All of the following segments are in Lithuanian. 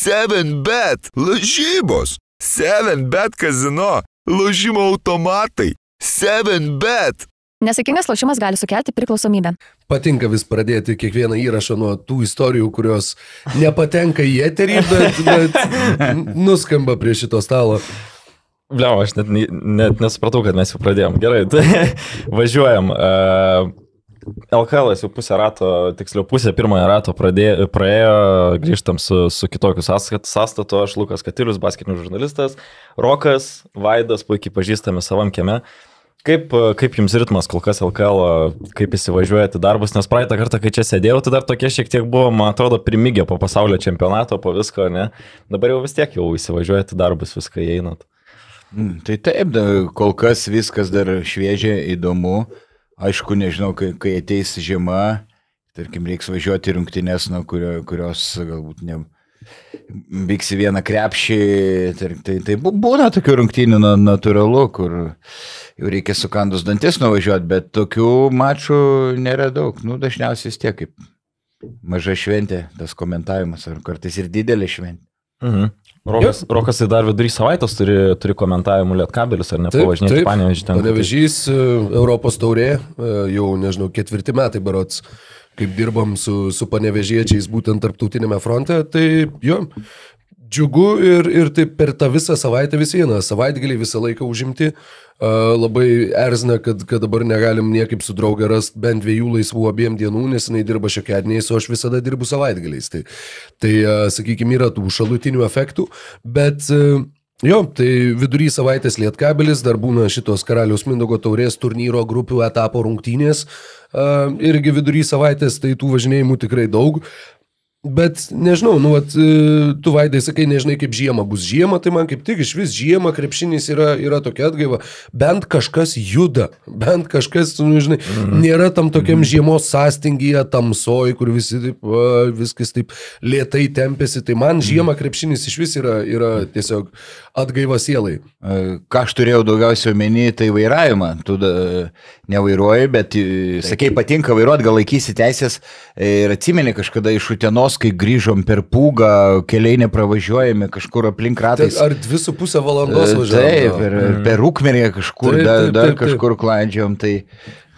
7bet, lažybos. 7bet kazino, lošimo automatai. 7bet. Nesaikingas lošimas gali sukelti priklausomybę. Patinka vis pradėti kiekvieną įrašą nuo tų istorijų, kurios nepatenka į eterį, bet nuskamba prie šito stalo. Bliau, aš net nesupratau, kad mes jau pradėjom. Gerai, tai važiuojam. LKL jau pusę rato, tiksliau pusę pirmojo rato praėjo, grįžtam su kitokiu sąstatu, aš Lukas Katilius, basketinių žurnalistas, Rokas, Vaidas, puikiai pažįstami savam kieme. Kaip jums ritmas kol kas LKL, kaip įsivažiuojate darbus, nes praeitą kartą, kai čia sėdėjau, tai dar tokie šiek tiek buvo, man atrodo, primigę po pasaulio čempionato, po visko, ne? Dabar jau vis tiek jau įsivažiuojate darbus, viską įeinat. Tai taip, kol kas viskas dar šviežia, įdomu. Aišku, nežinau, kai ateis žiema, tarkim, reiks važiuoti rungtynes, nuo kurios galbūt ne... Vyksi vieną krepšį, tai būna tokių rungtynių natūralu, kur jau reikia sukandus dantis nuvažiuoti, bet tokių mačų nėra daug. Dažniausiai vis tiek kaip maža šventė, tas komentavimas, ar kartais ir didelė šventė. Mhm. Rokas tai dar vidury savaitės turi komentavimų Lietkabelis, ar ne, pavažinėti Panevėžį ten. Panevėžys, Europos taurė, jau, nežinau, 4 metai berods, kaip dirbam su panevėžiečiais būtent tarptautinėme fronte, tai jo, džiugu ir taip per tą visą savaitę vis vieną, savaitgalį visą laiką užimti, labai erzina, kad dabar negalim niekaip su draugė rasti bent 2 laisvų abiem dienų, nes jinai dirba šiokiadieniais, o aš visada dirbu savaitgaliais, tai sakykime, yra tų šalutinių efektų, bet... Jo, tai vidury savaitės Lietkabelis, dar būna šitos Karaliaus Mindaugo taurės turnyro grupių etapo rungtynės, irgi vidury savaitės, tai tų važinėjimų tikrai daug. Bet nežinau, tu Vaidai sakai, nežinai kaip žiema bus. Žiema, tai man kaip tik iš vis žiema, krepšinis yra tokia atgaiva. Bent kažkas juda, bent kažkas, žinai, nėra tam tokiam žiemos sąstingyje, tamsoj, kur visi taip, viskas taip lėtai tempėsi. Tai man žiema, krepšinis iš vis yra tiesiog atgaiva sielai. Ką aš turėjau daugiausiai omeny, tai vairavimą. Tu nevairuoji, bet, sakei, patinka vairuoti, gal laikysi teisės ir atsimeni kažkada iš Utenos, kai grįžom per Pūgą, keliai nepravažiuojami kažkur aplink ratais. Ar 2,5 valandos važiavom? Taip, per Rūkmerį kažkur, dar kažkur klaidžiom, tai...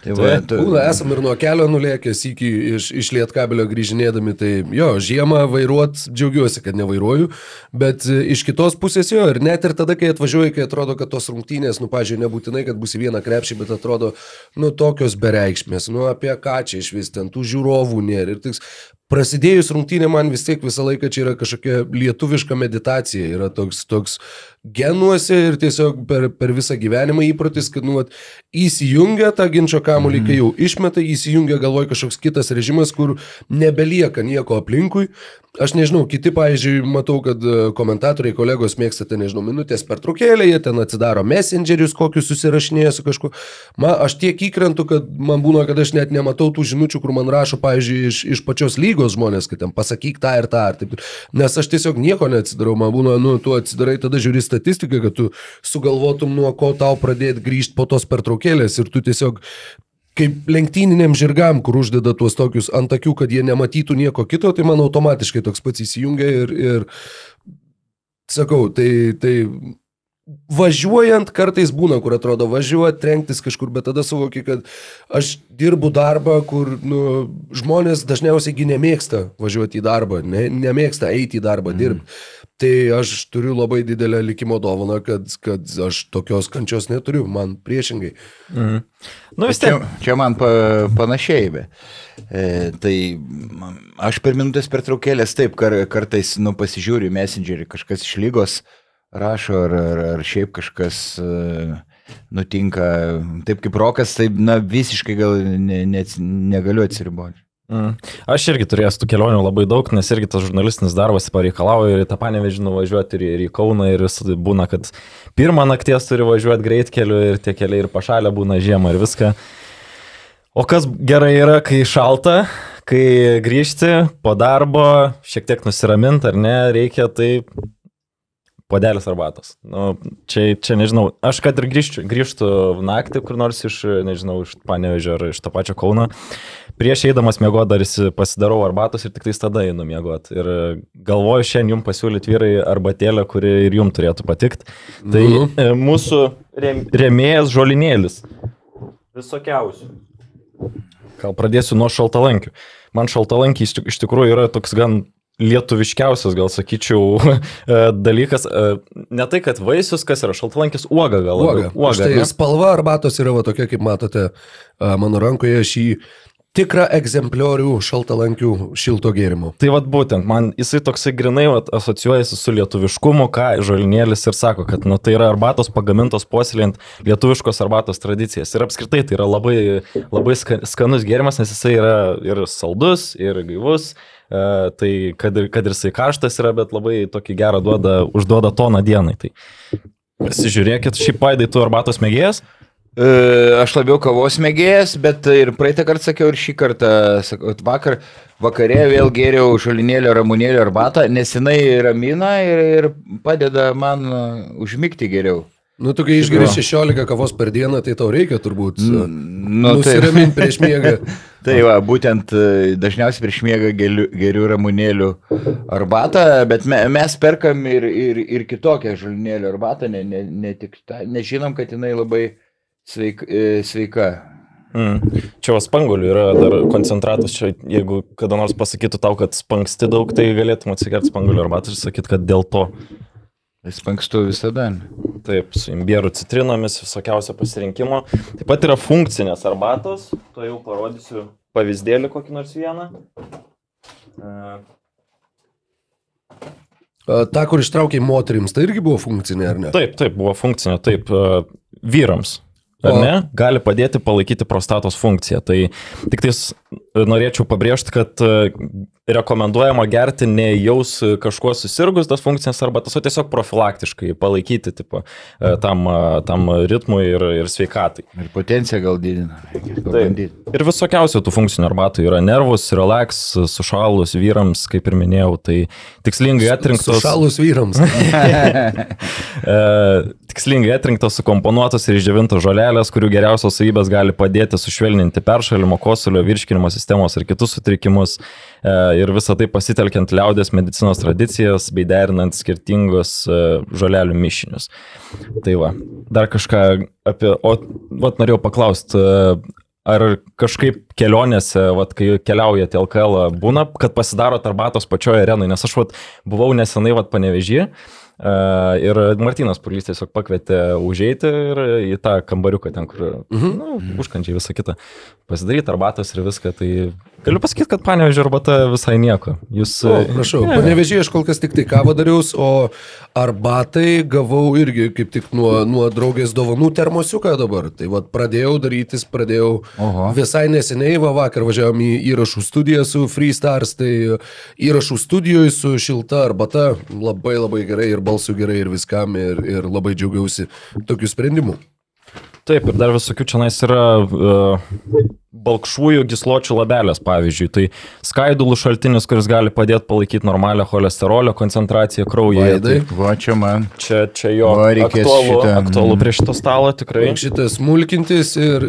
Esam ir nuo kelio nulėkęs iš Lietkabelio grįžinėdami, tai jo, žiemą vairuot džiaugiuosi, kad nevairuoju, bet iš kitos pusės jo, ir net ir tada, kai atvažiuoju, kai atrodo, kad tos rungtynės, pažiūrėjau, nebūtinai, kad bus į vieną krepšį, bet atrodo, tokios bereikšmės, apie ką čia iš vis ten, tų žiūrovų nėra. Ir tiks, prasidėjus rungtynė man vis tiek visą laiką čia yra kažkokia lietuviška meditacija, yra toks genuose ir tiesiog per visą gyvenimą įprotis, kad įsijungia tą ginčio kamuolį, kai jau išmeta, įsijungia galvoj kažkoks kitas režimas, kur nebelieka nieko aplinkui. Aš nežinau, kiti, pavyzdžiui, matau, kad komentatoriai, kolegos mėgsta, nežinau, minutės pertraukėlę, jie ten atsidaro messengerius, kokius susirašinėja su kažkuo. Aš tiek įkrentu, kad man būna, kad aš net nematau tų žinučių, kur man rašo, pavyzdžiui, iš pačios lygos žmonės, kad ten pasakyk tą ir tą. Nes aš tiesiog nieko neatsidarau, man būna, tu atsidarai, tada žiūri statistiką, kad tu sugalvotum, nuo ko tau pradėti grįžti po tos pertraukėlės ir tu tiesiog kaip lenktyniniam žirgam, kur uždeda tuos tokius ant akių, kad jie nematytų nieko kito, tai man automatiškai toks pats įsijungia ir sakau, tai važiuojant kartais būna, kur atrodo važiuoti, trenktis kažkur, bet tada suvoki, kad aš dirbu darbą, kur žmonės dažniausiai nemėgsta važiuoti į darbą, nemėgsta eiti į darbą, dirbti. Tai aš turiu labai didelę likimo dovaną, kad aš tokios kančios neturiu, man priešingai. Čia man panašiai, tai aš per minutės pertraukėlės taip kartais pasižiūriu messengerį, kažkas iš lygos rašo ar šiaip kažkas nutinka, taip kaip Rokas, taip visiškai gal negaliu atsiriboti. Aš irgi turėjęs tų kelionių labai daug, nes irgi tas žurnalistinis darbas pareikalauja ir į tą Panevėžį nuvažiuoti ir į Kauną ir būna, kad pirmą nakties turi važiuoti greitkeliu ir tie keliai ir pašalę būna žiemą ir viską. O kas gerai yra, kai šalta, kai grįžti po darbo, šiek tiek nusiraminti ar ne, reikia tai Puodelis arbatos. Nu, čia nežinau, aš kad ir grįžtų naktį, kur nors iš, nežinau, iš Panevėžio ar iš to pačio Kauno, prieš eidamas miegoti dar pasidarau arbatos ir tik tada einu miegoti. Ir galvoju šiandien jums pasiūlyti vyrai arbatėlę, kuri ir jums turėtų patikti. Tai mūsų rėmėjas žolinėlis. Visokiausių. Gal pradėsiu nuo šaltalankių. Man šaltalankiai iš tikrųjų yra toks gan lietuviškiausias, gal sakyčiau, dalykas. Ne tai, kad vaisius, kas yra šaltalankis, uoga gal. Uoga. Štai spalva arbatos yra tokia, kaip matote mano rankoje, šį tikrą egzempliorių šaltalankių šilto gėrimo. Tai vat būtent, man jisai toksai grinai asocijuojasi su lietuviškumu, ką žolinėlis ir sako, kad tai yra arbatos pagamintos puoselėjant lietuviškos arbatos tradicijas. Ir apskritai tai yra labai, labai skanus gėrimas, nes jisai yra ir saldus, ir gaivus. Tai kad ir jisai karštas yra, bet labai tokį gerą užduoda toną dienai. Tai pasižiūrėkit, šį Paidai, tu arbatos mėgėjas? Aš labiau kavos mėgėjas, bet ir praeitą kartą sakiau ir šį kartą, vakarė vėl gėriau žolinėlio ramunėlio arbatą, nes jinai ramina ir padeda man užmigti geriau. Nu, tu kai išgeri 16 kavos per dieną, tai tau reikia turbūt nusiraminti prieš miegą. Tai va, būtent dažniausiai prieš miegą geriu ramunėlių arbatą, bet mes perkam ir kitokią žolinėlio arbatą, ne tik tą, nežinom, kad jinai labai sveika. Čia spanguolių yra dar koncentratas, čia jeigu kada nors pasakytų tau, kad spangsti daug, tai galėtum atsigerti spanguolių arbatą ir sakyti, kad dėl to. Spangstu visada. Taip, su imbierų citrinomis, visokiausio pasirinkimo. Taip pat yra funkcinės arbatos, to jau parodysiu pavyzdėlį kokį nors vieną. Ta, kur ištraukiai moterims, tai irgi buvo funkcinė, ar ne? Taip, buvo funkcinė, taip, vyrams. Ar ne? Gali padėti palaikyti prostatos funkciją. Tai tik tais norėčiau pabrėžti, kad rekomenduojama gerti ne jaus kažkuo susirgus tas funkcijas arbatas, o tiesiog profilaktiškai palaikyti tipo, tam ritmui ir sveikatai. Ir potenciją gal didina. Ir visokiausių tų funkcinių arbatų yra nervus, relax, sušalus vyrams, kaip ir minėjau, tai tikslingai atrinktos... Sušalus vyrams. Tikslingai atrinktos, sukomponuotos ir išdžiovintos žolelės, kurių geriausios savybės gali padėti sušvelninti peršalimo, kosulio, virškinimo sistemos ir kitus sutrikimus. Ir visą tai pasitelkiant liaudės medicinos tradicijas bei derinant skirtingus žolelių mišinius. Tai va, dar kažką apie... norėjau paklausti, ar kažkaip kelionėse, kai keliaujate į LKL, būna, kad pasidarot arbatos pačioje arenai, nes aš buvau nesenai Panevėžyje. Ir Martynas Purlys tiesiog pakvietė užeiti ir į tą kambariuką ten, kur užkandžiai visą kitą pasidaryti arbatos ir viską. Tai galiu pasakyti, kad Panevėžio arbata visai nieko. Jūs... Prašau, Panevėžyje aš kol kas tik tai kavą dariaus, o arbatai gavau irgi kaip tik nuo draugės dovanų termosiuką dabar. Tai pradėjau visai neseniai, vakar važiavom į įrašų studiją su Freestars, tai įrašų studijoje su šilta arbata labai labai gerai ir balsų gerai ir viskam ir labai džiaugiausi tokių sprendimų. Taip, ir dar visokių čianais yra balkšvųjų gysločių labelės, pavyzdžiui. Tai skaidulų šaltinis, kuris gali padėti palaikyti normalią cholesterolio koncentraciją kraujyje. Taip, va čia man. Čia jo aktualu prie šito stalo tikrai. Šitas smulkintis ir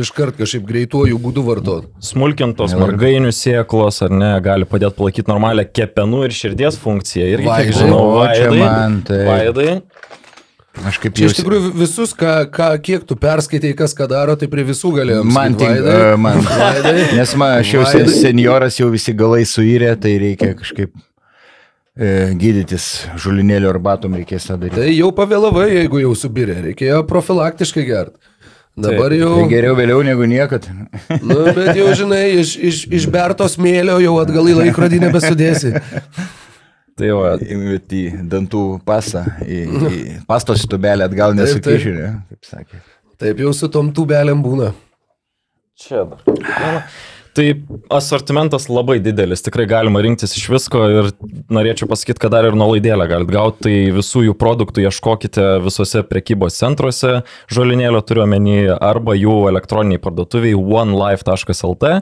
iškart kažkaip greituoju būdu vartot. Smulkintos margainių sėklos, ar ne, gali padėti palaikyti normalią kepenų ir širdies funkciją. Irgi, kiek žinau, Vaidai. Čia iš tikrųjų visus, kiek tu perskaitai, kas ką daro, tai prie visų galėjom. Man Vaidai. Nes aš jau senioras, jau visi galai suirė, tai reikia kažkaip gydytis žolinėlio arbatom, reikės tą daryti. Tai jau pavėlavai, jeigu jau subirė, reikėjo profilaktiškai gerti. Dabar jau... Tai geriau vėliau negu niekad. Bet jau žinai, iš berto smėlio jau atgal į laikrodį nebesudėsi. Tai va, į dantų pasą, į pastos tubelę atgal nesukižiūrė, kaip sakė. Taip jau su tom tubelėm būna. Čia dar. Tai asortimentas labai didelis, tikrai galima rinktis iš visko ir norėčiau pasakyti, kad dar ir nuolaidėlę galite gauti, tai visų jų produktų ieškokite visose prekybos centruose, žolinėlio turiu omeny, arba jų elektroniniai parduotuviai onelife.lt.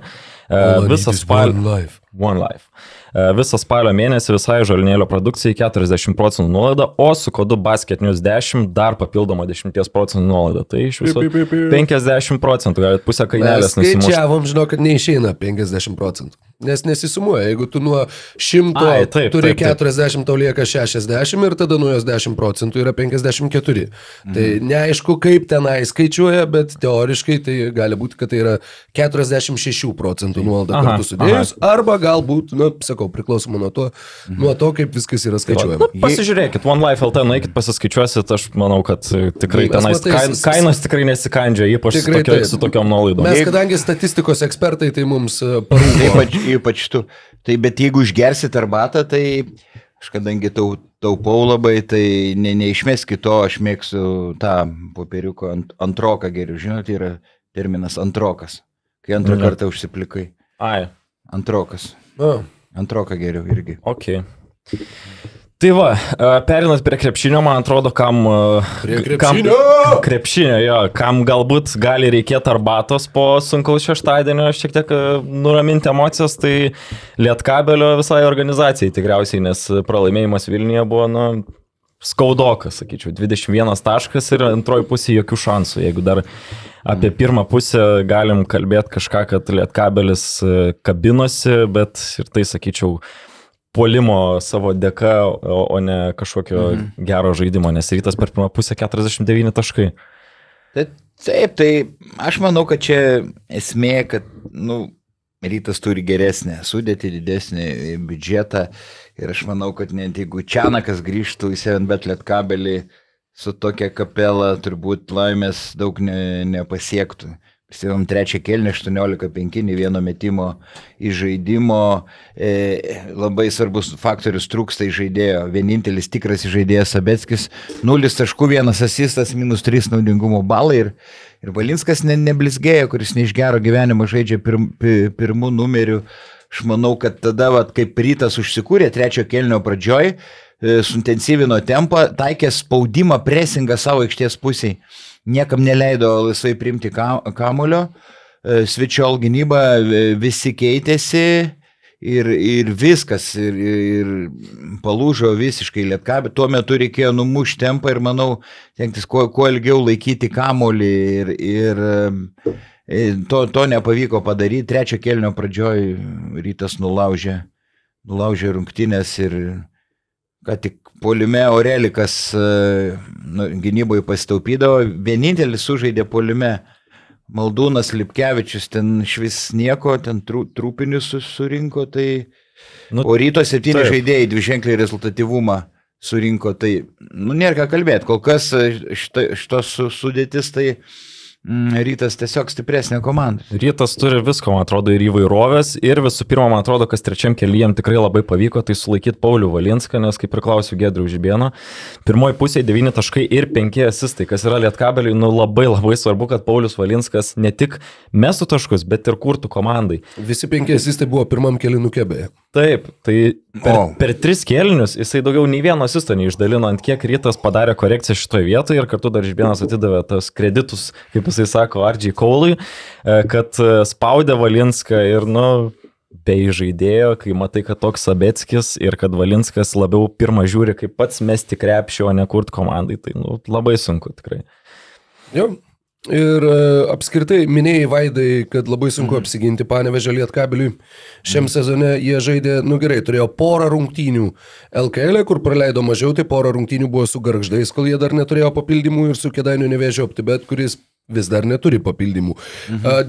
Visas One Life. Visą spalio mėnesį visai žolynėlio produkcijai 40% nuolaida, o su kodu BasketNews10 dar papildoma 10% nuolaida. Tai iš viso 50%, galite pusę kainelės nusimušti. Skaičiavom, žinau, kad neišeina 50%. Nes nesisumuoja, jeigu tu nuo 100 turi 40, tau lieka 60 ir tada nuo jos 10% yra 54. Tai neaišku, kaip tenai skaičiuoja, bet teoriškai tai gali būti, kad tai yra 46% nuolaida kartu sudėjus, arba galbūt, sakau, priklausomai nuo to, kaip viskas yra skaičiuojama. Pasižiūrėkit, OneLife.lt, nueikit pasiskaičiuosit, aš manau, kad tikrai tenais kainos tikrai nesikandžia, ypač su tokiom nuolaidom. Mes, kadangi statistikos ekspertai, tai mums parūko. Ypač tu. Tai bet jeigu išgersit arbatą, tai aš kadangi taupau labai, tai neišmes kito, aš mėgsiu tą popieriuko antroką geriau. Žinote, yra terminas antrokas, kai antrą kartą užsiplikai. Antrokas. Antroką geriau irgi. Ok. Tai va, perinant prie krepšinio, man atrodo, kam galbūt gali reikėti arbatos po sunkaus šeštadienio, šiek tiek nuraminti emocijas, tai Lietkabelio visai organizacijai tikriausiai, nes pralaimėjimas Vilniuje buvo, skaudokas, sakyčiau, 21 taškas ir antroji pusė jokių šansų. Jeigu dar apie pirmą pusę galim kalbėti kažką, kad Lietkabelis kabinosi, bet ir tai, sakyčiau, puolimo savo dėka, o ne kažkokio gero žaidimo, nes Rytas per pirmą pusę 49 taškai. Taip, tai aš manau, kad čia esmė, kad Rytas turi geresnę sudėtį, didesnį biudžetą ir aš manau, kad net jeigu Čianakas grįžtų į 7bet Lietkabelį su tokia kapela, turbūt laimės daug nepasiektų. Prisimėm trečią kėlinį, 18-5, nei vieno metimo į žaidimo. Labai svarbus faktorius trūksta į žaidėjo. Vienintelis tikras žaidėjas Sabeckis, 0 taškų, 1 asistas, -3 naudingumo balai. Ir Valinskas neblizgėjo, kuris ne iš gero gyvenimo žaidžia pirmų numerių. Aš manau, kad tada, kaip Rytas užsikūrė trečio kėlinio pradžioj, suintensyvino tempą, taikė spaudimą, presingą savo aikštės pusiai. Niekam neleido laisvai priimti kamulio, Svičiol gynyba, visi keitėsi ir viskas, ir palūžo visiškai Lietkabelį. Tuo metu reikėjo numušti tempą ir, manau, tenktis kuo ilgiau laikyti kamulį ir to nepavyko padaryti. Trečio kėlinio pradžioj Rytas nulaužė rungtynės ir ką tik puolime Aurelikas gynyboje pasitaupydavo, vienintelis sužaidė puolime Maldūnas Lipkevičius, ten švis nieko, ten trūpinius surinko, tai o Ryto 7 žaidėjai dviženklį rezultatyvumą surinko, tai nėra ką kalbėti, kol kas šitos sudėtis, tai Rytas tiesiog stipresnė komanda. Rytas turi visko, man atrodo, ir įvairovės. Ir visų pirma, man atrodo, kas trečiam kelyje tikrai labai pavyko, tai sulaikyti Paulių Valinską, nes kaip ir klausiu Giedrių Žibėno, pirmoji pusėje 9 taškai ir 5 asistai, kas yra Lietkabeliui labai svarbu, kad Paulius Valinskas ne tik mestų taškus, bet ir kurtų komandai. Visi 5 asistai buvo pirmam kėlinukė beje. Taip, tai per 3 kėlinius jisai daugiau nei vieno asisto neišdalino, ant kiek Rytas padarė korekciją šitoje vietoje ir kartu dar Žibėnas atidavė tas kreditus, kaip jisai sako, RJ Kaului, kad spaudė Valinską ir, be žaidėjo, kai matai, kad toks Sabeckis ir kad Valinskas labiau pirmą žiūri, kaip pats mesti krepšį, o ne kurt komandai, tai labai sunku tikrai. Jo. Ir apskritai minėjai, Vaidai, kad labai sunku apsiginti Panevėžio Lietkabeliui. Šiam sezone jie žaidė, gerai, turėjo porą rungtynių LKL, kur praleido mažiau, tai porą rungtynių buvo su Gargždais, kol jie dar neturėjo papildymų, ir su Kėdainių Nevėžio Optibet, kuris vis dar neturi papildymų.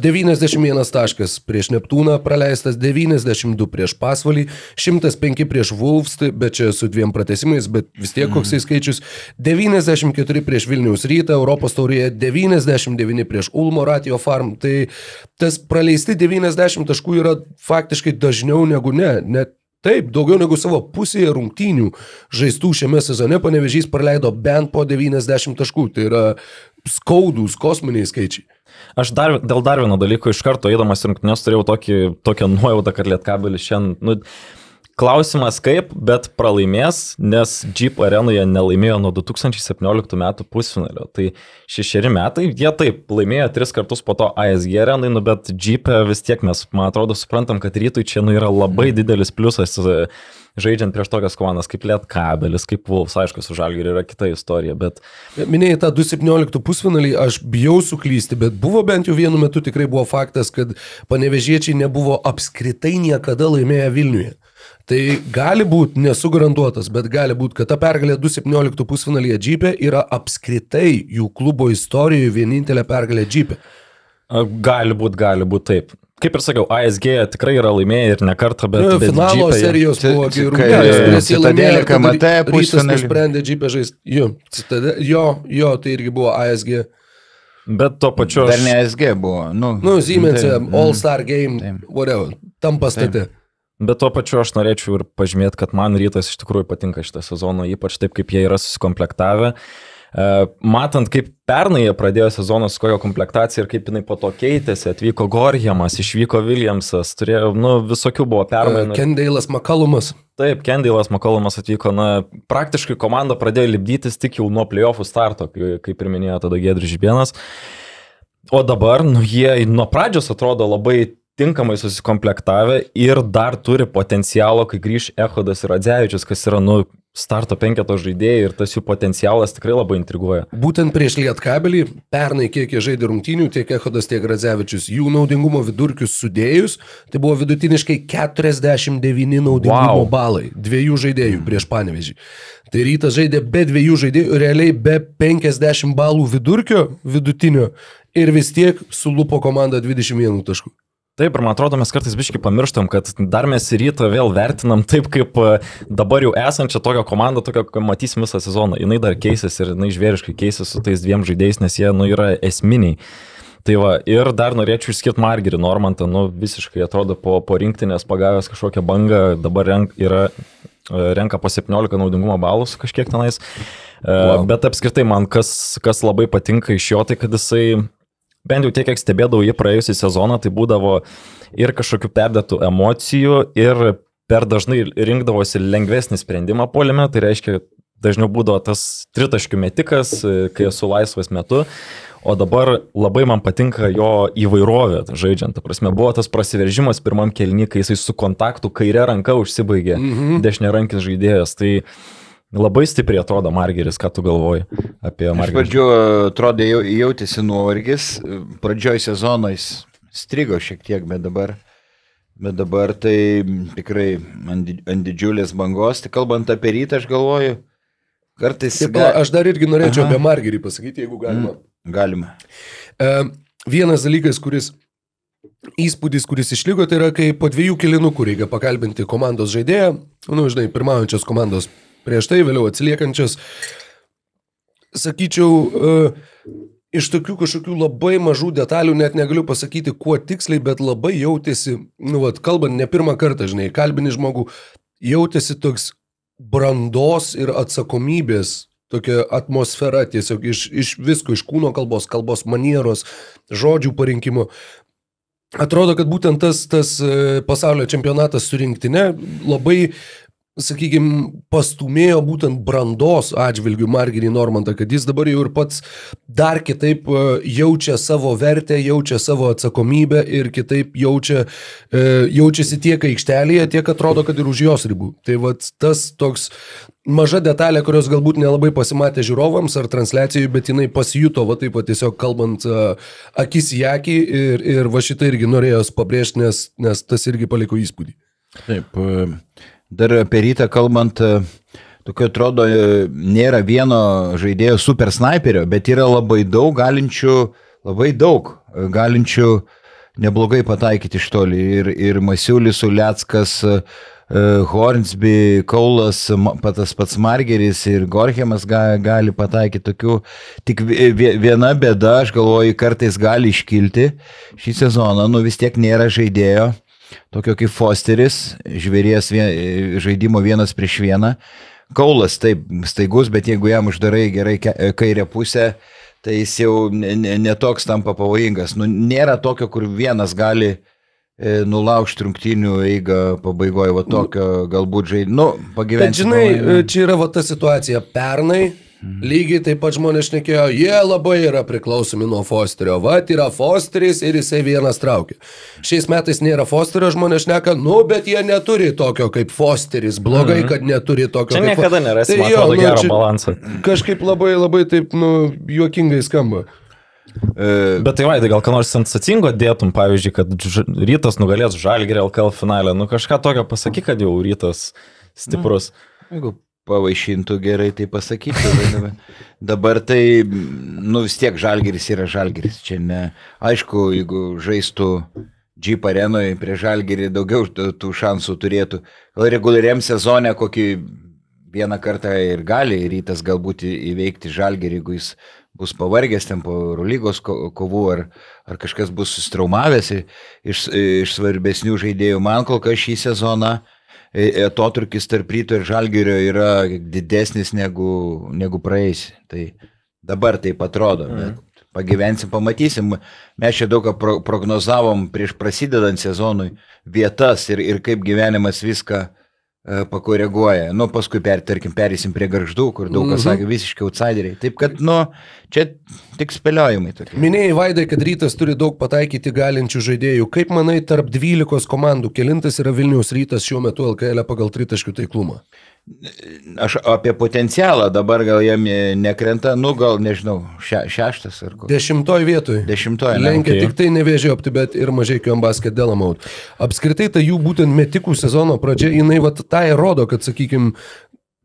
91 taškas prieš Neptūną, praleistas 92 prieš Pasvalį, 105 prieš Wolves, bet čia su 2 pratesimais, bet vis tiek koksai skaičius, 94 prieš Vilniaus Rytą, Europos taurėje 99 prieš Ulmo Ratio Farm. Tai tas praleisti 90 taškų yra faktiškai dažniau negu net. Taip, daugiau negu savo pusėje rungtynių žaistų šiame sezone Panevėžys praleido bent po 90 taškų. Tai yra skaudūs kosminiai skaičiai. Aš dėl dar vieno dalyko iš karto eidamas rungtynės turėjau tokią nuojautą, kad Lietkabelis šiandien, Klausimas kaip, bet pralaimės, nes Jeep arenoje nelaimėjo nuo 2017 metų pusfinalio. Tai 6 metai, jie taip laimėjo 3 kartus po to ASG arenai, bet Jeep vis tiek mes, man atrodo, suprantam, kad Rytui čia yra labai didelis pliusas žaidžiant prieš tokias komandas kaip Lietkabelis, kaip Wolves, aišku, su Žalgiriu yra kita istorija, bet... Minėjai tą 2017 pusfinalį, aš bijau suklysti, bet buvo bent jau vienu metu tikrai buvo faktas, kad panevėžiečiai nebuvo apskritai niekada laimėję Vilniuje. Tai gali būti, nesu garantuotas, bet gali būti, kad ta pergalė 2017 pusfinalyje Jeep'e yra apskritai jų klubo istorijoje vienintelė pergalė Jeep'e. Gali būti taip. Kaip ir sakiau, ASG tikrai yra laimėję ir ne kartą, bet... Finalo serijos buvo gerų. Citadelė KMT pusfinalį. Rytas nusprendė Jeep'e žaisti. Jo, tai irgi buvo ASG. Bet to pačiu... Dar ne ASG buvo. Siemens, All-Star Game, whatever, tam pastate. Bet tuo pačiu aš norėčiau ir pažymėti, kad man Rytas iš tikrųjų patinka šitą sezoną, ypač taip, kaip jie yra susikomplektavę. Matant, kaip pernai jie pradėjo sezoną su kojo komplektacija ir kaip jinai po to keitėsi, atvyko Gorhemas, išvyko Williamsas, turėjo, visokių buvo permainų. Kendailas McCallumas. Taip, Kendailas McCallumas atvyko, praktiškai komanda pradėjo lipdytis tik jau nuo playoffų starto, kaip ir minėjo tada Giedrius Žibėnas. O dabar, jie nuo pradžios atrodo labai tinkamai susikomplektavę ir dar turi potencialo, kai grįž Echodas ir Radzevičius, kas yra, starto 5 žaidėjai ir tas jų potencialas tikrai labai intriguoja. Būtent prieš Lietkabelį, pernai kiek jie žaidė rungtynių, tiek Echodas, tiek Radzevičius, jų naudingumo vidurkius sudėjus, tai buvo vidutiniškai 49 naudingumo balai, 2 žaidėjų prieš Panevėžį. Tai Rytas žaidė be 2 žaidėjų, realiai be 50 balų vidurkio vidutinio ir vis tiek sulupo komanda 21 taškų. Taip, ir man atrodo, mes kartais biškai pamirštam, kad dar mes Rytą vėl vertinam taip, kaip dabar jau esančią tokią komandą, tokią, kaip matysim visą sezoną. Jinai dar keisis ir jinai žvėriškai keisis su tais 2 žaidėjais, nes jie, yra esminiai. Tai va, ir dar norėčiau išskirti Margerį Normantą, visiškai atrodo po rinktinės pagavęs kažkokią bangą, dabar renka po 17 naudingumo balus kažkiek tenais. Wow. Bet apskritai man kas labai patinka iš jo, tai kad jisai... Bent jau tiek, kiek stebėdavau jį praėjusį sezoną, tai būdavo ir kažkokių perdėtų emocijų ir per dažnai rinkdavosi lengvesnį sprendimą puolime, tai reiškia, dažniau būdavo tas tritaškių metikas, kai esu laisvas metu, o dabar labai man patinka jo įvairovė žaidžiant. Ta prasme, buvo tas prasiveržimas pirmam kėliny, kai jisai su kontaktu kairė ranka užsibaigė, dešiniarankis žaidėjas. Tai labai stipriai atrodo Margeris, ką tu galvoji apie Margerį? Iš pradžių atrodė jautėsi nuovargis, pradžioj sezono jis strigo šiek tiek, bet dabar tai tikrai ant didžiulės bangos. Tai kalbant apie Rytą, aš galvoju, kartais... Aš dar irgi norėčiau apie Margerį pasakyti, jeigu galima. Galima. Vienas dalykas, įspūdis, kuris išliko, tai yra, kai po 2 kėlinukų reikia pakalbinti komandos žaidėją, pirmaujančios komandos prieš tai, vėliau atsiliekančias, sakyčiau, iš tokių kažkokių labai mažų detalių, net negaliu pasakyti, kuo tiksliai, bet labai jautėsi, kalbant ne pirmą kartą, kalbini žmogų, jautėsi toks brandos ir atsakomybės, tokia atmosfera tiesiog iš visko, iš kūno kalbos manieros, žodžių parinkimo. Atrodo, kad būtent tas pasaulio čempionatas su rinktine labai, sakykime, pastumėjo būtent brandos atžvilgių Margerį Normantą, kad jis dabar jau ir pats dar kitaip jaučia savo vertę, jaučia savo atsakomybę ir kitaip jaučiasi tiek aikštelėje, tiek atrodo, kad ir už jos ribų. Tai tas toks maža detalė, kurios galbūt nelabai pasimatė žiūrovams ar transliacijai, bet jinai pasijuto, taip tiesiog kalbant akis į akį ir va šitą irgi norėjos pabrėžti, nes tas irgi paliko įspūdį. Taip, dar apie Rytą kalbant, tokio atrodo, nėra vieno žaidėjo super sniperio, bet yra labai daug galinčių neblogai pataikyti iš toli. Ir Masiulis, Uleckas, Hornsby, Kaulas, tas pats Margeris ir Gorhemas gali pataikyti tokių. Tik viena bėda, aš galvoju, kartais gali iškilti šį sezoną, vis tiek nėra žaidėjo. Tokio kaip Fosteris, žvėries žaidimo 1-1. Kaulas taip staigus, bet jeigu jam uždarai gerai kairę pusę, tai jis jau netoks tampa pavojingas. Nėra tokio, kur vienas gali nulaužti rungtynių eigą pabaigoje, va tokio galbūt žaidimo, pagyventi. Bet žinai, čia yra va ta situacija. Pernai lygiai taip pat žmonės šnekėjo, jie labai yra priklausomi nuo Fosterio. Vat yra Fosteris ir jisai vienas traukia. Šiais metais nėra Fosterio, žmonės šneka, bet jie neturi tokio kaip Fosteris. Blogai, kad neturi tokio. Čia niekada nerasi, man atrodo, gerą balansą. Kažkaip labai, labai taip, juokingai skamba. Bet tai vaidai, gal ką nors sensacingo dėtum, pavyzdžiui, kad Rytas nugalės Žalgirį LKL finale. Kažką tokio pasakyk, kad jau Rytas stiprus. Jeigu pavaišintų gerai, tai pasakytų. Dabar tai, vis tiek Žalgiris yra Žalgiris. Čia ne, aišku, jeigu žaistų Jeep arenoje prie Žalgirį, daugiau tų šansų turėtų. Gal reguliariam sezone kokį vieną kartą ir gali Rytas galbūt įveikti Žalgirį, jeigu jis bus pavargęs ten po Eurolygos kovų ar kažkas bus sustraumavęs iš svarbesnių žaidėjų. Man kol kas šį sezoną atotrukis tarp Ryto ir Žalgirio yra didesnis negu praeis. Tai dabar taip atrodo. Bet pagyvensim, pamatysim. Mes čia daug ką prognozavom prieš prasidedant sezonui vietas ir kaip gyvenimas viską pakoreguoja. Paskui, tarkim, perėsim prie Gargždų, kur daug kas sakė visiškai outsideriai. Taip kad, čia tik spėliojimai tokie. Minėjai, Vaidai, kad Rytas turi daug pataikyti galinčių žaidėjų. Kaip manai, tarp 12 komandų, kelintas yra Vilniaus Rytas šiuo metu LKL pagal tritaškių taiklumą? Aš apie potencialą dabar gal jam nekrenta, gal nežinau, šeštas ar koks. 10 vietoj. 10. Lenkia tik tai Nevėžio Opti, bet ir Mažeikių Ambasket Delamaut. Apskritai, ta jų būtent metikų sezono pradžia, jinai tą ir rodo, kad, sakykime,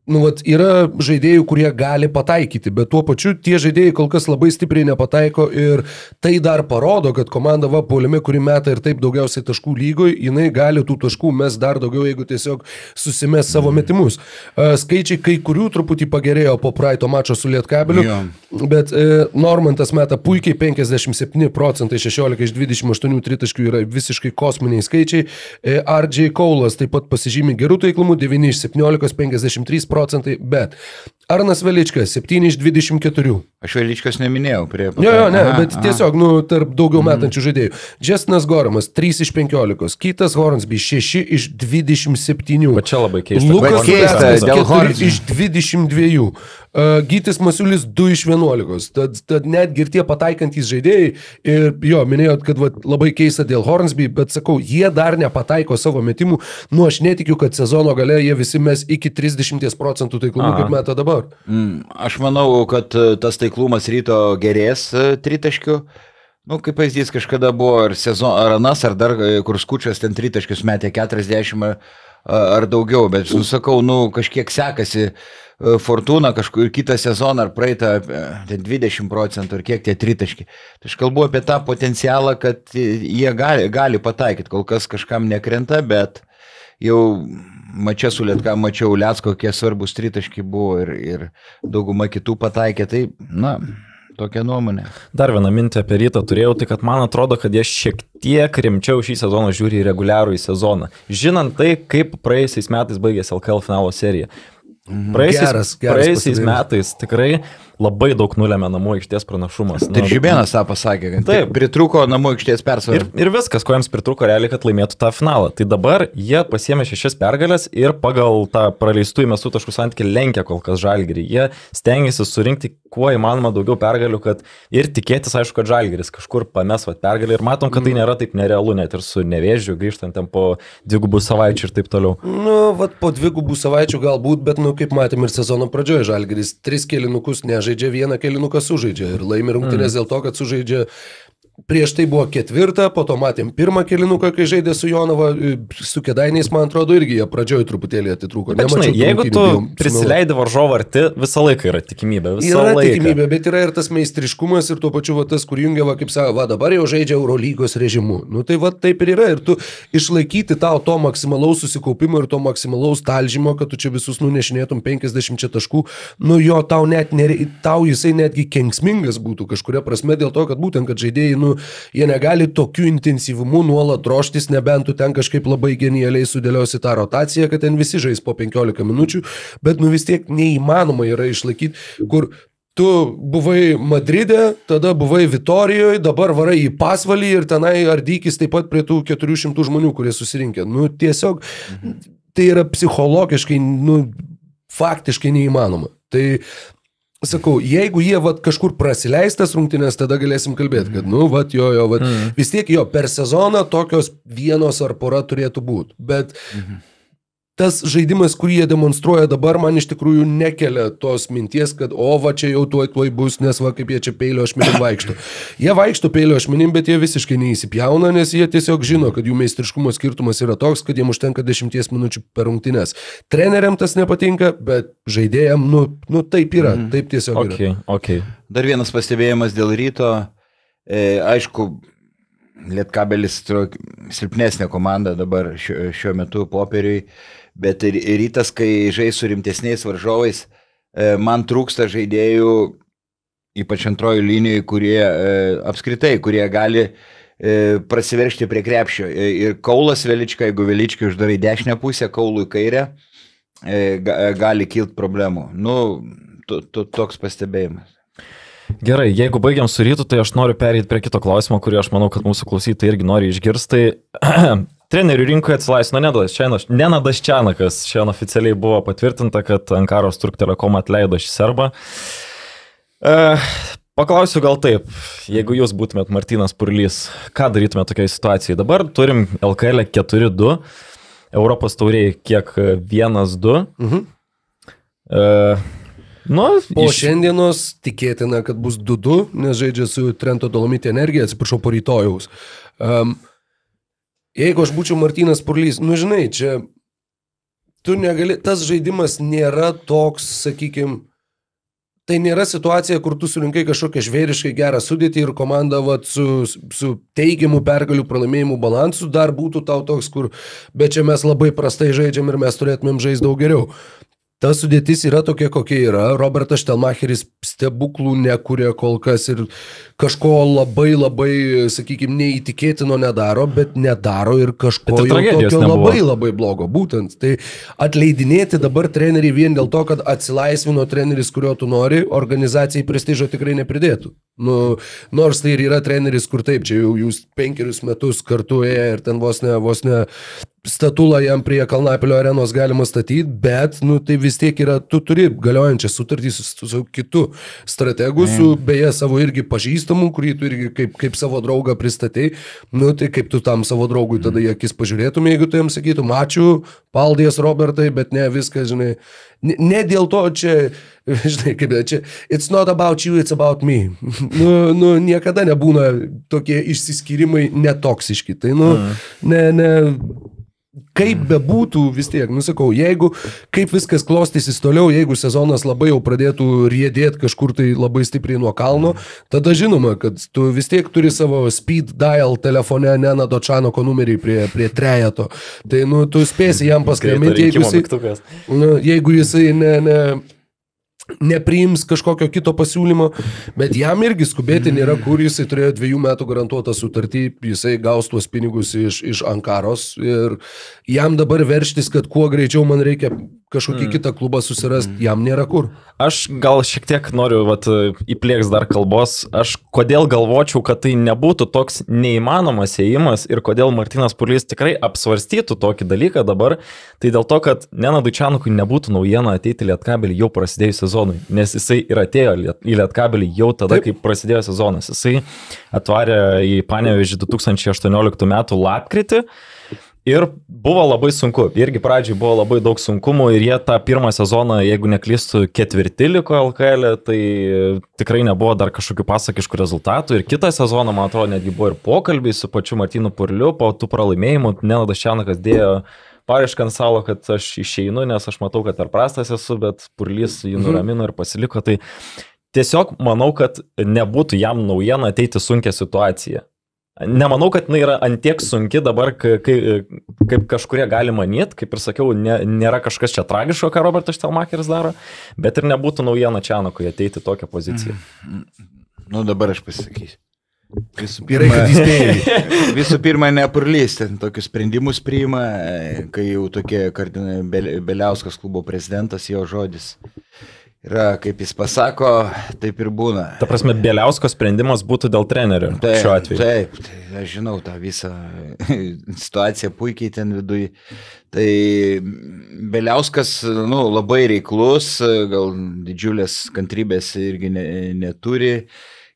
yra žaidėjų, kurie gali pataikyti, bet tuo pačiu tie žaidėjai kol kas labai stipriai nepataiko ir tai dar parodo, kad komanda puolime, kuri meta ir taip daugiausiai taškų lygoj, jinai gali tų taškų mes dar daugiau, jeigu tiesiog susimes savo metimus. Skaičiai kai kurių truputį pagerėjo po praeito mačo su Lietkabeliu, bet Normantas meta puikiai 57%, 16 iš 28 tritaškių yra visiškai kosminiai skaičiai. RJ Kaulas taip pat pasižymi gerų taiklumų, 9 iš 17, 53%. Bet Arnas Veličkas 7 iš 24. Aš Veličkas neminėjau prie... Bet tiesiog, tarp daugiau metančių žaidėjų. Džestinas Goramas 3 iš 15, Kytas Hornsby 6 iš 27. Bet čia labai keista. Lukas Uleckas 4 iš 22. Gytis Masiulis 2 iš 11. Tad netgi ir tie pataikantys žaidėjai, ir minėjot, kad labai keista dėl Hornsby, bet sakau, jie dar nepataiko savo metimų. Aš netikiu, kad sezono gale jie visi mes iki 30% taiklumų, kaip meta dabar. Aš manau, kad tas taiklumas Ryto gerės tritaškių. Kaip pavyzdys, kažkada buvo ar anas, ar dar kur Skučas ten tritaškius metė 40 ar daugiau, bet sakau, kažkiek sekasi Fortuna kažkur kitą sezoną ar praeitą 20% ar kiek tie tritaškiai. Tai aš kalbu apie tą potencialą, kad jie gali pataikyti, kol kas kažkam nekrenta, bet jau mačia su Lietka, mačiau Lecko, kokie svarbus tritaškiai buvo ir dauguma kitų pataikė, tai, tokia nuomonė. Dar vieną mintį apie Rytą turėjau, tai kad man atrodo, kad jie šiek tiek rimčiau šį sezoną žiūri į reguliarų į sezoną. Žinant tai, kaip praėjusiais metais baigėsi LKL finalo serija. Praėjusiais metais tikrai labai daug nulėmė namų aikštės pranašumas. Tai Žibėnas tą pasakė, kad taip, pritruko namų aikštės persvarą. Ir viskas, ko jiems pritruko realiai, kad laimėtų tą finalą. Tai dabar jie pasiėmė 6 pergalės ir pagal tą praleistų įmestų taškų santykį lenkia kol kas Žalgirį. Jie stengiasi surinkti kuo įmanoma daugiau pergalių, kad ir tikėtis, aišku, kad Žalgiris kažkur pames pergalį ir matom, kad tai nėra taip nerealu, net ir su Nevėžiu, grįžtant ten po 2 savaičių ir taip toliau. Po 2 savaičių galbūt, bet kaip matėm ir sezono pradžioje, Žalgiris 3 kėlinukus nežaidžia, 1 kėlinuką sužaidžia ir laimi rungtynės dėl to, kad sužaidžia. Prieš tai buvo 4, po to matėm 1 kėlinuką, kai žaidė su Jonava, su Kėdainiais, man atrodo, irgi jie pradžioje truputėlį atitrūko. Bet žinai, jeigu tu prisileidi varžovą arti, visą laiką yra tikimybė. Tikimybė, bet yra ir tas meistriškumas ir tuo pačiu tas, kur jungia, kaip sako, dabar jau žaidžia Eurolygos režimu. Tai taip ir yra. Ir tu išlaikyti tau to maksimalaus susikaupimo ir to maksimalaus talžymo, kad tu čia visus nunešinėtum 50 taškų, jo tau jisai netgi kenksmingas būtų kažkuria prasme dėl to, kad būtent, kad žaidėjai, jie negali tokiu intensyvumu nuolat drožtis, nebent tu ten kažkaip labai genialiai sudėliosi tą rotaciją, kad ten visi žais po 15 minučių, bet vis tiek neįmanoma yra išlaikyti, kur tu buvai Madride, tada buvai Vitorijoje, dabar varai į Pasvalį ir tenai ardykis taip pat prie tų 400 žmonių, kurie susirinkė. Nu, tiesiog tai yra psichologiškai, nu, faktiškai neįmanoma. Tai, sakau, jeigu jie vat, kažkur prasileistas rungtynės, tada galėsim kalbėti, kad, nu, vat, vat, vis tiek jo, per sezoną tokios vienos ar pora turėtų būti. Bet tas žaidimas, kurį jie demonstruoja dabar, man iš tikrųjų nekelia tos minties, kad o, va čia jau tuoj bus, nes va kaip jie čia peilio ašmenim vaikšto. Jie vaikšto peilio ašmenim, bet jie visiškai neįsipjauna, nes jie tiesiog žino, kad jų meistriškumo skirtumas yra toks, kad jiems užtenka 10 minučių per rungtynes. Treneriam tas nepatinka, bet žaidėjam, nu taip yra, taip tiesiog yra. Okay. Dar vienas pastebėjimas dėl Ryto. Aišku, Lietkabelis silpnesnė komanda dabar šiuo metu popieriui. Bet ir Rytas, kai žais su rimtesniais varžovais, man trūksta žaidėjų, ypač antrojo linijoje, kurie gali prasiveršti prie krepšio. Ir Kaulas Velička, jeigu Veličkai uždarai dešinę pusę, Kaului kairę, gali kilti problemų. Nu, toks pastebėjimas. Gerai, jeigu baigiam su Rytu, tai aš noriu pereiti prie kito klausimo, kurį aš manau, kad mūsų klausytojai irgi nori išgirsti. Trenerių rinkoje atsilaisvino Nenadas Čianakas. Šiandien oficialiai buvo patvirtinta, kad Ankaros Turk Telekom atleido šį serbą. Paklausiu gal taip, jeigu jūs būtumėt Martynas Purlys, ką darytumėt tokiai situacijai? Dabar turim LKL 4-2, Europos tauriai kiek 1-2. Po šiandienos tikėtina, kad bus 2-2, nes žaidžia su Trento Dolomiti Energija, atsiprašau, po rytojaus. Jeigu aš būčiau Martynas Purlys, nu žinai, čia tu negali, tas žaidimas nėra toks, sakykime, tai nėra situacija, kur tu surinkai kažkokią žvėriškai gerą sudėtį ir komanda vat, su teigiamų pergalių pralaimėjimų balansu dar būtų tau toks, kur, bet čia mes labai prastai žaidžiam ir mes turėtumėm žaisti daug geriau. Ta sudėtis yra tokia, kokia yra. Robertas Štelmacheris stebuklų nekuria kol kas ir kažko labai, sakykime, neįtikėtino nedaro, bet nedaro ir kažko tokio labai blogo. Būtent. Tai atleidinėti dabar treneriai vien dėl to, kad atsilaisvino treneris, kurio tu nori, organizacijai prestižo tikrai nepridėtų. Nu, nors tai ir yra treneris, kur taip, čia jau jūs 5 metus kartu ėjo ir ten vos ne statulą jam prie Kalnapilio arenos galima statyti, bet nu, tai vis tiek yra, tu turi galiojančią sutartį su kitu strategu, su beje savo irgi pažįstamu, kurį tu irgi kaip savo draugą pristatei, nu tai kaip tu tam savo draugui tada į akis pažiūrėtum, jeigu tu jam sakytum, ačiū, paldies Robertai, bet ne viskas, žinai, ne dėl to čia, žinai, kaip čia, it's not about you, it's about me. Nu, niekada nebūna tokie išsiskyrimai netoksiški, tai kaip bebūtų vis tiek, nusakau, jeigu kaip viskas klostysis toliau, jeigu sezonas labai jau pradėtų riedėti kažkur tai labai stipriai nuo kalno, tada žinoma, kad tu vis tiek turi savo speed dial telefone Nenado Čanako numerį prie trejeto. Tai tu spėsi jam paskambinti, jeigu jisai nepriims kažkokio kito pasiūlymo, bet jam irgi skubėti nėra kur, jisai turėjo 2 metų garantuotą sutartį, jisai gaus tuos pinigus iš Ankaros ir jam dabar verštis, kad kuo greičiau man reikia kažkokį kitą klubą susirasti, jam nėra kur. Aš gal šiek tiek noriu įplėks dar kalbos, aš kodėl galvočiau, kad tai nebūtų toks neįmanomas ėjimas ir kodėl Martynas Purlys tikrai apsvarstytų tokį dalyką dabar, tai dėl to, kad Nenadui Čanakui nebūtų naujiena ateiti į Lietkabelį jau prasidėjus sezonui, nes jisai ir atėjo į Lietkabelį jau tada, kai prasidėjo sezonas. Jisai atvarė į Panevėžį 2018 metų lapkritį. Ir buvo labai sunku, irgi pradžiai buvo labai daug sunkumų ir jie tą pirmą sezoną, jeigu neklystu, 4 liko LKL, tai tikrai nebuvo dar kažkokių pasakiškų rezultatų ir kitą sezoną, man atrodo, netgi buvo ir pokalbiai su pačiu Martynu Purliu, po tų pralaimėjimų Nenadas Čianakas dėjo paraišką ant stalo, kad aš išeinu, nes aš matau, kad per prastas esu, bet Purlys jį nuramino ir pasiliko, tai tiesiog manau, kad nebūtų jam naujiena ateiti sunkią situaciją. Nemanau, kad jinai yra antiek sunki dabar, kaip kažkurie gali manyti, kaip ir sakiau, nėra kažkas čia tragiško, ką Robertas Štelmacheris daro, bet ir nebūtų naujiena Čianakui ateiti tokią poziciją. Nu, dabar aš pasakysiu. Visų pirma, ne Purlys, ten tokius sprendimus priima, kai jau tokie Beliauskas klubo prezidentas, jo žodis. yra, kaip jis pasako, taip ir būna. Ta prasme, Bieliausko sprendimas būtų dėl trenerio šiuo atveju. Taip, aš žinau tą visą situaciją puikiai ten viduje. Tai Bieliauskas, labai reiklus, gal didžiulės kantrybės irgi neturi.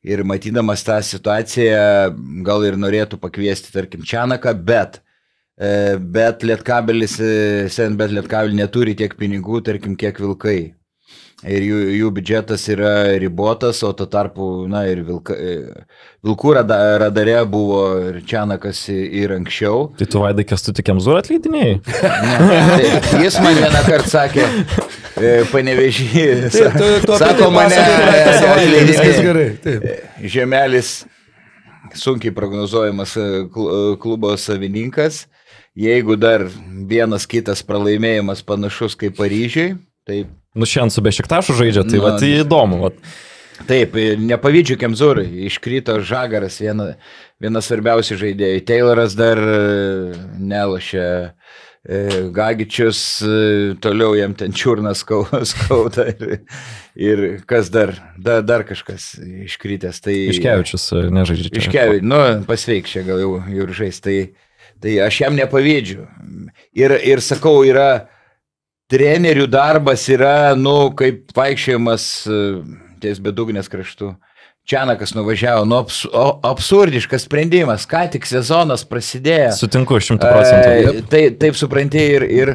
Ir matydamas tą situaciją, gal ir norėtų pakviesti, tarkim, Čianaką, bet Lietkabelis, Senbet Lietkabelį neturi tiek pinigų, tarkim, kiek Vilkai. Ir jų biudžetas yra ribotas, o tuo tarpu, ir Vilkų radare buvo ir Čianakas ir anksčiau. Tai tu, Vaidai, Kęstutį Kemzūrą atleidinėjai? Ne, jis man vieną kartą sakė, Panevėžį, sako mane atleidinėjai. Žemelis sunkiai prognozuojamas klubo savininkas. Jeigu dar vienas kitas pralaimėjimas panašus kaip Paryžiui, tai... Šiandien su Bešiktašu žaidžia, tai įdomu. Taip, nepavydžiu Kemzūrai, iškrito Žagaras, vienas svarbiausių žaidėjų. Tayloras dar nelošia, Gagičius, toliau jam ten čiurnas skauda ir kas dar kažkas iškritęs. Tai, Iškevičius nežaidžia. Iškevičius, pasveik čia gal jau ir žais, tai aš jam nepavydžiu. Ir sakau, yra trenerių darbas yra, kaip vaikščiojimas ties bedugnės kraštu. Čianakas nuvažiavo, absurdiškas sprendimas, ką tik sezonas prasidėjo. Sutinku 100%. Taip supranti ir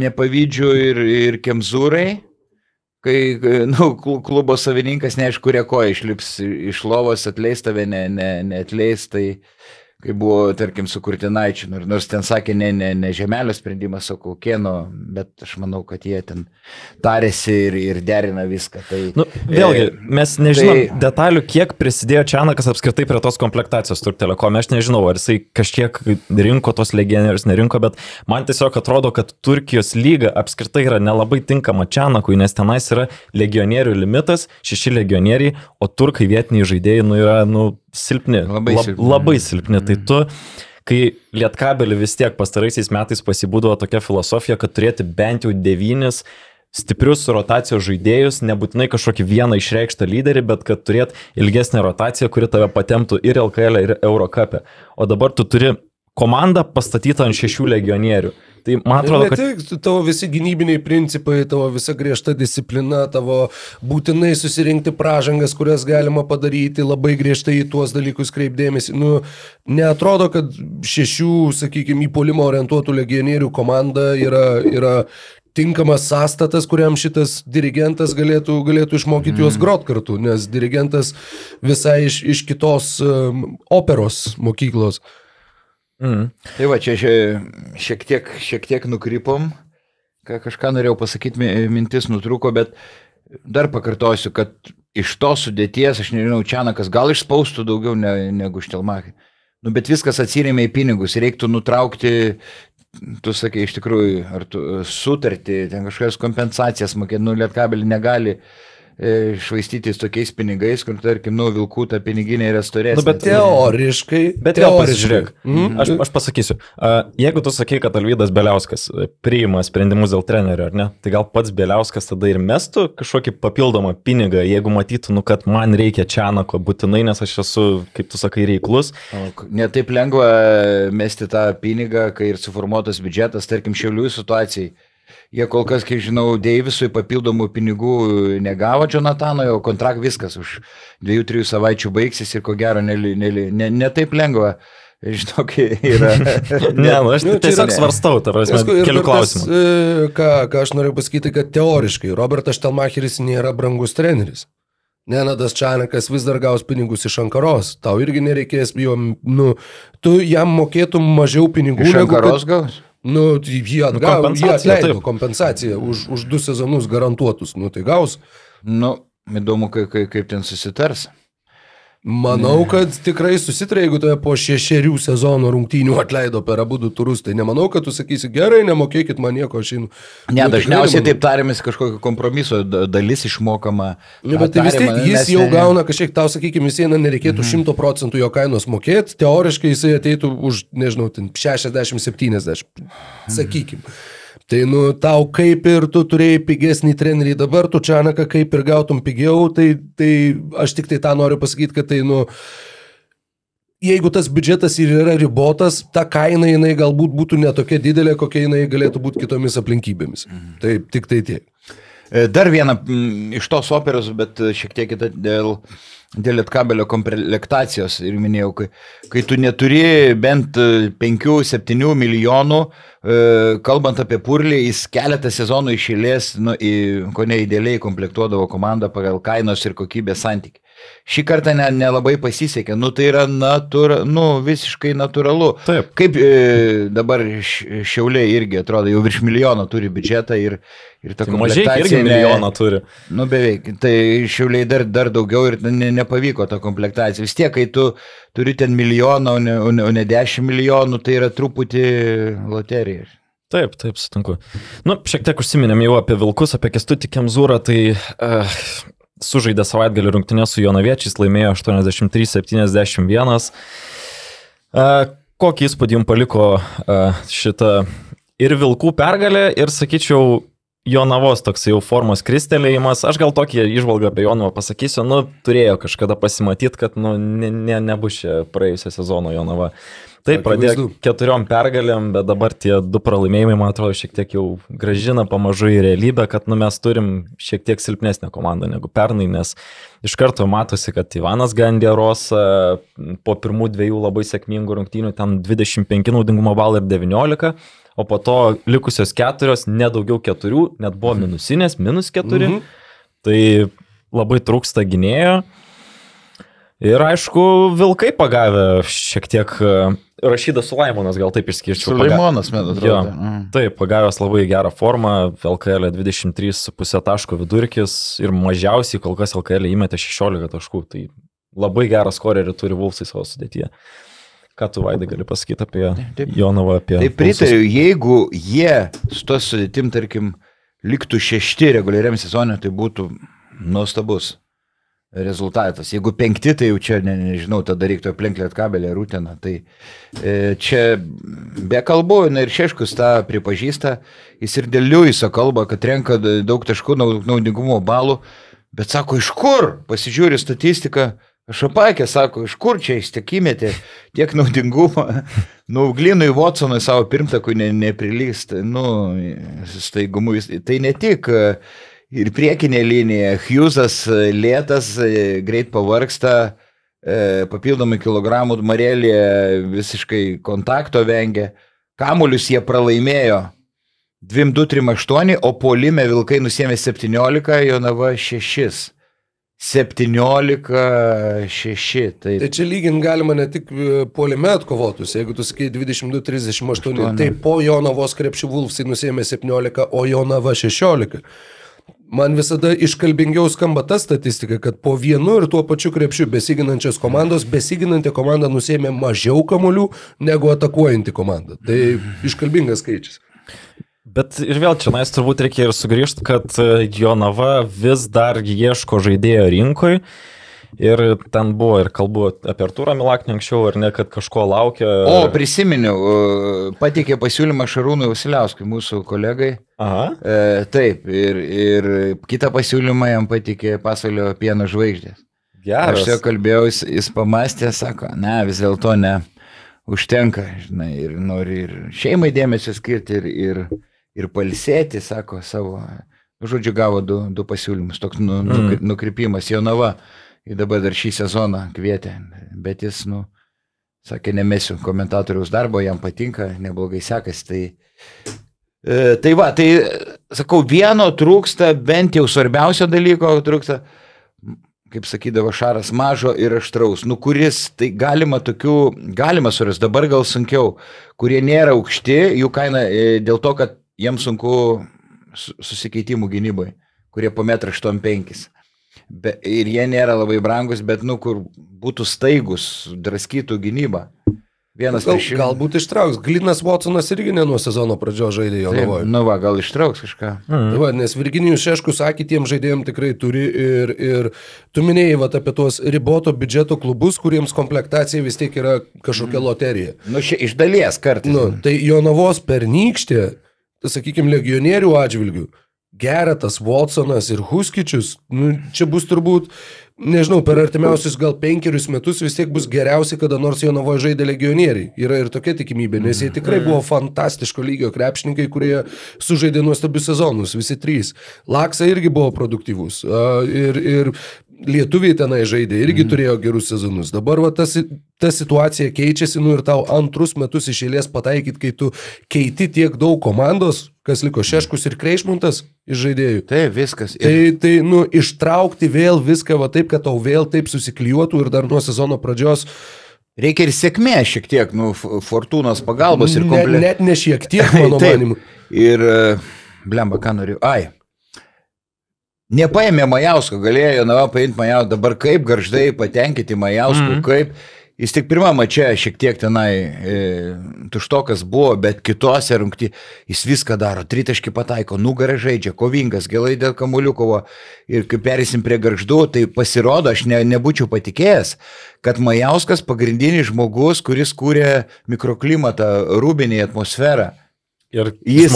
nepavydžiu ir Kemzūrai, kai klubo savininkas neaišku, kurie koja išlips iš lovos, atleis tave, neatleis, tai kai buvo, tarkim, su Kurtinaičiu, nors ten sakė ne Žemelio sprendimas, o Kaukėno, bet aš manau, kad jie ten tarėsi ir derina viską. Tai, vėlgi, mes nežinom detalių, kiek prisidėjo Čianakas apskritai prie tos komplektacijos Turk Telekom. Aš nežinau, ar jisai kažkiek rinko tos legionierius, nerinko, bet man tiesiog atrodo, kad Turkijos lyga apskritai yra nelabai tinkama Čianakui, nes tenais yra legionierių limitas, 6 legionieriai, o turkai vietiniai žaidėjai yra, silpni, labai silpni. Tai tu, kai Lietkabelį vis tiek pastaraisiais metais pasibūdavo tokia filosofija, kad turėti bent jau 9 stiprius rotacijos žaidėjus, nebūtinai kažkokį vieną išreikštą lyderį, bet kad turėti ilgesnę rotaciją, kuri tave patemptų ir LKL, ir Eurocup'e. O dabar tu turi komandą pastatytą ant 6 legionierių. Tai man atrodo, kad... Tavo visi gynybiniai principai, tavo visa griežta disciplina, tavo būtinai susirinkti pražangas, kurias galima padaryti, labai griežtai į tuos dalykus kreipdėmėsi. Neatrodo, kad 6, sakykime, į puolimą orientuotų legionierių komanda yra tinkamas sąstatas, kuriam šitas dirigentas galėtų išmokyti juos grot kartu, nes dirigentas visai iš kitos operos mokyklos. Tai va, čia šiek tiek nukrypom, kažką norėjau pasakyti, mintis nutrūko, bet dar pakartosiu, kad iš to sudėties, aš nežinau, Čianakas gal išspaustų daugiau negu Štelmachė. Bet viskas atsirėmė į pinigus, reiktų nutraukti, tu sakai, iš tikrųjų, ar tu sutartį, ten kažkokias kompensacijas mokėti, Lietkabelį negali švaistytis tokiais pinigais, kur, tarkim, Vilkų ta piniginė yra storesnė. Bet teoriškai. Bet vėl pasižiūrėk. Aš pasakysiu. Jeigu tu sakai, kad Alvydas Bieliauskas priima sprendimus dėl trenerio, ar ne, tai gal pats Bieliauskas tada ir mestų kažkokį papildomą pinigą, jeigu matytų, kad man reikia Čianako būtinai, nes aš esu, kaip tu sakai, reiklus. Netaip lengva mesti tą pinigą, kai ir suformuotas biudžetas, tarkim, Šiaulių situacijai. Jie kol kas, kiek žinau, Deivisui papildomų pinigų negavo Jonathanui, o kontrakt viskas už 2-3 savaičių baigsis ir ko gero netaip lengva. Žinok, yra... Aš tiesiog svarstau, kelių klausimų. Ką aš noriu pasakyti, kad teoriškai Robertas Štelmacheris nėra brangus treneris. Nenadas Čianakas vis dar gaus pinigus iš Ankaros. Tau irgi nereikės, tu jam mokėtum mažiau pinigų. Iš Ankaros gaus? Jie atleido kompensaciją už 2 sezonus garantuotus, tai gaus. Įdomu, kaip ten susitars. Manau, kad tikrai susitarė, jeigu tave po 6 sezonų rungtynių atleido per abu 2 turus, tai nemanau, kad tu sakysi, gerai, nemokėkit man nieko, aš einu. Dažniausiai taip tariamės kažkokio kompromiso dalis išmokama. Bet tai vis tiek jis jau gauna kažkiek, tau sakykime, jis eina, nereikėtų 100% jo kainos mokėti, teoriškai jisai ateitų už, nežinau, 60-70, sakykime. Tai tau kaip ir tu turėjai pigesnį trenerį dabar, tu Čanaką kaip ir gautum pigiau, tai aš tik tai tą noriu pasakyti, kad tai jeigu tas biudžetas ir yra ribotas, ta kaina jinai galbūt būtų netokia didelė, kokia jinai galėtų būti kitomis aplinkybėmis. Tai tik tai tiek. Dar viena iš tos operos, bet šiek tiek kita dėl Lietkabelio komplektacijos ir minėjau, kai tu neturi bent 5-7 milijonų, kalbant apie Purlį, jis keletą sezonų iš eilės, ko neidėliai komplektuodavo komandą pagal kainos ir kokybės santykį. Šį kartą nelabai pasisekė, tai yra visiškai natūralu. Taip. Kaip dabar Šiauliai irgi atrodo, jau virš milijono turi biudžetą ir ta komplektacija. Mažiai irgi milijoną turi. Beveik, tai Šiauliai dar daugiau ir nepavyko ta komplektacija. Vis tiek, kai tu turi ten milijoną, o ne 10 milijonų, tai yra truputį loterija. Taip, sutinku. Šiek tiek užsiminėm jau apie Vilkus, apie Kęstutį Kemzūrą, tai sužaidė savaitgalį rungtynės su Jonaviečiais, laimėjo 83-71. Kokį įspūdį jums paliko šitą ir Vilkų pergalę, ir, sakyčiau, Jonavos toks jau formos kristelėjimas. Aš gal tokį įžvalgą apie Jonavą pasakysiu, turėjo kažkada pasimatyti, kad nebus čia praėjusio sezono Jonava. Taip, pradėjo 4 pergalėm, bet dabar tie 2 pralaimėjimai, man atrodo, šiek tiek jau gražina pamažu į realybę, kad mes turim šiek tiek silpnesnę komandą negu pernai, nes iš karto matosi, kad Ivanas Gandieros po pirmų 2 labai sėkmingų rungtynių ten 25 naudingumo balų ir 19, o po to likusios 4, nedaugiau 4, net buvo minusinės, -4, tai labai trūksta gynėjo. Ir aišku, Vilkai pagavę šiek tiek, Rašydas Sulaimonas gal taip išskirčiau. Sulaimonas, man atrodo. Taip, pagavęs labai gerą formą, LKL 23,5 taško vidurkis ir mažiausiai kol kas LKL įmetė 16 taškų, tai labai gerą skorerį turi Vulfsai savo sudėtyje. Ką tu, Vaidai, gali pasakyti apie Jonavą, apie... Taip, pritariu, jeigu jie su tos sudėtim, tarkim, liktų 6 reguliariam sezonė, tai būtų nuostabus rezultatas. Jeigu 5, tai jau čia, nežinau, tada reiktų aplenkti Lietkabelį ar Uteną. Tai čia be kalbų, ir Šeškus tą pripažįsta, jis ir dėl Liuiso kalba, kad renka daug taškų naudingumo balų, bet sako, iš kur? Pasižiūri statistiką, aš apakė, sako, iš kur čia jis tiek įmetė, tiek naudingumo, Glinui Watsonui savo pirmtakui neprilyst, staigumu, tai ne tik ir priekinė linija, Hughesas lėtas, greit pavargsta, papildomai kilogramų, Marelė visiškai kontakto vengia, kamuolius jie pralaimėjo 2-2-3-8, o puolime Vilkai nusėmė 17, Jonava 6. 17-6. Tai čia lygint galima ne tik puolime atkovotus, jeigu tu sakai 22-38, tai po Jonavos krepšių Vulfsai nusėmė 17, o Jonava 16. Man visada iškalbingiau skamba ta statistika, kad po vienu ir tuo pačiu krepšiu besiginančios komandos, besiginanti komanda nusėmė mažiau kamuolių negu atakuojanti komanda. Tai iškalbingas skaičius. Bet ir vėl čia nais turbūt reikia ir sugrįžti, kad Jonava vis dar ieško žaidėjo rinkoje. Ir ten buvo ir kalbu apie Artūrą Milaknį anksčiau, ar ne, kad kažko laukia. O, prisiminiau, pateikė pasiūlymą Šarūnui Vasiliauskui, mūsų kolegai. Aha. Taip, ir kitą pasiūlymą jam pateikė Pasaulio pieno žvaigždės. Geras. Aš su juo kalbėjau, jis pamastė, sako, ne, vis dėlto ne, užtenka, žinai, ir nori ir šeimai dėmesio skirti, ir pailsėti, sako, savo, žodžiu, gavo du pasiūlymus, toks nukrypimas. Jonava ir dabar dar šį sezoną kvietė, bet jis, sakė, nemesiu komentatoriaus darbo, jam patinka, neblogai sekasi. Tai va, tai, sakau, vieno trūksta, bent jau svarbiausio dalyko trūksta, kaip sakydavo Šaras, mažo ir aštraus, kuris, tai galima surasti, dabar gal sunkiau, kurie nėra aukšti, jų kaina dėl to, kad jiems sunku susikeitimų gynybai, kurie po 1,85 m. Ir jie nėra labai brangus, bet, kur būtų staigus, draskytų gynybą. Galbūt ištrauks. Glinas Watsonas irgi ne nuo sezono pradžios žaidė Jonavoje. Gal ištrauks kažką. Nes Virginijus Šeškus sakė, tiem žaidėjim tikrai turi ir tu minėjai apie tuos riboto biudžeto klubus, kuriems komplektacija vis tiek yra kažkokia loterija. Iš dalies kartais. Tai Jonavos pernykštė sakykime, legionierių atžvilgių, Geretas, Watsonas ir Huskičius, čia bus turbūt, nežinau, per artimiausius gal 5 metus vis tiek bus geriausi, kada nors Jonavoje žaidė legionieriai. Yra ir tokia tikimybė, nes jie tikrai buvo fantastiško lygio krepšininkai, kurie sužaidė nuostabius sezonus, visi 3. Laksa irgi buvo produktyvus ir lietuviai tenai žaidė, irgi turėjo gerus sezonus. Dabar va, ta situacija keičiasi, ir tau 2 metus iš eilės pataikyti, kai tu keiti tiek daug komandos, kas liko Šeškus ir Kreišmuntas iš žaidėjų. Taip, viskas. Tai ištraukti vėl viską va taip, kad tau vėl taip susiklijuotų ir dar nuo sezono pradžios. Reikia ir sėkmė šiek tiek, fortūnos pagalbos ir Net ne šiek tiek, mano manimu. Ir, blemba, ką noriu. Nepaėmė Majausko, galėjo paimti Majausko, dabar kaip Garždai patenkinti Majausko, kaip jis tik pirmą mače šiek tiek tenai tuštokas buvo, bet kitose rungty jis viską daro, 3 taškį pataiko, nugarą žaidžia, kovingas, gelai dėl kamuoliukovo ir kai perėsim prie Garždų, tai pasirodo, aš nebūčiau patikėjęs, kad Majauskas pagrindinis žmogus, kuris kūrė mikroklimatą, rūbinį atmosferą. Ir jis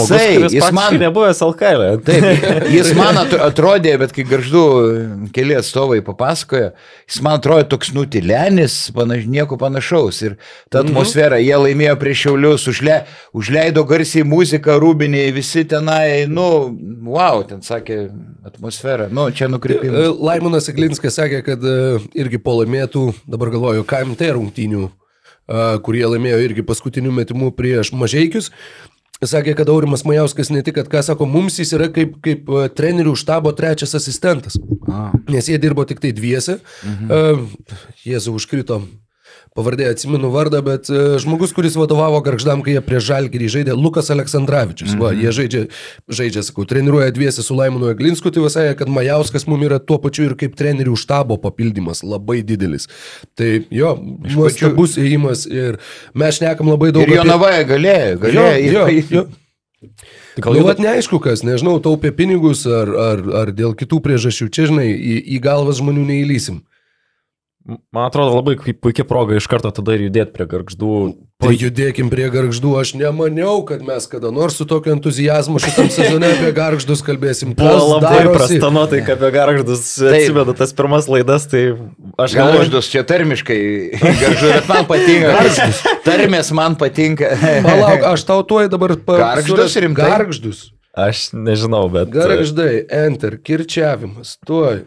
man nebuvęs LKL. Taip, jis man atrodė, bet kai Garždų keli atstovai papasakojo, jis man atrodė toks nutilenis, nieko panašaus. Ir ta atmosfera, jie laimėjo prieš Šiaulius, užleido garsiai muziką, rūbiniai, visi tenai, wow, ten sakė atmosfera, čia nukreipimas. Laimonas Iglinskas sakė, kad irgi po laimėtų, dabar galvoju, KMT rungtynių, kurie laimėjo irgi paskutinių metimų prieš Mažeikius. Sakė, kad Aurimas Majauskas ne tik, kad, ką sako, mums jis yra kaip trenerių štabo 3 asistentas. Nes jie dirbo tik tai 2. Jėzau, užkrito pavardė, atsimenu vardą, bet žmogus, kuris vadovavo Gargždam, kai jie prie Žalgirį žaidė, Lukas Aleksandravičius. Jie žaidžia, sakau, treniruoja 2 su Laimonu Iglinsku, tai sakė, kad Majauskas mums yra tuo pačiu ir kaip trenerių štabo papildymas, labai didelis. Tai jo, nuostabus ėjimas ir mes šnekam labai daug. Ir Jonavoje galėjo. Vat neaišku kas, nežinau, taupė pinigus ar dėl kitų priežasčių. Čia, žinai, į galvas žmonių neįlysim. Man atrodo labai puikia proga iš karto tada ir judėti prie Gargždų. Judėkim prie Gargždų, aš nemaniau, kad mes kada nors su tokiu entuzijazmu šitam sezone apie Gargždus kalbėsim. Buvo labai prasta nuotaika apie Gargždus, atsivedu tas pirmas laidas, tai aš galvoju. Gargždus čia termiškai, Gargždų, bet man patinka. Gargždus. Tarmės man patinka. Palauk, aš tau tuoj dabar Gargždus rimtai. Gargždus. Aš nežinau, bet. Gargždai, enter, kirčiavimas, tuoj.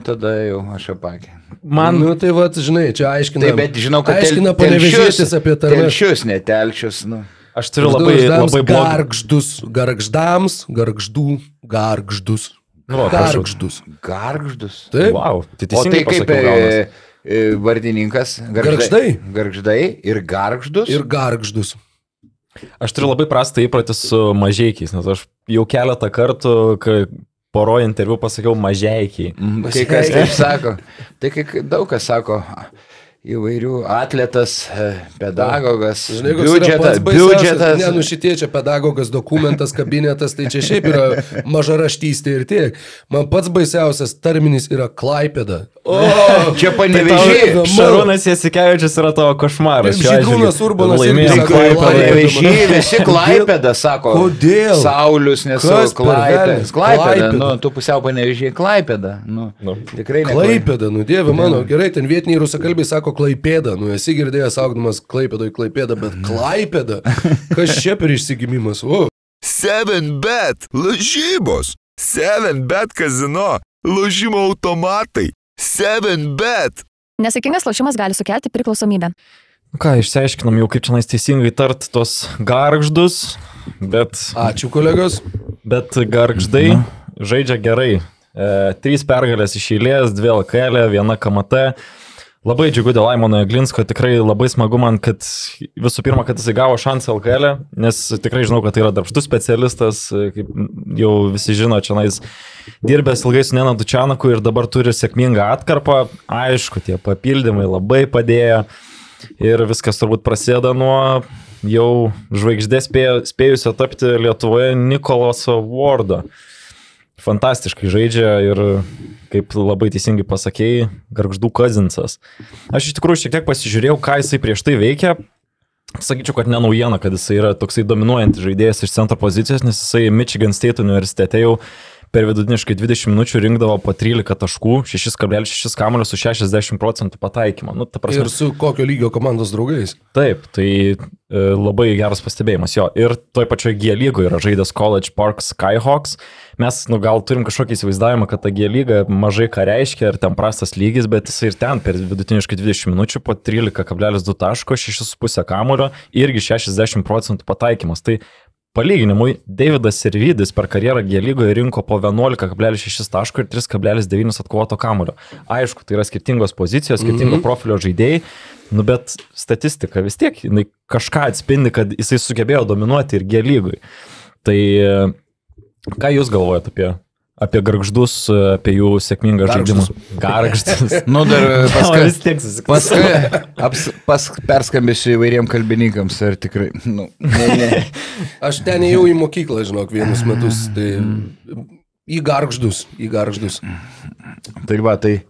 Tada jau aš apakė. Man, tai vat, žinai, čia aiškina. Taip, bet žinau, kad aiškina Panevėžietis apie tarmes. Telšius, ne telšius, Aš turiu labai blogą. Gargždus, Gargždams, Gargždų, Gargždus. Gargždus. Gargždus. Taip. Wow, tai kaip vardininkas. Gargždai. Gargždai ir Gargždus. Ir Gargždus. Aš turiu labai prastą įprotį su Mažeikiais, nes aš jau keletą kartų, kai poro interviu pasakiau Mažeikiai. Kai kas taip sako, tai daug kas sako, įvairių atletas, pedagogas, biudžetas. Ne, šitie čia pedagogas, dokumentas, kabinetas, tai čia šiaip yra mažaraštystė ir tiek. Man pats baisiausias tarminis yra Klaipėda. Čia Panevėžį. Šarūnas Jasikevičius yra tavo košmaras. Žydrūnas Urbanas laimėjo Panevėžį, visi Klaipėda sako. Kodėl? Saulius nesu Klaipėda. Tu pusiau Panevėžį Klaipėda. Tikrai ne. Klaipėda, Dieve mano, gerai, ten vietiniai rusakalbiai sako Klaipėda, esi girdėjęs augdamas Klaipėdoj Klaipėda, bet Klaipėda, kas čia per išsigimimas? 7bet, lažybos, 7bet kazino, lošimo automatai, 7bet. Nesėkmingas lošimas gali sukelti priklausomybę. Ką, išsiaiškinom jau, kaip čia teisingai tart tos Gargždus, bet... Ačiū, kolegos. Bet Gargždai žaidžia gerai. 3 pergalės iš eilės, 2 LKL, 1 KMT. Labai džiugu dėl Laimono Iglinsko, tikrai labai smagu man, kad visų pirma, kad jis gavo šansą LKL, nes tikrai žinau, kad tai yra darbštus specialistas, kaip jau visi žino, čia dirbęs ilgai su Nenadu Čianaku ir dabar turi sėkmingą atkarpą. Aišku, tie papildymai labai padėjo ir viskas turbūt prasideda nuo jau žvaigždės spėjusio tapti Lietuvoje Nikolaso Wardo. Fantastiškai žaidžia ir, kaip labai teisingai pasakėjai, Gargždų Kazinsas. Aš iš tikrųjų šiek tiek pasižiūrėjau, ką jisai prieš tai veikia. sakyčiau, kad ne naujiena, kad jisai yra toksai dominuojantis žaidėjas iš centro pozicijos, nes jisai Michigan State universitete jau per vidutiniškai 20 minučių rinkdavo po 13 taškų, 6,6 kamuolio su 60% pataikymo. Nu, ir su kokio lygio komandos draugais. Taip, tai labai geras pastebėjimas jo. Ir toj pačioj G lygoje yra žaidęs College Park Skyhawks. Mes gal turim kažkokį įsivaizdavimą, kad ta G lyga mažai ką reiškia ir ten prastas lygis, bet jis ir ten per vidutiniškai 20 minučių po 13,2 taško, 6,5 kamuolio irgi 60% pataikymas. Tai palyginimui, Davidas Servidis per karjerą G lygoje rinko po 11,6 taško ir 3,9 atkovoto kamuolio. Aišku, tai yra skirtingos pozicijos, skirtingo profilio žaidėjai, nu bet statistika vis tiek, jinai kažką atspindi, kad jisai sugebėjo dominuoti ir G lygoje. Tai ką jūs galvojate apie gargždus, apie jų sėkmingą žaidimą? Gargždus. Nu, dar perskambėsiu įvairiem kalbininkams, ar tikrai, nu, ne. Aš ten ėjau į mokyklą, žinok, vienus metus, tai į gargždus. Tai va, tai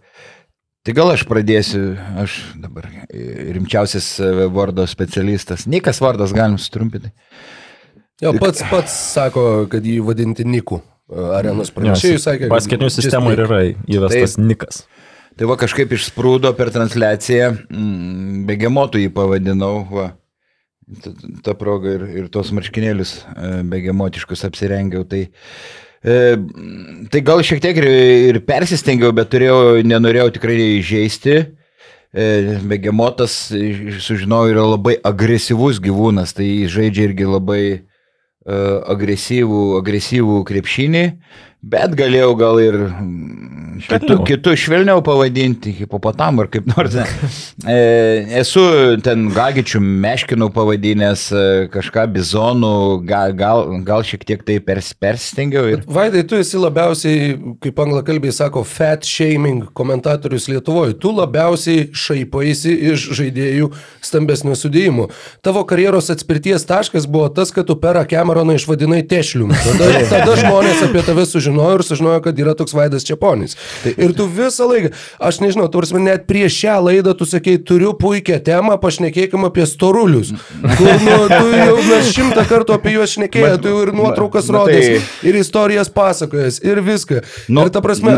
gal aš pradėsiu, aš dabar rimčiausias Wordo specialistas. Nikas Wordas galim sutrumpinti. Jo, pats sako, kad jį vadinti Niku. Arenos pranešėjų sakė, kad paskatinių sistemų ir yra įvestas Nikas. Tai va kažkaip išsprūdo per transliaciją, begemotų jį pavadinau, va, ta proga ir tos marškinėlius begemotiškus apsirengiau, tai gal šiek tiek ir persistengiau, bet nenorėjau tikrai įžeisti. Begemotas, sužinojau, yra labai agresyvus gyvūnas, tai jis žaidžia irgi labai agresyvų krepšinį, bet galėjau gal ir kitų švelniau pavadinti, hipopotamų ar kaip nors. Esu ten gagičių meškinų pavadinęs, kažką bizonų, gal šiek tiek tai persistengiau. Vaidai, tu esi labiausiai, kaip anglakalbiai sako, fat shaming komentatorius Lietuvoje. Tu labiausiai šaipaisi iš žaidėjų stambesnio sudėjimo. Tavo karjeros atspirties taškas buvo tas, kad tu Perą Cameroną išvadinai tešlium. Tada žmonės apie tave sužinojo ir sužinojo, kad yra toks Vaidas Čeponis. Ir tu visą laiką, aš nežinau, net prieš šią laidą tu sakei, turiu puikią temą, pašnekėkim apie storulius. Tu jau mes 100 kartų apie juos šnekėjai, tu ir nuotraukas rodės, ir istorijas pasakojas, ir viską. Ir ta prasme,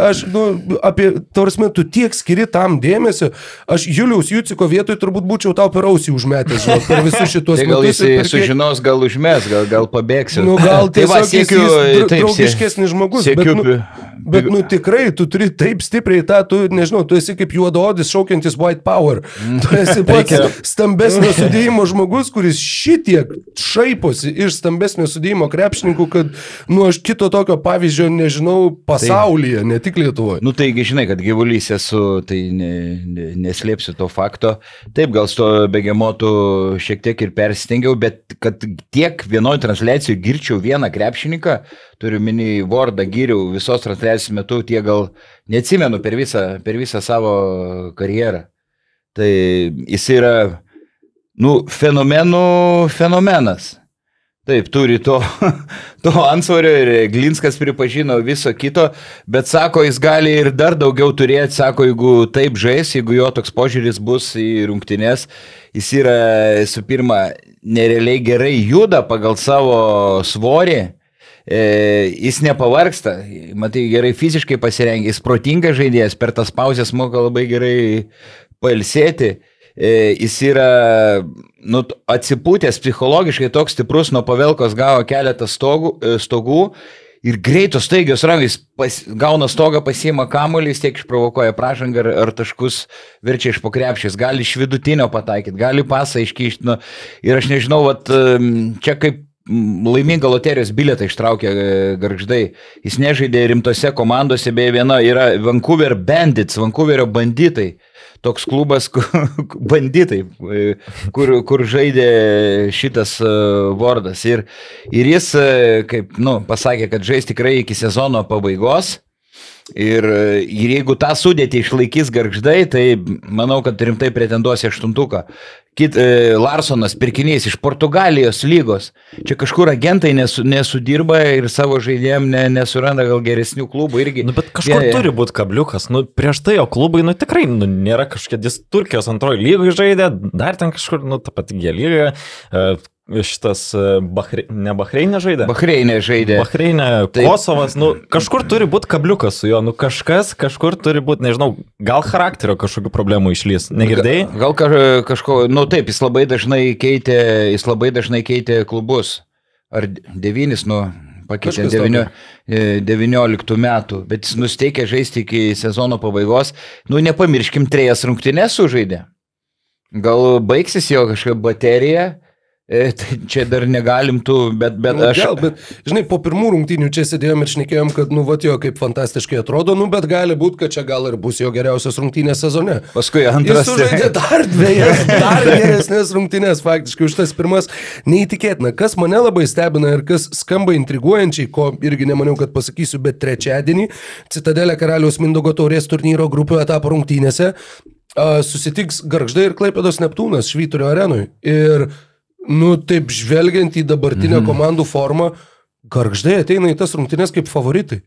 tu tiek skiri tam dėmesio, aš Juliaus Juciko vietoj turbūt būčiau tau per ausį užmetęs, žinau, per visus šitos metus. Tai gal jis sužinos, gal užmes, gal pabėgsiu. Nu, gal tiesiog jis draugiškesnis žmogus, bet tikrai, tu turi taip stipriai tu esi kaip juodaodis šaukiantis white power. Tu esi pats stambesnio sudėjimo žmogus, kuris šitiek šaiposi iš stambesnio sudėjimo krepšininkų, kad, aš kito tokio pavyzdžio nežinau pasaulyje, ne tik Lietuvoje. Taigi, žinai, kad gyvulys esu, tai neslėpsiu to fakto. Taip, gal su to begemotu šiek tiek ir persistengiau, bet kad tiek vienoj transliacijų girčiau vieną krepšininką, turiu minį Wordą, giriau visos transliacijos metu, tie gal neatsimenu per visą savo karjerą. Tai jis yra, fenomenas. Taip, turi to antsvorio ir Glinskas pripažino viso kito, bet sako, jis gali ir dar daugiau turėti, sako, jeigu taip žais, jeigu jo toks požiūris bus į rungtynes, jis yra, su pirma, nerealiai gerai juda pagal savo svorį, jis nepavargsta, matai, gerai fiziškai pasirengė, jis protingas žaidėjas, per tas pauzes moka labai gerai pailsėti. Jis yra atsipūtęs psichologiškai toks stiprus, nuo Pavelkos gavo keletą stogų ir greitos staigios rankos, gauna stogą, pasiima kamuolį, tiek išprovokuoja pražangą ar taškus verčia iš po krepšės, gali iš vidutinio pataikyti, gali pasą iškišti. Ir aš nežinau, čia kaip laimingą loterijos bilietą ištraukė gargždai. Jis nežaidė rimtose komandose, beje viena yra Vancouver Bandits, Vancouverio banditai. Toks klubas, banditai, kur žaidė šitas Wordas. Ir jis, kaip pasakė, kad žais tikrai iki sezono pabaigos. Ir jeigu tą sudėtį išlaikys Gargždai, tai manau, kad rimtai pretenduos į 8. Larsonas pirkinys iš Portugalijos lygos. Čia kažkur agentai nesudirba ir savo žaidėjim nesuranda gal geresnių klubų irgi. Bet kažkur turi būti kabliukas. Prieš tai jo klubai, tikrai nėra kažkokia Turkijos antroji lygoje žaidė, dar ten kažkur, ta pati G lygoje. Šitas ne Bahreinė žaidė? Bahreinė žaidė. Bahreinė, Kosovas, kažkur turi būti kabliukas su juo, kažkur turi būti, nežinau, gal charakterio kažkokių problemų išlys, negirdėjai? Gal kažko, taip, jis labai dažnai keitė klubus, ar 9, pakeitė 19 metų, bet jis nusteikė žaisti iki sezono pabaigos, nepamirškim 3 rungtynes sužaidė. Gal baigsis jo kažkokia baterija? Tai čia dar negalim bet aš... Gal, bet, žinai, po pirmų rungtynių čia sėdėjom ir šnekėjom, kad, jo, kaip fantastiškai atrodo, bet gali būti, kad čia gal ir bus jo geriausios rungtynės sezone. Paskui antras... Jis sužaidė dar 2, dar geresnės rungtynės, faktiškai, už tas pirmas neįtikėtina. Kas mane labai stebina ir kas skamba intriguojančiai, ko irgi nemaniau, kad pasakysiu, bet trečiadienį Citadelė Karaliaus Mindaugo taurės turnyro grupių etapo rungtynėse susitiks Gargždai ir Klaipėdos Neptūnas Švyturio arenui. Ir taip žvelgiant į dabartinę komandų formą, Gargždai ateina į tas rungtynes kaip favoritai.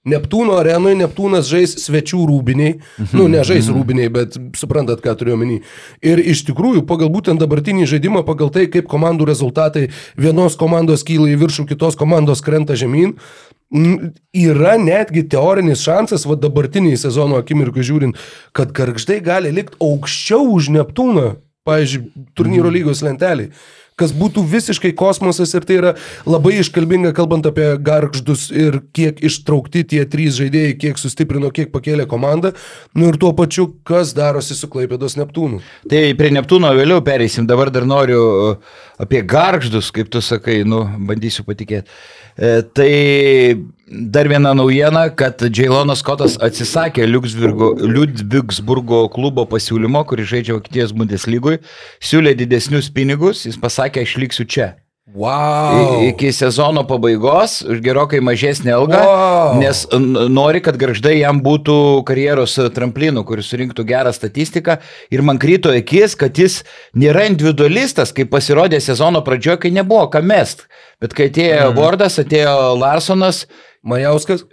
Neptūno arenoje Neptūnas žais svečių rūbiniai, nežais rūbiniai, bet suprantat, ką turiu omeny. Ir iš tikrųjų, pagal būtent dabartinį žaidimą, pagal tai, kaip komandų rezultatai vienos komandos kyla į viršų, kitos komandos krenta žemyn, yra netgi teorinis šansas, dabartiniai sezono akimirkai žiūrint, kad Gargždai gali likti aukščiau už Neptūną, pavyzdžiui, turnyro lygos lentelį, kas būtų visiškai kosmosas ir tai yra labai iškalbinga, kalbant apie Gargždus ir kiek ištraukti tie 3 žaidėjai, kiek sustiprino, kiek pakėlė komandą, ir tuo pačiu, kas darosi su Klaipėdos Neptūnu. Tai prie Neptūno vėliau pereisim, dabar dar noriu apie Gargždus, kaip tu sakai, bandysiu patikėti. Tai dar viena naujiena, kad Džeilonas Skotas atsisakė Liudvigsburgo klubo pasiūlymo, kuris žaidžia Vokietijos Bundeslygoje, siūlė didesnius pinigus, jis pasakė, aš liksiu čia. Wow. Iki sezono pabaigos, už gerokai mažesnį algą, nes nori, kad Gargždai jam būtų karjeros tramplinu, kuris surinktų gerą statistiką, ir man krito akis, kad jis nėra individualistas, kaip pasirodė sezono pradžioje, kai nebuvo ką mest. Bet kai atėjo Vordas, atėjo Larsonas, Majauskas,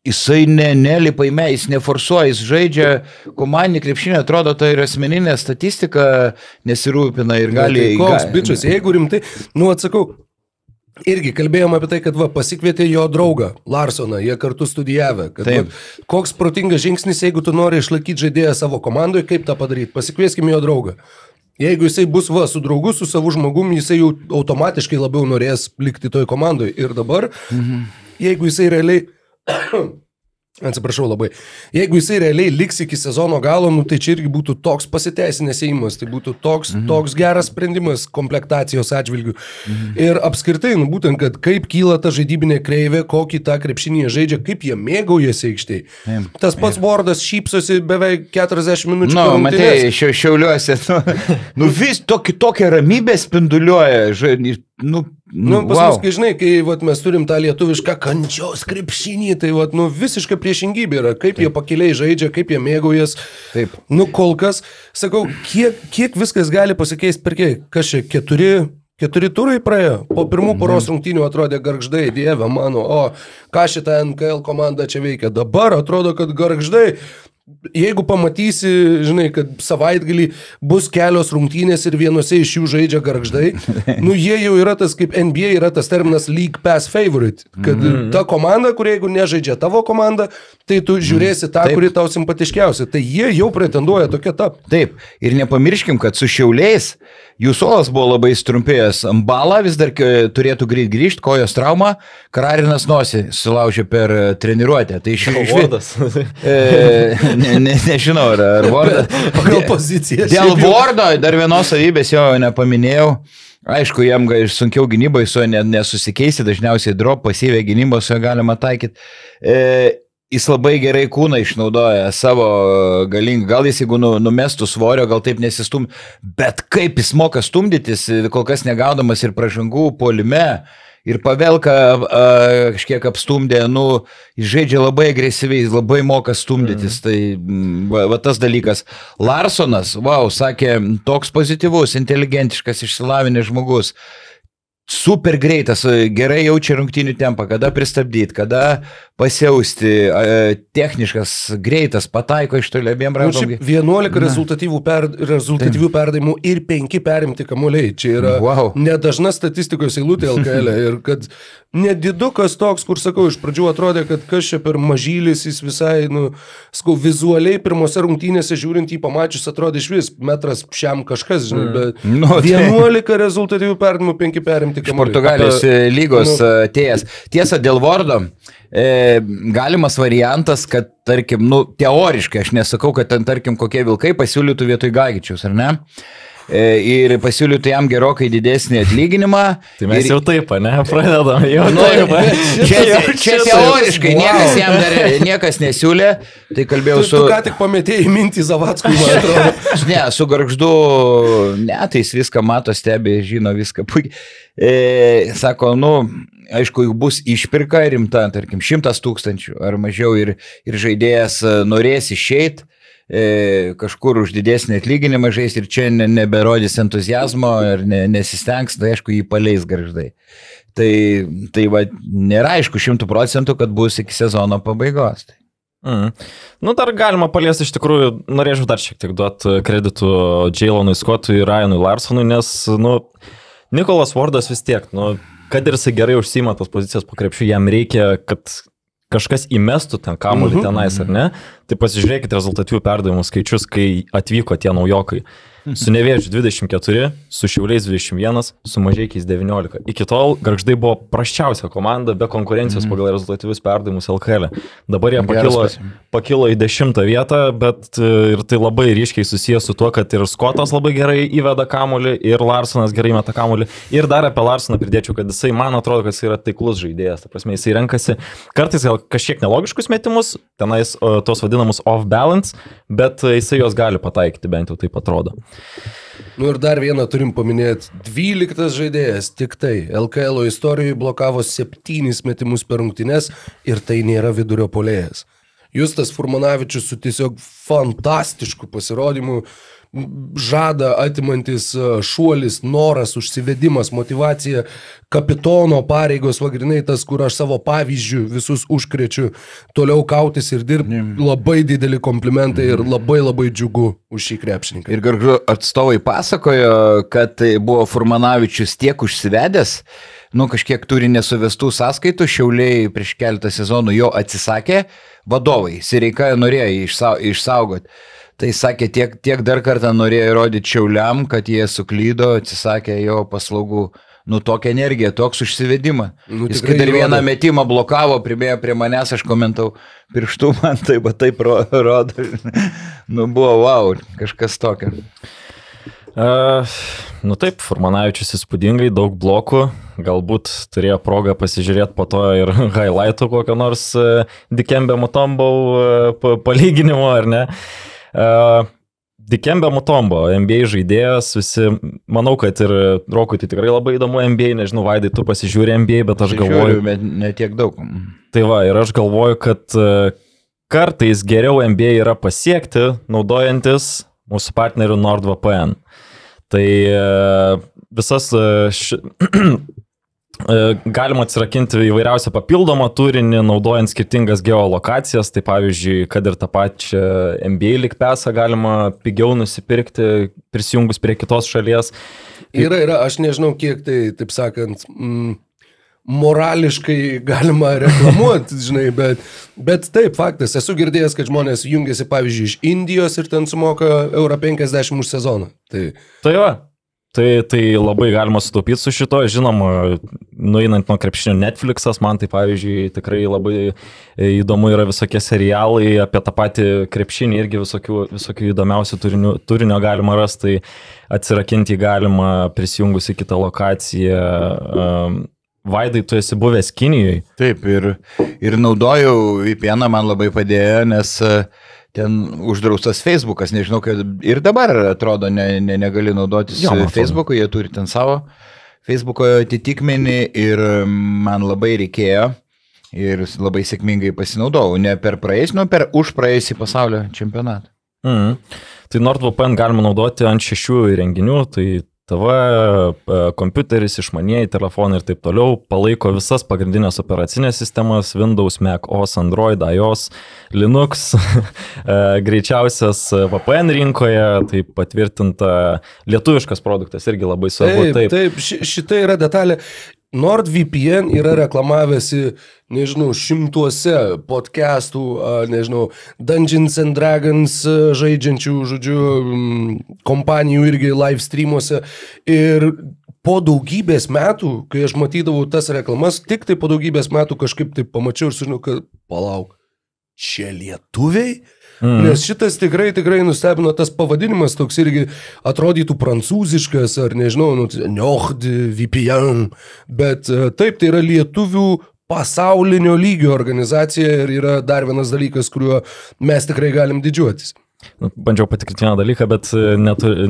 jisai nelipa į jis neforsuoja, jis žaidžia komandinį krepšinį, atrodo, tai yra asmeninė statistika, nesirūpina ir gali... Koks bičias, jeigu rimtai, atsakau, irgi kalbėjom apie tai, kad pasikvietė jo draugą, Larsoną, jie kartu studijavę, kad koks protingas žingsnis, jeigu tu nori išlaikyti žaidėją savo komandoje, kaip tą padaryti, pasikvieskim jo draugą. Jeigu jisai bus su draugu, su savo žmogum, jisai jau automatiškai labiau norės likti toj komandoj. Ir dabar, jeigu jisai realiai, atsiprašau labai, jeigu jisai realiai liks iki sezono galo, tai čia irgi būtų toks pasiteisinęs ėjimas, tai būtų toks geras sprendimas komplektacijos atžvilgių. Ir apskritai, būtent, kad kaip kyla ta žaidybinė kreivė, kokį tą krepšinį žaidžia, kaip jie mėgaujasi aikštėj. Tas pats Vordas šypsosi beveik 40 minučių. Matai, šiauliuose, vis tokia ramybė spinduliuoja, pas mus, kai žinai, kai mes turim tą lietuvišką kančios krepšinį, tai visiškai priešingybė yra, kaip jie pakiliai žaidžia, kaip jie mėgaujas. Taip. Kol kas, sakau, kiek viskas gali pasikeisti per kiek, kas čia, 4 turai praėjo, po pirmų poros rungtynių atrodė Gargždai, dieve mano, ką šitą NKL komanda čia veikia. Dabar atrodo, kad Gargždai, jeigu pamatysi, žinai, kad savaitgalį bus kelios rungtynės ir vienose iš jų žaidžia Gargždai, jie jau yra tas, kaip NBA yra tas terminas League Pass Favorite, kad ta komanda, kuri jeigu nežaidžia tavo komanda, tai tu žiūrėsi tą, kuri tau simpatiškiausia. Tai jie jau pretenduoja tokia tap. Taip, ir nepamirškim, kad su Šiauliais jų suolas buvo labai strumpėjęs. Mbala vis dar turėtų grįžti, kojos trauma, Kararinas nosį sulaužė per treniruotę. Tai Vordas. Nežinau, ar Vordas. Pagal poziciją. Dėl Vordo dar vienos savybės jo nepaminėjau. Aišku, jam sunkiau gynyboje su juo nesusikeisti, dažniausiai drop, pasyvę gynybą su juo galima taikyti. Jis labai gerai kūną išnaudoja savo galingą, gal jis jeigu numestų svorio, gal taip nesistum, bet kaip jis moka stumdytis, kol kas negaudamas ir pražangų puolime, Ir Pavelka kažkiek apstumdė, jis žaidžia labai agresyviai, jis labai moka stumdytis, tai va tas dalykas. Larsonas, sakė, toks pozityvus, inteligentiškas, išsilavinęs žmogus. Super greitas, gerai jaučia rungtynių tempą, kada pristabdyti, kada pasiausti, techniškas, greitas, pataiko iš toli abiem rankom. 11 rezultatyvių perdavimų ir 5 perimti kamuoliai. Čia yra nedažna statistikos eilutė LKL. Ir kad nedidukas toks, kur sakau, iš pradžių atrodė, kad kas čia per mažylis, jis visai, vizualiai pirmose rungtynėse žiūrint jį pamačius, atrodė iš vis metras šiam kažkas, žinai, bet 11 rezultatyvių perdavimų, 5 perimti kamuoliai. Iš Portugalijos lygos atėjęs. Tiesa, dėl Vordo. Galimas variantas, kad, tarkim, teoriškai, aš nesakau, kad ten, tarkim, kokie Vilkai pasiūlytų vietoj Gagičiaus, ar ne? Ir pasiūlytų jam gerokai didesnį atlyginimą. Tai mes jau taip, ne? Pradedam jau Čia teoriškai, niekas nesiūlė, tai kalbėjau su... Tu ką tik pametėjai mintį Zavackui, man atrodo. Ne, su Gargždu, tai jis viską mato, stebi, žino viską puikiai. Sako, aišku, bus išpirka rimta, tarkim, 100 000 ar mažiau ir žaidėjas norės išeiti kažkur už didesnį atlyginimą žaisti ir čia neberodys entuzijazmo ir nesistengs, tai aišku, jį paleis Gargždai. Tai va, nėra aišku 100%, kad bus iki sezono pabaigos. Dar galima paliesti iš tikrųjų, norėčiau dar šiek tiek duoti kreditų Jailonui Scottui ir Ryanui Larsonui, nes, Nikolas Vordas vis tiek, kad ir jisai gerai užsiima tos pozicijas po krepšiu, jam reikia, kad kažkas įmestų ten kamuolį tenais, ar ne? Tai pasižiūrėkit rezultatyvių perdavimų skaičius, kai atvyko tie naujokai. Su Nevėžiu 24, su Šiauliais 21, su Mažeikiais 19. Iki tol Gargždai buvo prasčiausia komanda be konkurencijos pagal rezultatyvius perdavimus LKL. Dabar jie pakilo į 10 vietą, bet ir tai labai ryškiai susijęs su tuo, kad ir Scottas labai gerai įveda kamuolį, ir Larsonas gerai meta kamuolį. Ir dar apie Larsoną pridėčiau, kad jisai, man atrodo, kad jisai yra taiklus žaidėjas. Ta prasme, jisai renkasi kartais gal kažkiek nelogiškus metimus, tenais tos vadinamus off-balance, bet jisai jos gali pataikyti, bent jau taip atrodo. Ir dar vieną turim paminėti. 12 žaidėjas, tik tai LKL istorijoje blokavo 7 metimus per rungtynes ir tai nėra vidurio puolėjas. Justas Furmanavičius su tiesiog fantastišku pasirodymu, žada atimantis šuolis, noras, užsivedimas, motivacija, kapitono pareigos, vagrinai tas, kur aš savo pavyzdžių visus užkrečiu, toliau kautis ir dirbti. Labai dideli komplimentai ir labai labai džiugu už šį krepšininką. Ir Gargždų atstovai pasakojo, kad buvo Furmanavičius tiek užsivedęs, kažkiek turi nesuvestų sąskaitų, Šiauliai prieš keletą sezonų jo atsisakė, vadovai, Sireika norėjo išsaugoti. Tai sakė, tiek dar kartą norėjo įrodyti Šiauliam, kad jie suklydo, atsisakė jo paslaugų. Tokia energija, toks užsivedimą. Jis kai dar vieną metimą blokavo, pribėjo prie manęs, aš komentau pirštų, man taip rodo. Buvo, kažkas tokio. Taip, Furmanavičius įspūdingai, daug blokų, galbūt turėjo progą pasižiūrėti po to ir highlightų kokio nors Dikembe Mutombo palyginimo, ar ne? Dikembe Mutombo, NBA žaidėjas, visi, manau, kad ir Rokui tai tikrai labai įdomu NBA, nežinau, Vaidai, tu pasižiūrė NBA, bet aš galvoju... Ne tiek daug. Tai va, ir aš galvoju, kad kartais geriau NBA yra pasiekti, naudojantis mūsų partnerių NordVPN. Tai visas galima atsirakinti įvairiausią papildomą turinį, naudojant skirtingas geolokacijas, tai pavyzdžiui, kad ir tą pačią NBA League Passą galima pigiau nusipirkti, prisijungus prie kitos šalies. Yra, aš nežinau, kiek tai, taip sakant, morališkai galima reklamuoti, žinai, bet taip, faktas, esu girdėjęs, kad žmonės jungiasi, pavyzdžiui, iš Indijos ir ten sumoka €50 už sezoną. Tai va. Tai labai galima sutaupyti su šito, žinoma, nueinant nuo krepšinio Netflixas, man tai pavyzdžiui tikrai labai įdomu yra visokie serialai apie tą patį krepšinį, irgi visokių įdomiausių turinio galima rasti, tai atsirakinti galima prisijungus į kitą lokaciją. Vaidai, tu esi buvęs Kinijoje? Taip, ir naudojau VPN, man labai padėjo, nes ten uždraustas Facebookas, nežinau, kad ir dabar atrodo negali naudotis Facebooku, jie turi ten savo Facebook'o atitikmenį ir man labai reikėjo ir labai sėkmingai pasinaudojau, ne per per už praėjusį pasaulio čempionatą. Tai NordVPN galima naudoti ant 6 įrenginių, tai TV, kompiuteris, išmanieji telefonai ir taip toliau, palaiko visas pagrindinės operacinės sistemas, Windows, Mac OS, Android, iOS, Linux, greičiausias VPN rinkoje, tai patvirtinta lietuviškas produktas, irgi labai svarbu. Taip, šita yra detalė. NordVPN yra reklamavęsi, nežinau, 100 podcastų, nežinau, Dungeons and Dragons žaidžiančių, žodžiu, kompanijų irgi live streamuose. Ir po daugybės metų, kai aš matydavau tas reklamas, tik tai po daugybės metų kažkaip tai pamačiau ir sužinau, kad palauk, čia lietuviai? Nes šitas tikrai nustebino, tas pavadinimas toks irgi atrodytų prancūziškas, ar nežinau, NordVPN, bet taip, tai yra lietuvių pasaulinio lygio organizacija ir yra dar vienas dalykas, kuriuo mes tikrai galim didžiuotis. Bandžiau patikrinti vieną dalyką, bet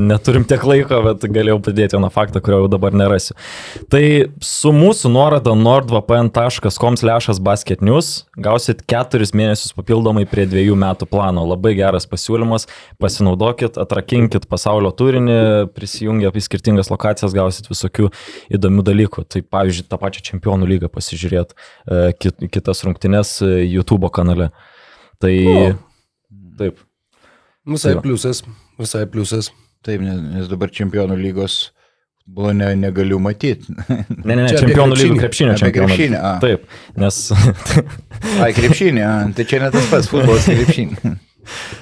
neturim tiek laiko, bet galėjau pridėti vieną faktą, kurio jau dabar nerasiu. Tai su mūsų nuoroda nordvpn.com/basketnews gausit 4 mėnesius papildomai prie 2 metų plano. Labai geras pasiūlymas, pasinaudokit, atrakinkit pasaulio turinį, prisijungę į skirtingas lokacijas, gausit visokių įdomių dalykų. Tai pavyzdžiui, tą pačią Čempionų lygą pasižiūrėt, kitas rungtynes YouTube kanale. Tai taip. Visai pliusas. Taip, nes dabar Čempionų lygos buvo negaliu matyti. Ne, Čempionų lygų krepšinio čempionų. Taip, nes... Krepšinį, tai čia ne tas pats futbolas krepšinį.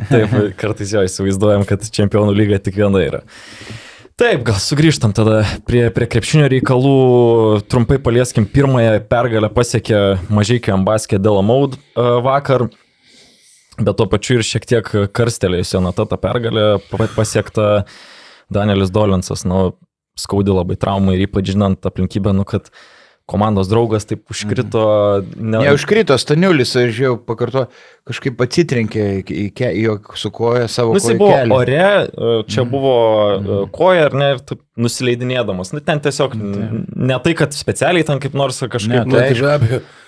Taip, kartais jo įsivaizduojam, kad Čempionų lyga tik viena yra. Taip, gal sugrįžtam tada prie krepšinio reikalų, trumpai palieskim, pirmąją pergalę pasiekė Mažeikių Ambaskė Delamaud vakar. Bet tuo pačiu ir šiek tiek karstelėjusi Nata tą pergalę pasiekta Danielis Dolinsas, skaudi labai traumai ir ypač žinant aplinkybę, kad komandos draugas taip užkrito. Neužkrito, Staniulis, aš jau pakarto, kažkaip atsitrenkė su koja savo koją. Jis buvo ore, čia buvo koja ar ne, ir taip nusileidinėdamas. Ten tiesiog ne tai, kad specialiai ten kaip nors kažkaip...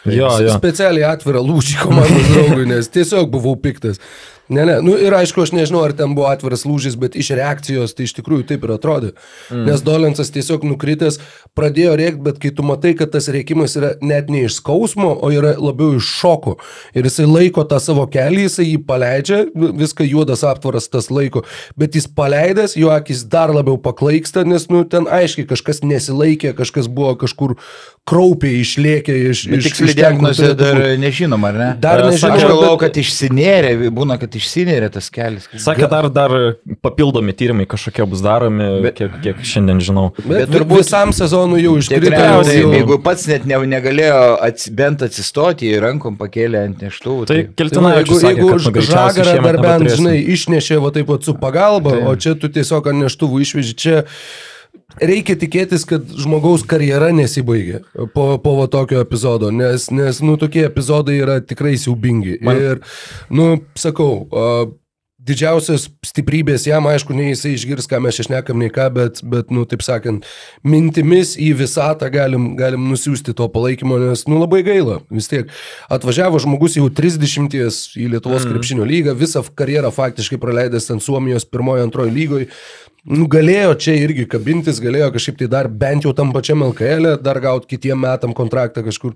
Specialiai atvirą lūžį komandos draugui, nes tiesiog buvau piktas. Ne, ir aišku, aš nežinau, ar ten buvo atviras lūžis, bet iš reakcijos tai iš tikrųjų taip ir atrodė. Nes Dolinsas tiesiog nukritęs, pradėjo rėkti, bet kai tu matai, kad tas rėkimas yra net ne iš skausmo, o yra labiau iš šoko. Ir jisai laiko tą savo kelį, jisai jį paleidžia, viską juodas aptvaras tas laiko, bet jis paleidęs, jo akis dar labiau paklaiksta, nes ten aiškiai kažkas nesilaikė, kažkas buvo kažkur kraupiai išlėkė iš tiksliai diagnozė dar nežinom, ar ne? Dar nežinom. Aš galvoju, kad išsinėrė, būna, kad išsinėrė tas kelias. Sakė, dar papildomi tyrimai kažkokie bus daromi, kiek šiandien žinau. Bet turbūt visam sezonui jau iškrito. Jeigu pats net negalėjo bent atsistoti, rankom pakėlė ant neštuvų. Tai Keltinavičius sakė, kad Žagarą dar bent, žinai, išnešė va taip pat su pagalba, o čia tu tiesiog ant neštuvų išveži. Čia reikia tikėtis, kad žmogaus karjera nesibaigė po va tokio epizodo, nes tokie epizodai yra tikrai siaubingi. Ir, sakau, didžiausias stiprybės jam, aišku, nei jisai išgirs, ką mes išnekam, nei ką, bet taip sakant, mintimis į visatą galim nusiųsti to palaikymo, nes, labai gaila. Vis tiek atvažiavo žmogus jau 30 į Lietuvos krepšinio lygą, visą karjerą faktiškai praleidęs ten Suomijos 1-2 lygoje. Galėjo čia irgi kabintis, galėjo kažkaip tai dar bent jau tam pačiam LKL, dar gauti kitiem metam kontraktą kažkur.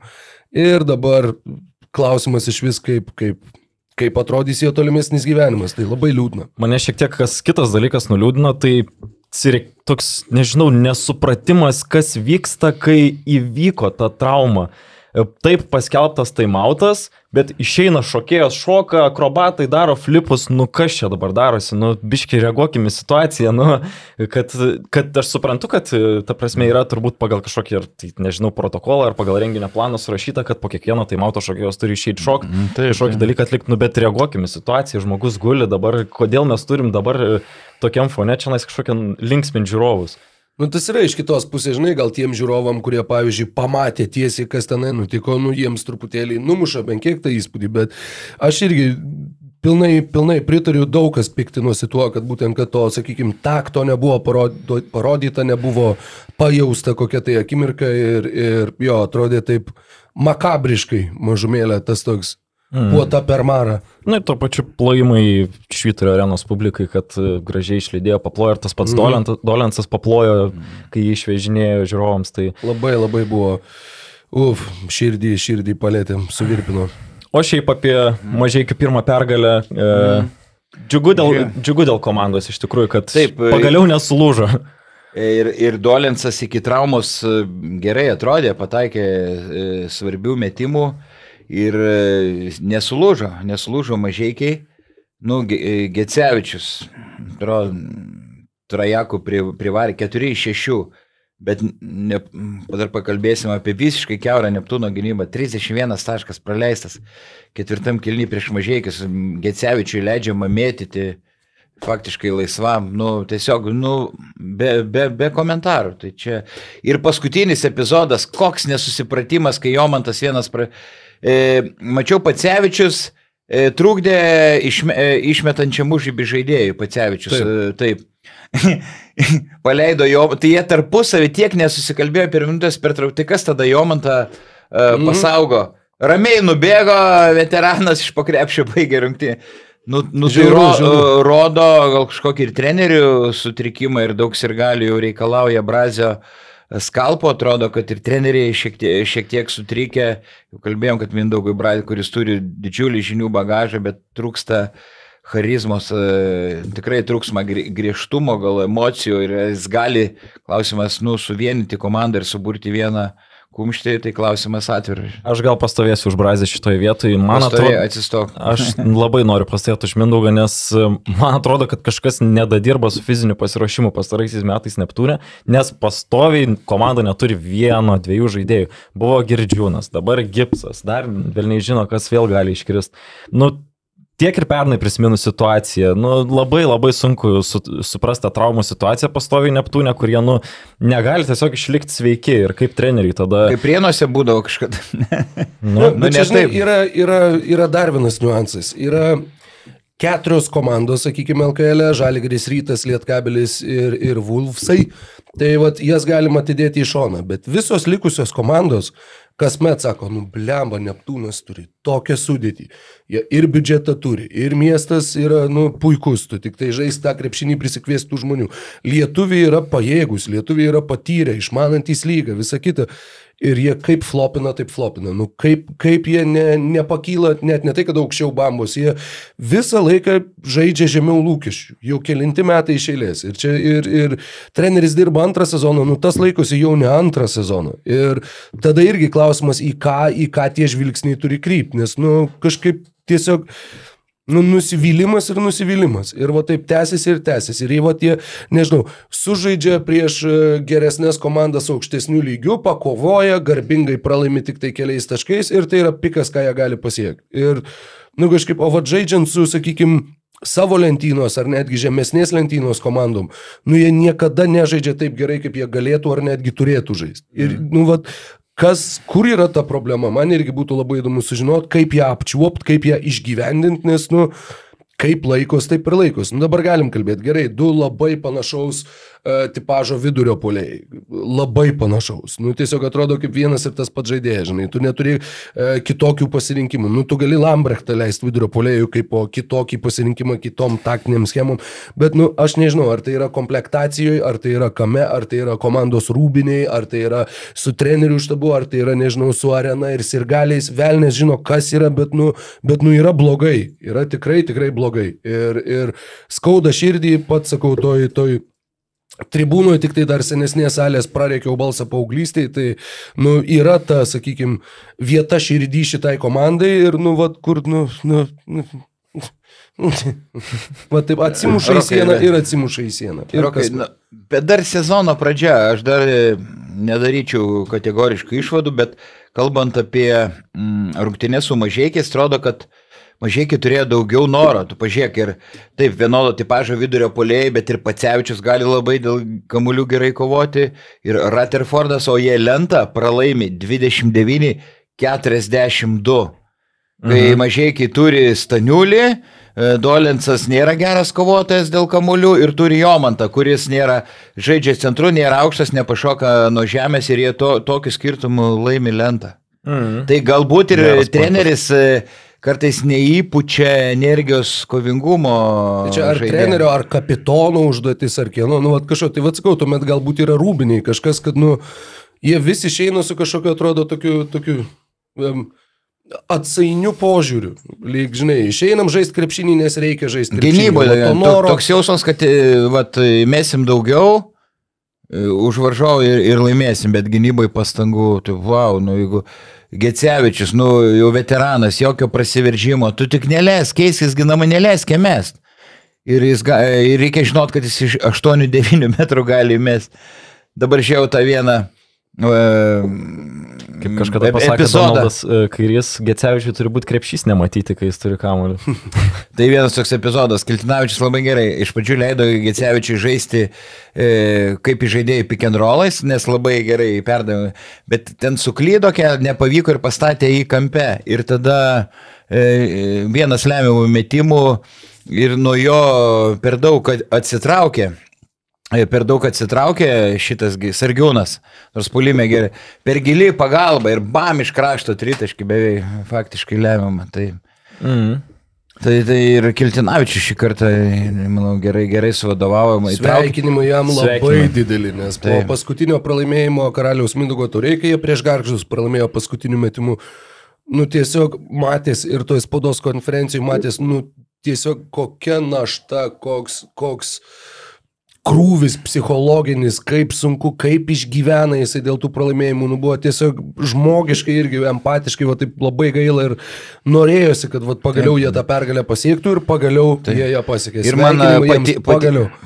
Ir dabar klausimas iš vis, kaip atrodys jo tolimesnis gyvenimas. Tai labai liūdna. Mane šiek tiek kitas dalykas nuliūdino, tai toks, nežinau, nesupratimas, kas vyksta, kai įvyko ta trauma. Taip paskelbtas taimautas, bet išeina šokėjas šoka, akrobatai daro flipus, kas čia dabar darosi, biškai reaguokim į situaciją, kad aš suprantu, kad ta prasme yra turbūt pagal kažkokį, nežinau, protokolą ar pagal renginio planą surašyta, kad po kiekvieno taimauto šokėjos turi išeiti kažkokį dalyką atlikti, bet reaguokim į situaciją, žmogus guli dabar, kodėl mes turim dabar tokiam fone čia kažkokią linksmint žiūrovus. Tas yra iš kitos pusės, žinai, gal tiem žiūrovam, kurie, pavyzdžiui, pamatė tiesiai, kas tenai nutiko, jiems truputėlį numuša bent kiek tą įspūdį, bet aš irgi pilnai pritariu, daug kas piktinosi tuo, kad būtent, kad to, sakykime, takto nebuvo parodyta, nebuvo pajausta kokia tai akimirka ir jo, atrodė taip makabriškai mažumėlė tas toks puota per marą. Na ir to pačiu plojimai Švyturio arenos publikai, kad gražiai išlydėjo, paplojo ir tas pats Dolensas paplojo, kai jį išvežinėjo žiūrovams. Tai... Labai buvo, širdį palėtėm, suvirpino. O šiaip apie Mažeikių pirmą pergalę, džiugu dėl komandos iš tikrųjų, kad taip, pagaliau nesulūžo. Ir Dolensas iki traumos gerai atrodė, pataikė svarbių metimų ir nesulūžo Mažeikiai. Gecevičius, Trajakų privarė 4-6. Bet dar pakalbėsim apie visiškai kiaurą Neptūno gynybą. 31 taškas praleistas. 4 kėlinį prieš Mažeikius. Gecevičiui leidžiama mėtyti faktiškai laisvam. Tiesiog, be komentarų. Tai čia. Ir paskutinis epizodas, koks nesusipratimas, kai Jomantas vienas... Mačiau, Pacevičius trukdė išmetančiam užžybį žaidėjų. Pacevičius, taip. Paleido jo, tai jie tarpusavį tiek nesusikalbėjo per minutės pertraukti, tai kas tada Jomantą pasaugo. Ramiai nubėgo, veteranas iš pakrepšio baigė rungtį. Tai rodo gal kažkokį ir trenerių sutrikimą ir daug sirgalių jau reikalauja Brazio skalpo, atrodo, kad ir treneriai šiek tiek sutrikę. Jau kalbėjom, kad Mindaugui Brazio, kuris turi didžiulį žinių bagažą, bet trūksta charizmos, tikrai trūksma griežtumo, gal emocijų ir jis gali, klausimas, suvienyti komandą ir suburti vieną kumštį, tai klausimas atviras. Aš gal pastovėsiu už Brazį šitoje vietoje. Atsistok. Aš labai noriu pastovėti už Mindaugą, nes man atrodo, kad kažkas nedadirba su fiziniu pasiruošimu pastaraisiais metais Neptūne, nes pastoviai komanda neturi 1-2 žaidėjų. Buvo Girdžiūnas, dabar Gipsas, dar velniai žino, kas vėl gali iškrist. Tiek ir pernai prisiminus situaciją, labai sunku suprasti tą traumų situaciją pastoviai Neptūne, kurie, negali tiesiog išlikti sveiki ir kaip treneriai tada... Kaip Prienuose būdavo kažkada. Bet čia, yra dar vienas niuansas. Yra 4 komandos, sakykime, LKL, Žalgiris, Rytas, Lietkabelis ir Vulfsai. Tai jas galima atidėti į šoną, bet visos likusios komandos kasmet sako, blemba, Neptūnas turi tokią sudėtį. Jie ir biudžetą turi, ir miestas yra, puikus, tu tik tai žaisti tą krepšinį prisikviestų žmonių. Lietuviai yra pajėgus, lietuviai yra patyrę, išmanantys lygą, visą kitą. Ir jie kaip flopina, taip flopina. Kaip jie nepakyla, net ne tai, kad aukščiau bambos, jie visą laiką žaidžia žemiau lūkesčių. Jau kelinti metai iš eilės. Ir čia ir treneris dirba 2 sezoną, tas laikosi jau ne 2 sezoną. Ir tada irgi klausimas, į ką tie žvilgsniai turi krypti, nes kažkaip tiesiog... nusivylimas. Ir taip tęsiasi. Ir jie, nežinau, sužaidžia prieš geresnės komandas aukštesnių lygių, pakovoja, garbingai pralaimi tik tai keliais taškais ir tai yra pikas, ką jie gali pasiekti. Ir, kažkaip, žaidžiant su, sakykime, savo lentynos ar netgi žemesnės lentynos komandom, jie niekada nežaidžia taip gerai, kaip jie galėtų ar netgi turėtų žaisti. Ir, kur yra ta problema? Man irgi būtų labai įdomu sužinoti, kaip ją apčiuopt, kaip ją išgyvendinti, nes, kaip laikos, taip ir laikos. Dabar galim kalbėti. Gerai, 2 labai panašaus tipažo vidurio puolėjai. Labai panašaus. Tiesiog atrodo kaip vienas ir tas pats žaidėjas, žinai. Tu neturi kitokių pasirinkimų. Tu gali Lambrechtą leisti vidurio puolėjų kaip po kitokį pasirinkimą kitom taktiniam schemom. Bet, aš nežinau, ar tai yra komplektacijoje, ar tai yra kame, ar tai yra komandos rūbiniai, ar tai yra su treneriu štabu, ar tai yra, nežinau, su arena ir sirgaliais. Velnės žino, kas yra, bet yra blogai. Yra tikrai blogai. Ir skauda širdį, pats sakau, toj tribūnoje tik tai dar senesnės salės prareikiau balsą paauglystėj, tai, yra ta, sakykime, vieta širdį šitai komandai ir, kur, taip atsimuša į sieną ir atsimuša į sieną. Bet dar sezono pradžia, aš dar nedaryčiau kategoriškų išvadų, bet kalbant apie rungtynes su Mažeikiais, atrodo, kad Mažeikiai turėjo daugiau noro, tu pažiūrėk, ir taip vienodo tipažo vidurio puolėjai, bet ir Pacevičius gali labai dėl kamuolių gerai kovoti, ir Rutherfordas, o jie lentą pralaimi 29-42. Kai Mažeikiai turi Staniulį, Dolensas nėra geras kovotojas dėl kamuolių ir turi Jomantą, kuris nėra žaidžia centru, nėra aukštas, nepašoka nuo žemės ir jie tokiu skirtumu laimi lentą. Tai galbūt ir treneris kartais neįpučia energijos kovingumo. Tai čia ar trenerio, ar kapitono užduotis, ar kieno, kažko, tai sakau, tuomet galbūt yra rūbiniai, kažkas, kad, jie visi išeina su kažkokiu, atrodo, tokiu atsainiu požiūriu. Lyg, žinai, išeinam žaisti krepšinį, nes reikia žaisti krepšinį. Gynyboje, toks jausmas, kad mesim daugiau už varžovą ir laimėsim, bet gynyboje pastangų, tai wow, jeigu Gecevičius, jau veteranas, jokio prasiveržimo, tu tik neleisk, keiskis ginama, neleisk mest. Ir reikia žinot, kad jis iš 8-9 metrų gali mest. Dabar žiau tą vieną kaip kažkada pasakė Donaldas Kairys, Gecevičiui turi būti krepšys nematyti, kai jis turi kamuolį. Tai vienas toks epizodas. Kiltinavičius labai gerai. Iš pradžių leido Gecevičiui žaisti kaip žaidėjai pick and rollais, nes labai gerai perdavė. Bet ten suklydo, nepavyko ir pastatė į kampe. Ir tada vienas lemiamų metimų ir nuo jo per daug atsitraukė. Šitas Sargiūnas, nors puolime gerai, per gili pagalbą ir bam iš krašto tritaškį beveik faktiškai lemiamą. Tai ir Kiltinavičius šį kartą, manau, gerai suvadovavo. Sveikinimai jam labai didelį, nes po paskutinio pralaimėjimo Karaliaus Mindaugo taurėje, kai jie prieš Gargždus pralaimėjo paskutiniu metimu, tiesiog matės ir toj spaudos konferencijų matės, tiesiog kokia našta, koks krūvis psichologinis, kaip sunku, kaip išgyvena jisai dėl tų pralaimėjimų, buvo tiesiog žmogiškai irgi empatiškai, taip labai gaila ir norėjosi, kad pagaliau jie tą pergalę pasiektų ir pagaliau jie ją pasiekė. Ir man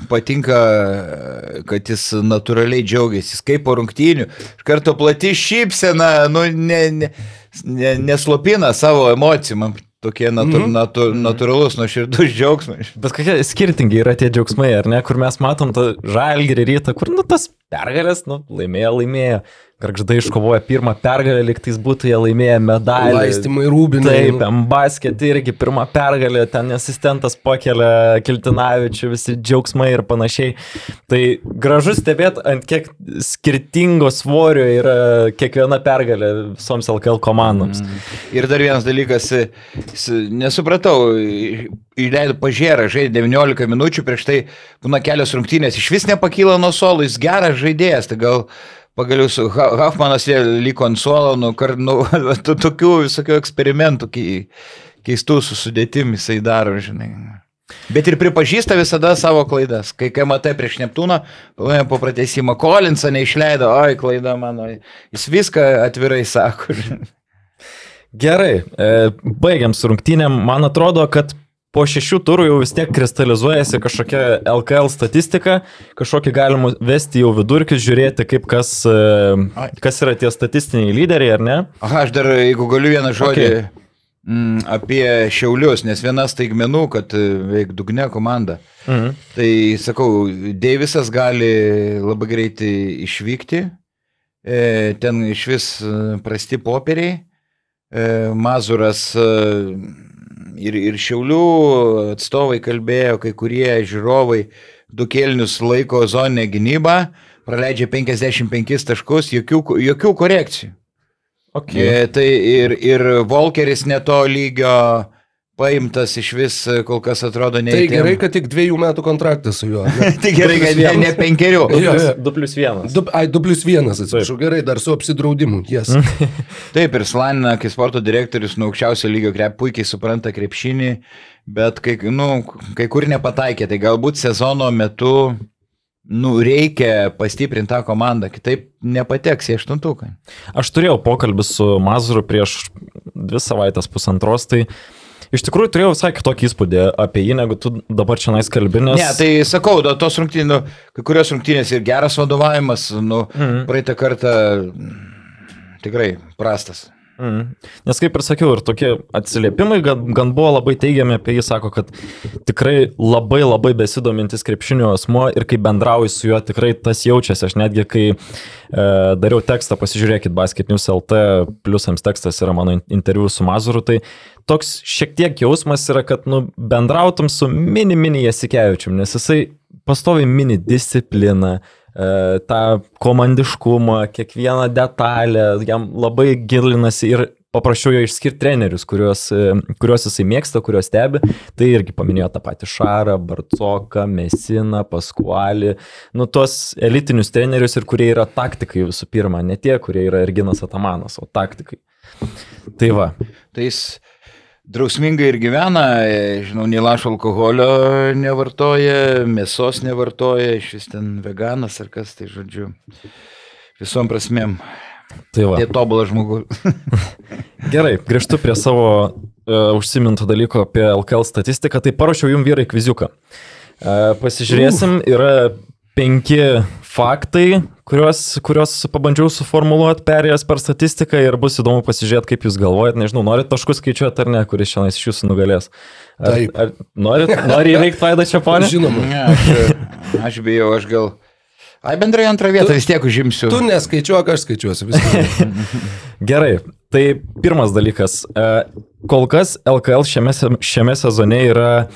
patinka, kad jis natūraliai džiaugiasi, kaip po rungtynių, iš karto plati šypsena, neslopina savo emocijų, man tokie natūralus, nuoširdus džiaugsmai. Bet kokie skirtingi yra tie džiaugsmai, ar ne, kur mes matom tą Žalgirį Rytą, kur tas pergalės, laimėjo. Gargždai iškovoja pirmą pergalę, liktais būtų jie laimėję medalį. Laistymai rūbinai. Taip, basket irgi pirmą pergalę, ten asistentas pakelia Kiltinavičių, visi džiaugsmai ir panašiai. Tai gražu stebėti, ant kiek skirtingo svorio yra kiekviena pergalė visoms LKL komandoms. Ir dar vienas dalykas, nesupratau, įleido Pažėrą, žaidė 19 minučių, prieš tai būna kelios rungtynės, iš vis nepakyla nuo suolo, jis geras žaidėjas, tai gal pagaliau su Hafmanas jie liko ant suolo, tokių visokių eksperimentų keistų su sudėtim jisai daro, žinai. Bet ir pripažįsta visada savo klaidas. Kai matai prieš Neptūną, po pratęsimą Collinsą neišleido, klaida mano, jis viską atvirai sako. Gerai, baigiam su rungtynėm. Man atrodo, kad po 6 turų jau vis tiek kristalizuojasi kažkokia LKL statistika, kažkokį galima vesti jau vidurkius, žiūrėti, kaip kas yra tie statistiniai lyderiai, ar ne? Aš dar, jeigu galiu vieną žodį apie Šiaulius, nes viena staigmenų, kad veik dugne komanda. Tai, sakau, Deivisas gali labai greitai išvykti, ten iš vis prasti popieriai, Mazuras ir Šiaulių atstovai kalbėjo, kai kurie žiūrovai 2 kėlinius laiko zoninę gynybą, praleidžia 55 taškus, jokių korekcijų. Okay. Tai ir Volkeris ne to lygio paimtas iš vis, kol kas atrodo neįtėm. Tai gerai, kad tik 2 metų kontraktas su juo. Tai gerai, kad ne 5. 2+1. 2+1, atsiprašau, gerai, dar su apsidraudimu. Yes. Taip, ir Slanina, kai sporto direktorius nuo aukščiausio lygio puikiai supranta krepšinį, bet kai kur nepataikė, tai galbūt sezono metu reikia pastiprinti tą komandą, kitaip nepateks į 8. Aš turėjau pokalbį su Mazuru prieš 2 savaitės, 1,5, tai iš tikrųjų turėjau visai kitokį įspūdį apie jį, negu tu dabar čia kalbinės. Ne, tai sakau, tos rungtynės, kai kurios rungtynės ir geras vadovavimas, praeitą kartą tikrai prastas. Nes kaip ir sakiau, ir tokie atsiliepimai gan buvo labai teigiami apie jį, sako, kad tikrai labai besidomintis krepšinio asmuo ir kai bendrauji su juo, tikrai tas jaučiasi. Aš netgi, kai dariau tekstą, pasižiūrėkit, Basket News LT, pliusams tekstas yra mano interviu su Mazuru, tai toks šiek tiek jausmas yra, kad bendrautum su mini Jasikevičium, nes jisai pastovi mini discipliną, tą komandiškumą, kiekvieną detalę, jam labai gilinasi ir paprašiau jo išskirti trenerius, kuriuos jisai mėgsta, kuriuos stebi. Tai irgi paminėjo tą patį Šarą, Barcoką, Mesiną, Paskualį, tuos elitinius trenerius ir kurie yra taktikai visų pirma, ne tie, kurie yra Erginas Atamanas, o taktikai. Tai va. Tai jis drausmingai ir gyvena, žinau, nei lašo alkoholio nevartoja, mėsos nevartoja, iš vis ten veganas ar kas, tai žodžiu, visom prasmėm. Tai va. Tai tobulas žmogus. Gerai, grįžtu prie savo užsiminto dalyko apie LKL statistiką, tai paruošiau jums vyrai kviziuką. Pasižiūrėsim, yra 5 faktai, kuriuos pabandžiau suformuluoti perėjęs per statistiką ir bus įdomu pasižiūrėti, kaip jūs galvojat. Nežinau, norit taškus skaičiuoti ar ne, kuris šiandien iš jūsų nugalės. Nori įveikti Vaidą Čeponį? Žinoma. Ne, aš bijau, aš gal... bendrai antrą vietą vis tiek užimsiu. Tu neskaičiuok, aš skaičiuosiu viską. Gerai, tai pirmas dalykas. Kol kas LKL šiame sezone yra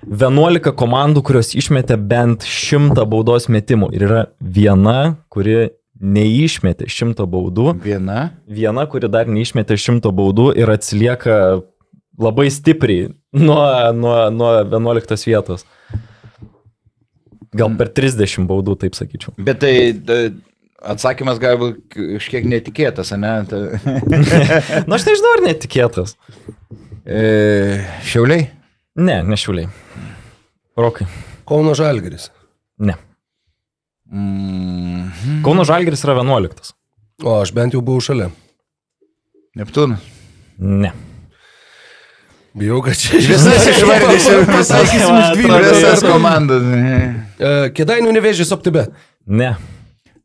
11 komandų, kurios išmetė bent 100 baudos metimų. Ir yra viena, kuri neišmetė 100 baudų. Viena, kuri dar neišmetė 100 baudų ir atsilieka labai stipriai nuo 11 vietos. Gal per 30 baudų, taip sakyčiau. Bet tai atsakymas galbūt kažkiek netikėtas, ne? Na, aš nežinau, ar netikėtas. Šiauliai? Ne Šiauliai. Rokai. Kauno Žalgiris. Ne. Kauno Žalgiris yra 11. O, aš bent jau buvau šalia. Neptūnas? Ne. Bijau, kad čia visas išvardysiu, pasakysim už 12 komandas. Kėdainių Nevėžis Optibet. Ne.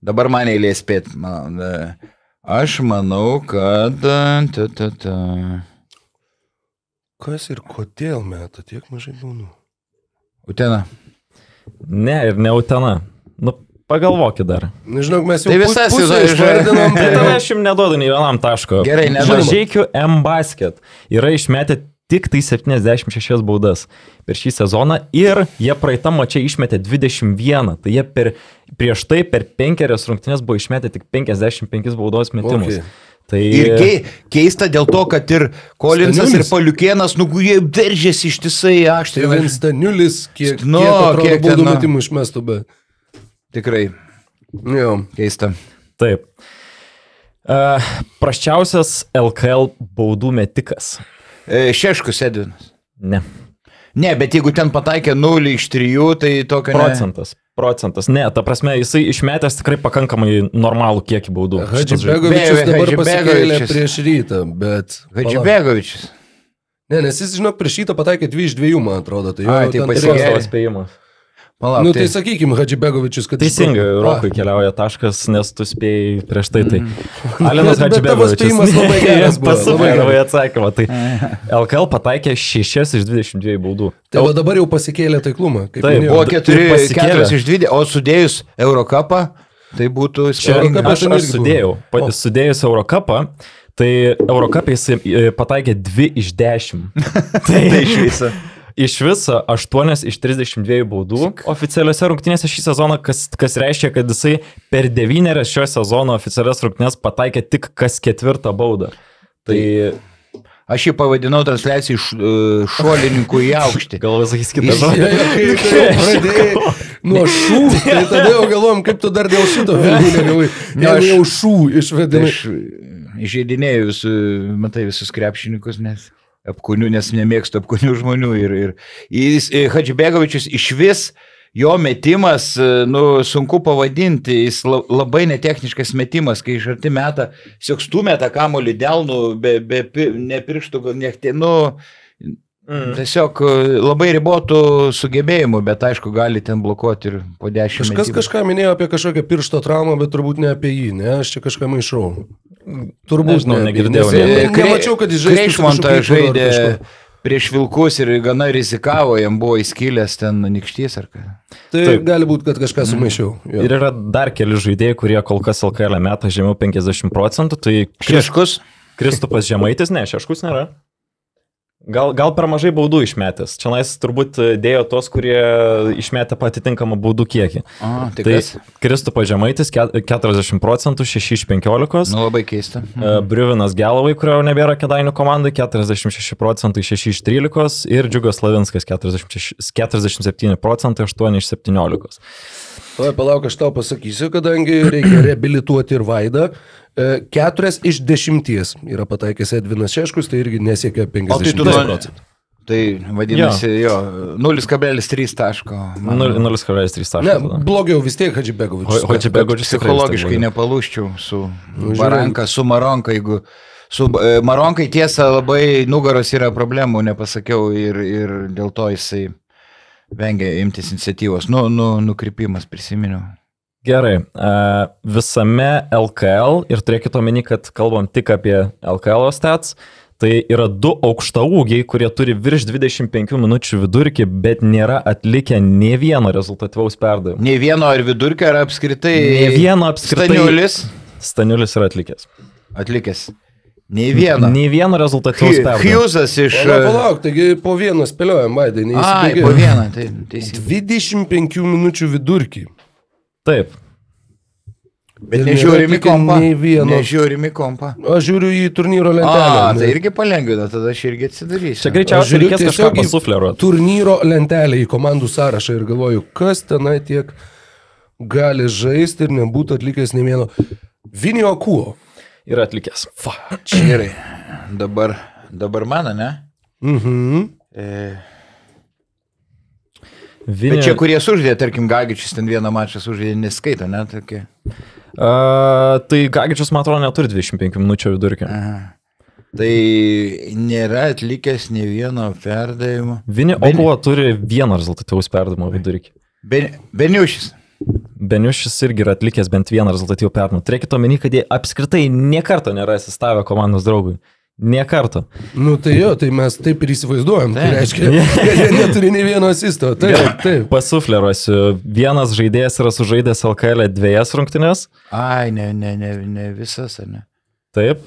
Dabar man eilė spėt. Aš manau, kad... Kas ir kodėl meta tiek mažai baudų? Utena. Ne, ir ne Utena. Pagalvokit dar. Nežinau, mes jau pusę išvardinom. Aš jums neduodu nei vienam taško. Gerai, nežinau. Mažeikių M-Basket yra išmetę tik tai 76 baudas per šį sezoną ir jie praeitą mačą išmetė 21. Tai jie prieš tai per 5 rungtynes buvo išmetę tik 55 baudos metimus. Okay. Tai... Ir keista dėl to, kad ir Kolinsas ir Paliukėnas, jie veržėsi ištisai aštriai. Tai Staniulis, kiek atrodo baudų metimų išmestų, bet... Tikrai. Jo. Keista. Taip. Prasčiausias LKL baudų metikas. Šeškus Edvinas. Ne. Ne, bet jeigu ten pataikė 0 iš 3, tai tokio Procentas. Ne, ta prasme, jisai išmetęs tikrai pakankamai normalų kiekį baudų. Hadžibegovičius dabar pasikėlė prieš Rytą, bet... Hadžibegovičius. Ne, nes jis, žinok, prieš Rytą pataikė 2 iš 2, man atrodo. Tai pasikėlė spėjimas. Palauk, tai sakykim, Hadžibegovičius, kad... Teisingai, Rokui keliauja taškas, nes tu spėjai prieš tai. Alinas Hadžibegovičius. Bet tavo spėjimas labai geras buvo. Pasakė atsakymą. Tai LKL pataikė 6 iš 22 baudų. Tai va dabar jau pasikėlė taiklumą. Taip, buvo 4 iš 20, o sudėjus Eurocupą, tai būtų... Aš sudėjus Eurocupą, tai Eurocupą jis pataikė 2 iš 10. Tai iš viso. Iš viso 8 iš 32 baudų oficialiuose rungtynėse šį sezoną, kas reiškia, kad jisai per 9 šio sezono oficialias rungtynės pataikė tik kas 4 baudą. Tai... Aš jį pavadinau transliacijai šuolininkų į aukštį. Gal sakys kitą žodį. Kai pradėjai nuo šų, tai tada jau galvojom, kaip tu dar dėl šito vėliau negavai. Jau šų išvedinai. Aš įžeidinėjau visus krepšininkus, nes nemėgstu apkūnių žmonių. Ir Hadžibegovičius iš vis, jo metimas, sunku pavadinti, jis labai netechniškas metimas, kai iš arti metą, tiesiog stumėta kamuolį delnų, ne pirštų, tiesiog labai ribotų sugebėjimų, bet aišku, gali ten blokuoti ir po 10 metimų. Kažkas kažką minėjo apie kažkokią piršto traumą, bet turbūt ne apie jį, ne? Aš čia kažką maišau. Turbūt negirdėjau. Nemačiau, kad jis žaidė. Kreišmontą žaidė prieš Vilkus ir gana rizikavo, jam buvo įskylęs ten nykštys ar ką. Tai taip. Gali būti, kad kažką sumaišiau. Ir yra dar keli žaidėjai, kurie kol kas LKL metą žemiau 50%. Tai Šeškus? Kristupas Žemaitis, ne, Šeškus nėra. Gal per mažai baudų išmetęs. Čia nais turbūt dėjo tos, kurie išmetė patitinkamą baudų kiekį. Tai Kristupas Žemaitis 40%, 6 iš 15. Nu, labai keista. Briuvinas Gelovai, kurio nebėra Kėdainių komandai, 46%, 6 iš 13. Ir Džiugas Slavinskas 47%, 8 iš 17. Palauk, aš tau pasakysiu, kadangi reikia reabilituoti ir Vaidą. 4 iš 10 yra pataikęs Edvinas Šeškus, tai irgi nesiekia 50%. Tai vadinasi, jo, 0,3 taško. 0,3 taško. Ne, blogiau vis tiek Hadžibegovičius. Psichologiškai nepalūščiau su Baranka, su Maronka, jeigu su Maronkai tiesa labai nugaros yra problemų, nepasakiau ir dėl to jisai vengia imtis iniciatyvos. Nukrypimas prisiminiau. Gerai, visame LKL, ir turėkite omeny, kad kalbam tik apie LKL stats, tai yra 2 aukštaūgiai, kurie turi virš 25 minučių vidurkį, bet nėra atlikę nė vieno rezultatyvaus perdavimo. Nė vieno ar vidurkio, ar apskritai? Nė vieno apskritai. Staniulis? Staniulis yra atlikęs. Atlikęs. Nė vieno. Nė vieno rezultatyvaus perdavimo. Hjūzas iš... Palauk, taigi po vieną spėliojam, Vaidai, neįsibėgė. Po vieną, tai teisybė. 25 minučių vidurkį. Taip. Bet nežiūrimi kompą. Nežiūrimi kompą. Aš žiūriu į turnyro lentelę. Tai irgi palengvina, tada aš irgi atsidarysiu. Čia greičiausiai reikės kažką pasufleruoti. Turnyro lentelę į komandų sąrašą ir galvoju, kas tenai tiek gali žaisti ir nebūtų atlikęs nei vieno. Vinio Kuo. Yra atlikęs. Gerai. Dabar mano, ne? Bet čia, kurie sužaidė, tarkim, Gagičius ten vieną mačą sužaidė, neskaito, ne? Tokie. Tai Gagičius, man atrodo, neturi 25 minučių vidurkį. Tai nėra atlikęs ne vieno perdavimo. Vinio Okuo turi vieną rezultatyvaus perdavimo vidurkį. Beniušis. Beniušis irgi yra atlikęs bent vieną rezultatyvų perdavimą. Turėkite omeny, kad jie apskritai niekarto nėra asistavę komandos draugui. Niekarto. Nu tai jo, tai mes taip ir įsivaizduojam. Tai reiškia, kad jie neturi nei vieno asisto. Taip. Pasufleruosiu. Vienas žaidėjas yra sužaidęs LKL 2 rungtynes. Ai, ne visas, ar ne? Taip.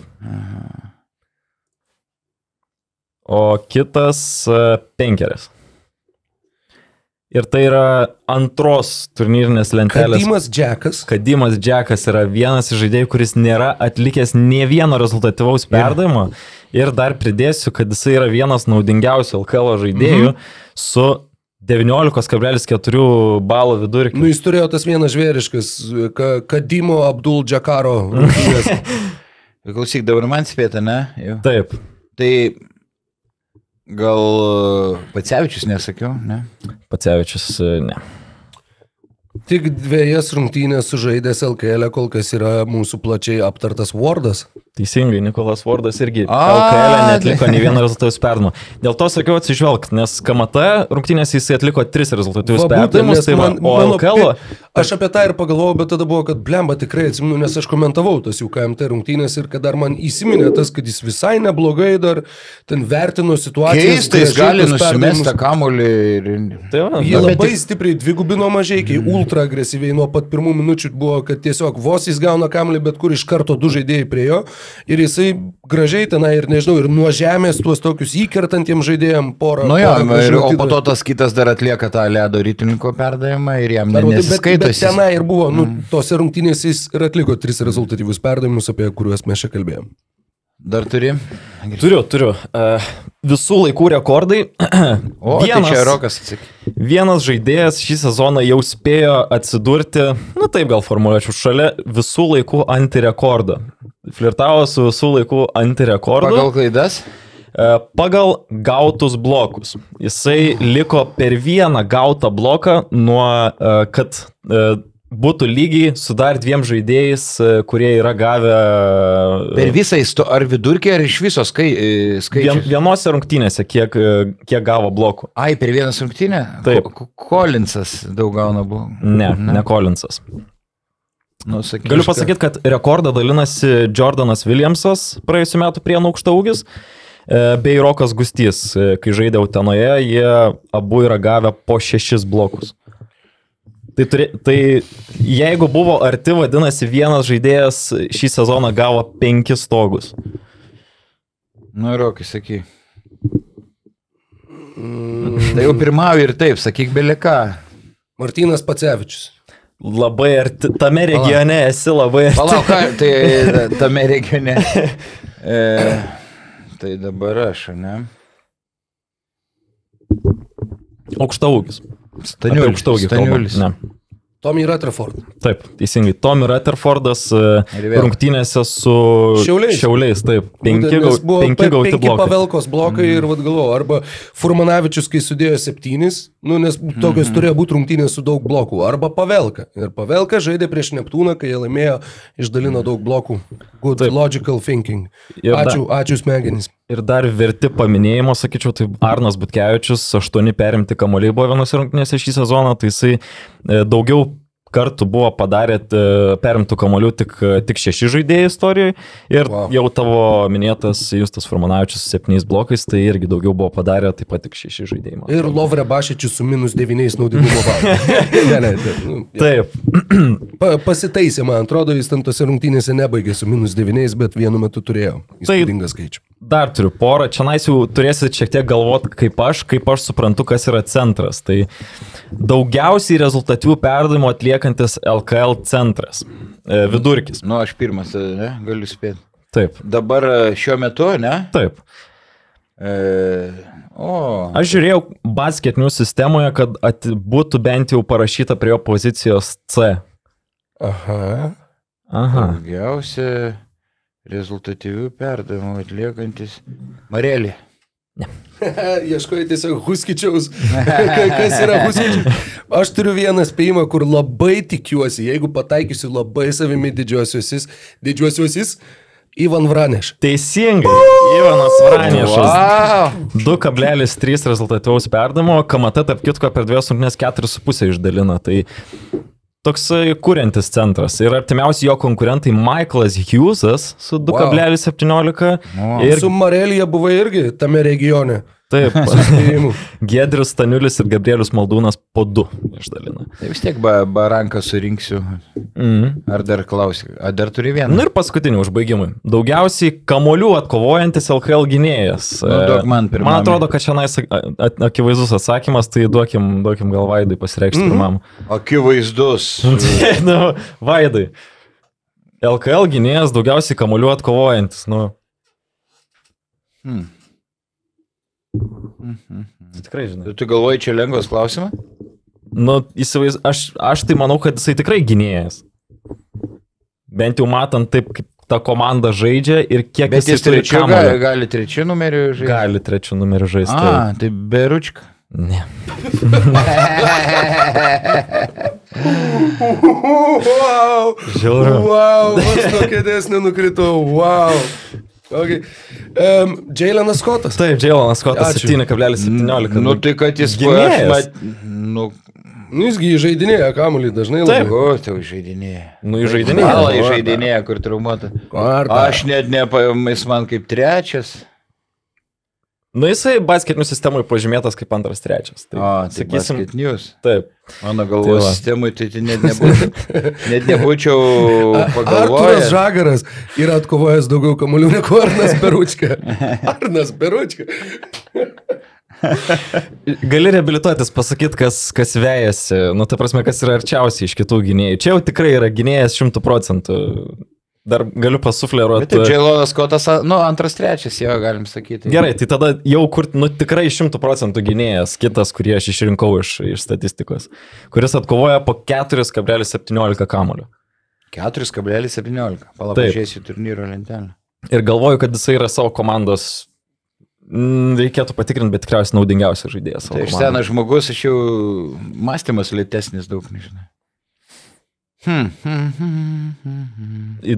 O kitas 5. Ir tai yra antros turnyrinės lentelės. Kadimas Džekas yra vienas iš žaidėjų, kuris nėra atlikęs nė vieno rezultatyvaus perdavimo. Ir dar pridėsiu, kad jisai yra vienas naudingiausių LKL žaidėjų su 19,4 balų vidurkiu. Nu, jis turėjo tas vienas žvėriškas, Kadimo Abdul Džakaro. Klausyk, dabar man spėta, ne? Jau. Taip. Tai... Gal Pacevičius nesakiau, ne? Pacevičius, ne. Tik 2 rungtynės sužaidęs LKL, kol kas yra mūsų plačiai aptartas Wardas. Teisingai, Nikolas Wardas irgi LKL netliko nei vieno rezultatyvaus perdavimo. Dėl to sakiau atsižvelgt, nes KMT rungtynės jis atliko 3 rezultatyvius perdavimus, tai o LKL... Aš apie tą ir pagalvojau, bet tada buvo, kad blemba tikrai atsimenu, nes aš komentavau tas jų KMT rungtynės ir kad dar man įsiminė tas, kad jis visai neblogai dar ten vertino situacijas. Keistai, jis gali nusimesti kamuolį ir... Jie labai stipriai dvigubino Mažeikiai, ultra agresyviai nuo pat pirmų minučių buvo, kad tiesiog vos jis gauna kamuolį, bet kur iš karto 2 žaidėjai prie jo. Ir jisai gražiai tenai ir nežinau, ir nuo žemės tuos tokius įkertantiems žaidėjams porą. Nu jo, o po to tas kitas dar atlieka tą ledo rytininko perdavimą ir jam nesiskaito. Bet tenai ir buvo, tose rungtynėse jis ir atliko 3 rezultatyvius perdavimus, apie kuriuos mes čia kalbėjom. Dar turi? Turiu. Visų laikų rekordai. Tai čia Rokas atsakė. Vienas žaidėjas šį sezoną jau spėjo atsidurti, taip gal formuluočiau, šalia visų laikų antirekordo. Flirtavo su visų laikų antirekordu. Pagal klaidas? Pagal gautus blokus. Jisai liko per vieną gautą bloką nuo, kad būtų lygiai su dar 2 žaidėjais, kurie yra gavę... Per visą ar vidurkį, ar iš viso skaičius? Vienose rungtynėse, kiek gavo blokų. Ai, per vieną rungtynę? Taip. Collinsas daug gauna blokų. Ne Collinsas. Galiu pasakyti, kad rekordą dalinasi Jordanas Williamsas praėjusiu metu Prienų aukštaūgis bei Rokas Gustys. Kai žaidė Utenoje, jie abu yra gavę po 6 blokus. Tai jeigu buvo arti, vadinasi, vienas žaidėjas šį sezoną gavo 5 stogus. Nu, Rokai, saky. Tai jau pirmauja ir taip, sakyk beleka. Martynas Pacevičius. Labai arti, tame regione esi labai arti. Palauk, tai tame regione. Tai dabar aš, ne? Aukštaūgis. Staniulis. Ne. Tommy Rutherford. Taip, teisingai. Tommy Rutherfordas rungtynėse su Šiauliais, taip. 5 gauti blokai. Pavelkos blokai ir vad galvoju, arba Furmanavičius, kai sudėjo 7, nes tokios turėjo būti rungtynės su daug blokų, arba Pavelka. Ir Pavelka žaidė prieš Neptūną, kai jie laimėjo, išdalino daug blokų. Good logical thinking. Ačiū smegenys. Ir dar verti paminėjimo, sakyčiau, tai Arnas Butkevičius, 8 perimti kamuoliai buvo vienose rungtynėse šį sezoną, tai jisai daugiau kartų buvo padarę perimtų kamuolių tik 6 žaidėjai istorijoje ir jau tavo minėtas Justas Furmanavičius 7 blokais, tai irgi daugiau buvo padarę taip pat tik 6 žaidėjai. Ir Lovre Bašičius su -9 naudingumo balų. Taip. Pasitaisė, man atrodo, jis ten tose rungtynėse nebaigė su -9, bet vienu metu turėjo įspūdingą skaičių. Dar turiu porą, čia jau turėsit šiek tiek galvoti kaip aš suprantu, kas yra centras. Tai daugiausiai rezultatyvių perdavimų atliekantis LKL centras. Vidurkis. Nu, aš pirmas, ne? Galiu spėti. Taip. Dabar šiuo metu, ne? Taip. Aš žiūrėjau basketinių sistemoje, kad būtų bent jau parašyta prie jo pozicijos C. Aha. Daugiausia rezultatyvių perdavimų atliekantis Marelį. Ne. Ieškoju tiesiog Huskičiaus. Kas yra Huskičiaus? Aš turiu vieną spėjimą, kur labai tikiuosi, jeigu pataikysiu labai savimi didžiuosiusis, Ivan Vraneš. Teisingai, Ivanas Vranešas. 2,3 rezultatyvaus perdavimo, KMT tarp kitko per 2 rungtynes 4,5 išdalina. Tai toks kuriantis centras. Ir artimiausi jo konkurentai Michaelas Hughesas su 2,17. Ir su Marelija buvo irgi tame regione. Taip. Giedrius Staniulis ir Gabrielius Maldūnas po 2 išdalina. Tai vis tiek baranką surinksiu. Ar dar klausi? Ar dar turi vieną? Ir paskutinį užbaigimui. Daugiausiai kamuolių atkovojantis LKL gynėjas. Man atrodo, kad šiandien akivaizdus atsakymas, tai duokim gal Vaidai pasireikšti pirmam. Akivaizdus. Vaidai. LKL gynėjas daugiausiai kamuolių atkovojantis. Tikrai žinai. Tu galvoji, čia lengvas klausimas? Aš tai manau, kad jisai tikrai gynėjas. Bent jau matant taip, kaip ta komanda žaidžia ir kiek jisai turi kamuolio. Gali 3 numerių žaisti? Gali 3 numerių žaisti. Tai Beručka? Ne. Wow! Žiauru. Wow! Aš nuo kėdės nenukritau. Wow! Okay. Jailenas Scottas. Taip, Jailenas Scottas 7,17. Nu tai kad jis gynėjas. Jisgi žaidinėja kamuolį dažnai. Taip. Tai žaidinėja. Žaidinėja, kur traumuota. Aš net jis man kaip 3. Jisai basketinių sistemui pažymėtas kaip 2-3. Tai basket news. Taip. Mano galvos sistemui tai net nebūčiau pagalvojęs. Arturas Žagaras yra atkovojęs daugiau kamuolių negu Arnas Beručka. Arnas Beručka. Gali reabilituotis, pasakyti, kas vejasi. Ta prasme, kas yra arčiausiai iš kitų gynėjų. Čia jau tikrai yra gynėjas 100%. Dar galiu pasufleruoti. Bet Jailenas Scottas, 2-3, jo, galim sakyti. Gerai, tai tada jau kur, tikrai 100% gynėjas, kitas, kurį aš išrinkau iš statistikos, kuris atkovoja po 4,17 kamuolių. 4,17. Palapažiūrėsiu turnyro lentelę. Ir galvoju, kad jisai yra savo komandos, reikėtų patikrinti, bet tikriausiai naudingiausias žaidėjas. Tai iš senas žmogus, aš jau mąstymas lėtesnis daug, nežinai.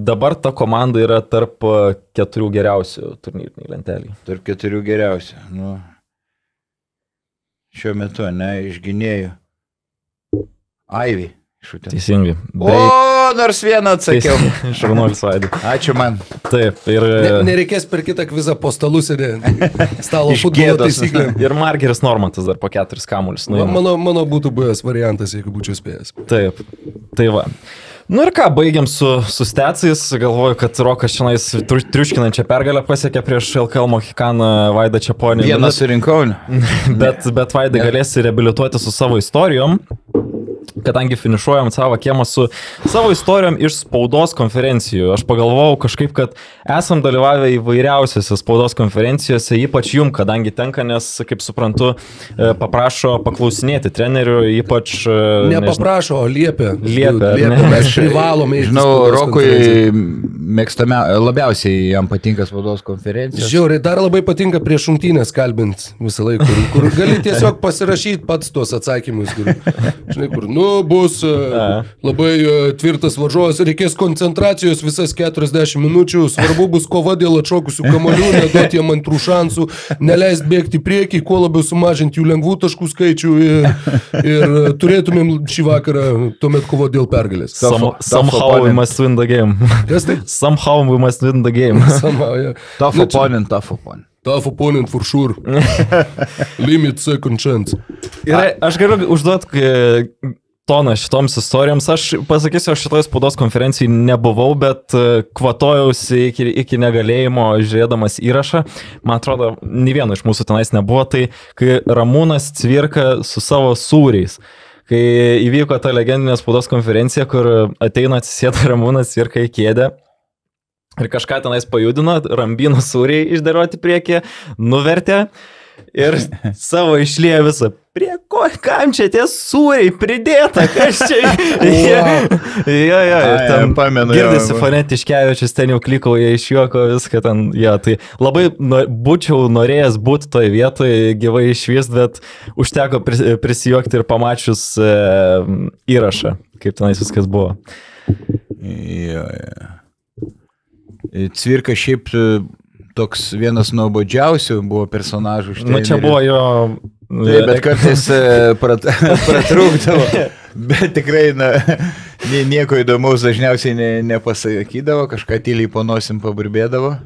Dabar ta komanda yra tarp 4 geriausių turnyriniai lentelį. Tarp 4 geriausių. Šiuo metu, iš gynėjų. Ivy Šutė. Teisingai. Nors vieną atsakiau. Šarnuolis Vaidai. Ačiū man. Taip, ir... Nereikės per kitą kvizą po stalus ir stalo Iš futbolo gėdos. taisyklėm. Ir Margeris Normantas dar po 4 kamuolius. Mano būtų buvęs variantas, jeigu būčiau spėjęs. Taip, tai va. Nu ir ką, baigiam su stecais. Galvoju, kad Rokas šiandien triuškinančią pergalę pasiekė prieš LKL Mohikaną Vaidą Čeponį. Vieną surinkau. Bet Vaidai galėsi reabilituoti su savo istorijom, kadangi finišuojam savo kiemą su savo istorijom iš spaudos konferencijų. Aš pagalvojau kažkaip, kad esam dalyvavę įvairiausiose spaudos konferencijose, ypač jum, kadangi tenka, nes, kaip suprantu, paprašo paklausinėti trenerių, ypač... Nepaprašo, o liepia. Liepia, mes privalome. Žinau, Rokui labiausiai jam patinka spaudos konferencijos. Žiauriai, dar labai patinka prieš rungtynės kalbint visą laiką, kur gali tiesiog pasirašyti pats tuos atsakymus. Žinai, kur, bus labai tvirtas varžovas, reikės koncentracijos visas 40 minučių, svarbu bus kova dėl atšokusių kamuolių, neduoti jam antrų šansų, neleist bėgti priekį, kuo labiau sumažinti jų lengvų taškų skaičių ir turėtumėm šį vakarą tuomet kovo dėl pergalės. Somehow we must win the game. Kas tai? Somehow we must win the game. Somehow, yeah. Tough opponent. Tough opponent for sure. Limit second chance. Ir aš galiu užduoti toną šitoms istorijoms. Aš pasakysiu, aš šitoje spaudos konferencijai nebuvau, bet kvatojausi iki negalėjimo žiūrėdamas įrašą. Man atrodo, nei vieno iš mūsų tenais nebuvo. Tai kai Ramūnas Cvirka su savo sūriais, kai įvyko ta legendinė spaudos konferencija, kur ateina atsisėda Ramūnas Cvirka į kėdę ir kažką tenais pajudino, Rambino sūriai išdėlioti priekį, nuvertė ir savo išliejo visą. Prie ko, kam čia tie sūriai pridėta, kas čia? Ten pamenu. Girdisi Fonetiškevičius, ten jau klikauja iš juoko viską ten. Tai labai būčiau norėjęs būti toje vietoje, gyvai išvyst, bet užteko prisijuokti ir pamačius įrašą, kaip tenais viskas buvo. Cvirka šiaip toks vienas nuobodžiausių buvo personažų. Čia buvo jo... Taip, bet kartais pratrūkdavo, bet tikrai nieko įdomaus dažniausiai nepasakydavo, kažką tyliai po nosim paburbėdavo,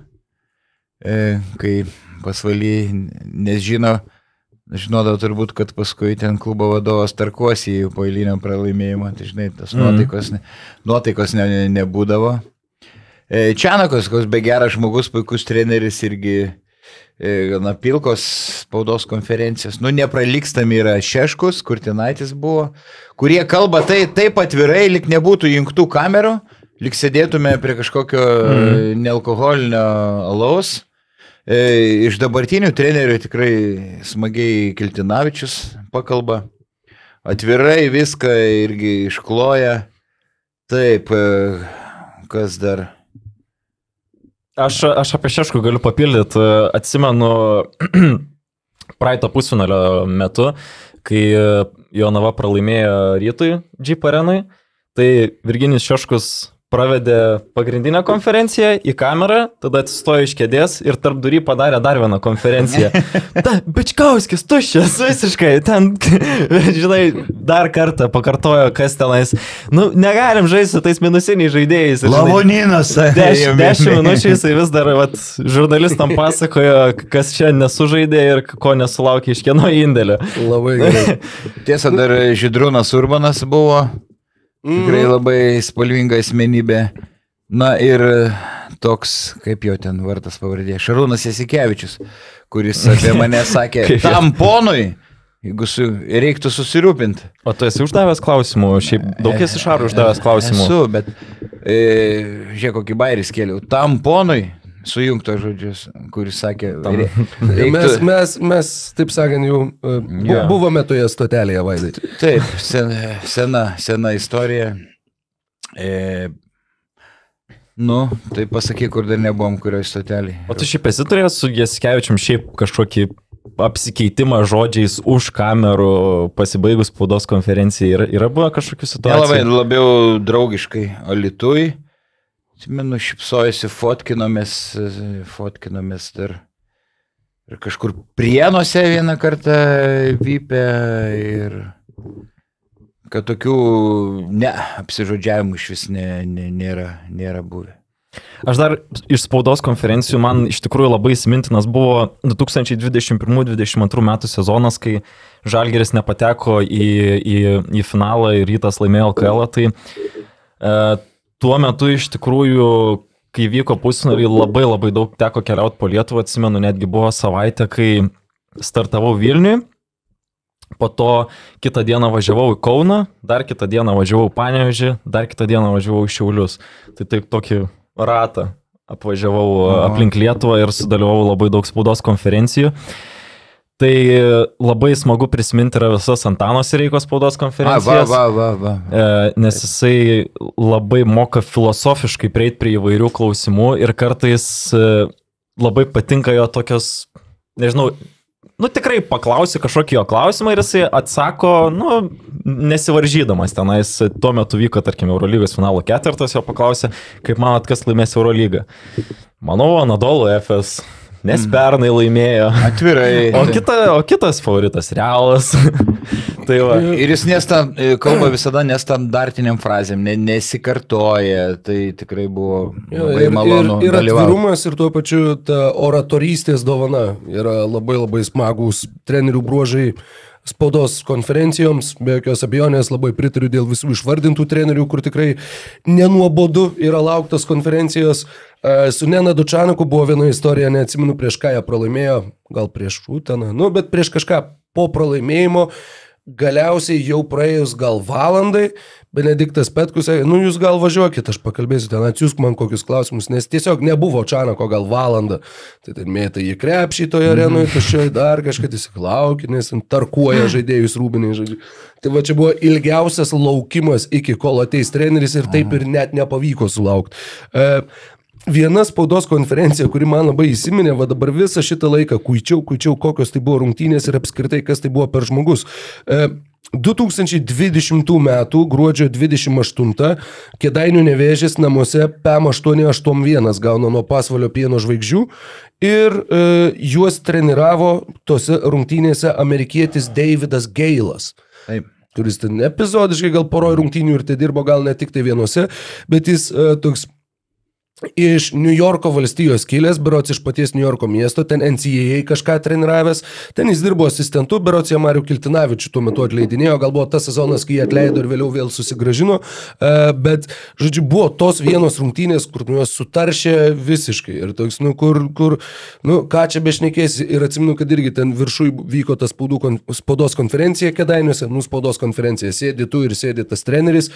kai pasvaly, nes žinodavo turbūt, kad paskui ten klubo vadovas tarkuosi po eiliniam pralaimėjimą, tai žinai, tas nuotaikos nebūdavo. Čianakos, koks be geras žmogus, puikus treneris irgi gana pilkos spaudos konferencijos. Nepralikstami yra Šeškus, Kurtinaitis buvo, kurie kalba taip atvirai, lik nebūtų jungtų kamerų, lik sėdėtume prie kažkokio nealkoholinio alaus. Iš dabartinių trenerių tikrai smagiai Kiltinavičius pakalba. Atvirai viską irgi iškloja. Taip, kas dar... Aš apie Šeškų galiu papildyti. Atsimenu praeito pusfinalio metu, kai Jonava pralaimėjo Rytui Jeep arenui, tai Virginijus Šeškus pravedė pagrindinę konferenciją į kamerą, tada atsistojo iš kėdės ir tarp durį padarė dar vieną konferenciją. Bičkauskis, tuščias, visiškai, ten, žinai, dar kartą pakartojo, kas tenais. Negalim žaisti su tais minusiniais žaidėjais. Lavoninas. 10 minučių jisai vis dar žurnalistam pasakojo, kas čia nesužaidė ir ko nesulaukė iš kieno indėlio. Labai gerai. Tiesa, dar Žydrūnas Urbanas buvo. Tikrai labai spalvinga asmenybė. Ir toks, kaip jo ten vardas pavardė, Šarūnas Jasikevičius, kuris apie mane sakė, tam ponui, jeigu reiktų susirūpinti. O tu esi uždavęs klausimų, šiaip daug esi Šarų uždavęs klausimų. Esu, bet žiūrėk, kokį bairį skėliau. Tam ponui, sujungto žodžius, kuris sakė, mes, taip sakant, jau buvome toje stotelėje, Vaidai. Taip, sena istorija. Tai pasakyk, kur dar nebuvom, kurioje stotelėje. O tu šiaip esi turėjęs su Jasikevičium šiaip kažkokį apsikeitimą žodžiais už kamerų pasibaigus spaudos konferencijai? Yra buvo kažkokių situacijų? Labai labiau draugiškai Alytuj. Šipsojasi, fotkinomės dar ir kažkur Prienuose vieną kartą vypė ir kad tokių apsižodžiavimų iš vis nėra buvę. Aš dar iš spaudos konferencijų, man iš tikrųjų labai įsimintinas buvo 2021-2022 metų sezonas, kai Žalgiris nepateko į finalą ir Rytas laimėjo LKL, tai tuo metu iš tikrųjų, kai vyko pusfinaliai, labai daug teko keliauti po Lietuvą, atsimenu, netgi buvo savaitė, kai startavau Vilniui, po to kitą dieną važiavau į Kauną, dar kitą dieną važiavau į Panevėžį, dar kitą dieną važiavau į Šiaulius. Tai taip tokį ratą apvažiavau aplink Lietuvą ir sudalyvau labai daug spaudos konferencijų. Tai labai smagu prisiminti yra visas Antano Sireikos spaudos konferencijas, nes jisai labai moka filosofiškai prieiti prie įvairių klausimų ir kartais labai patinka jo tokios, nežinau, tikrai paklausi kažkokį jo klausimą ir jisai atsako, nesivaržydamas tenais. Tuo metu vyko, tarkim, Eurolygos finalo ketvirtas, jo paklausė, kaip manot, kas laimės Eurolygą. Manau, Anadolu Efes, nes pernai laimėjo. Atvirai. O kitas favoritas Realas. Tai va. Ir jis kalba visada nestandartiniam frazėm, nesikartoja, tai tikrai buvo labai malonu. Ir atvirumas ir tuo pačiu ta oratorystės dovana yra labai smagus trenerių bruožai spaudos konferencijoms, be jokios abejonės labai pritariu dėl visų išvardintų trenerių, kur tikrai nenuobodu yra lauktas konferencijos. Su Nenadu Čanaku buvo viena istorija, neatsimenu prieš ką jie pralaimėjo, gal prieš Uteną, bet prieš kažką po pralaimėjimo, galiausiai jau praėjus gal valandai, Benediktas Petkus sakė, jūs gal važiuokit, aš pakalbėsiu ten, atsiųsk man kokius klausimus, nes tiesiog nebuvo Čanako gal valandą. Tai ten mėta į krepšį toje arenoje, tuščioje dar kažką įsiklaukė, nes ten tarkuoja žaidėjus rūbiniai žaidėjai. Tai va čia buvo ilgiausias laukimas iki kol ateis treneris ir taip ir net nepavyko sulaukti. Viena spaudos konferencija, kuri man labai įsiminė, va dabar visą šitą laiką kuičiau, kokios tai buvo rungtynės ir apskritai, kas tai buvo per žmogus. 2020 metų gruodžio 28 Kėdainių Nevėžis namuose PEM 881 gauna nuo Pasvalio Pieno žvaigždžių ir juos treniravo tose rungtynėse amerikietis Davidas Geilas. Taip. Kuris ten epizodiškai gal poroj rungtynių ir tai dirbo gal ne tik tai vienose, bet jis toks iš New Yorko valstijos kilęs, berods iš paties New Yorko miesto, ten NCAA kažką treniravęs, ten jis dirbo asistentu, berods jie Marių Kiltinavičių tuo metu atleidinėjo, gal buvo tas sezonas, kai jie atleido ir vėliau vėl susigražino, bet, žodžiu, buvo tos vienos rungtynės, kur juos sutaršė visiškai ir toks, ką čia bešnekėsi, ir atsimenu, kad irgi ten viršui vyko tas spaudos konferencija Kėdainiuose, spaudos konferencija, sėdi tu ir sėdi tas treneris,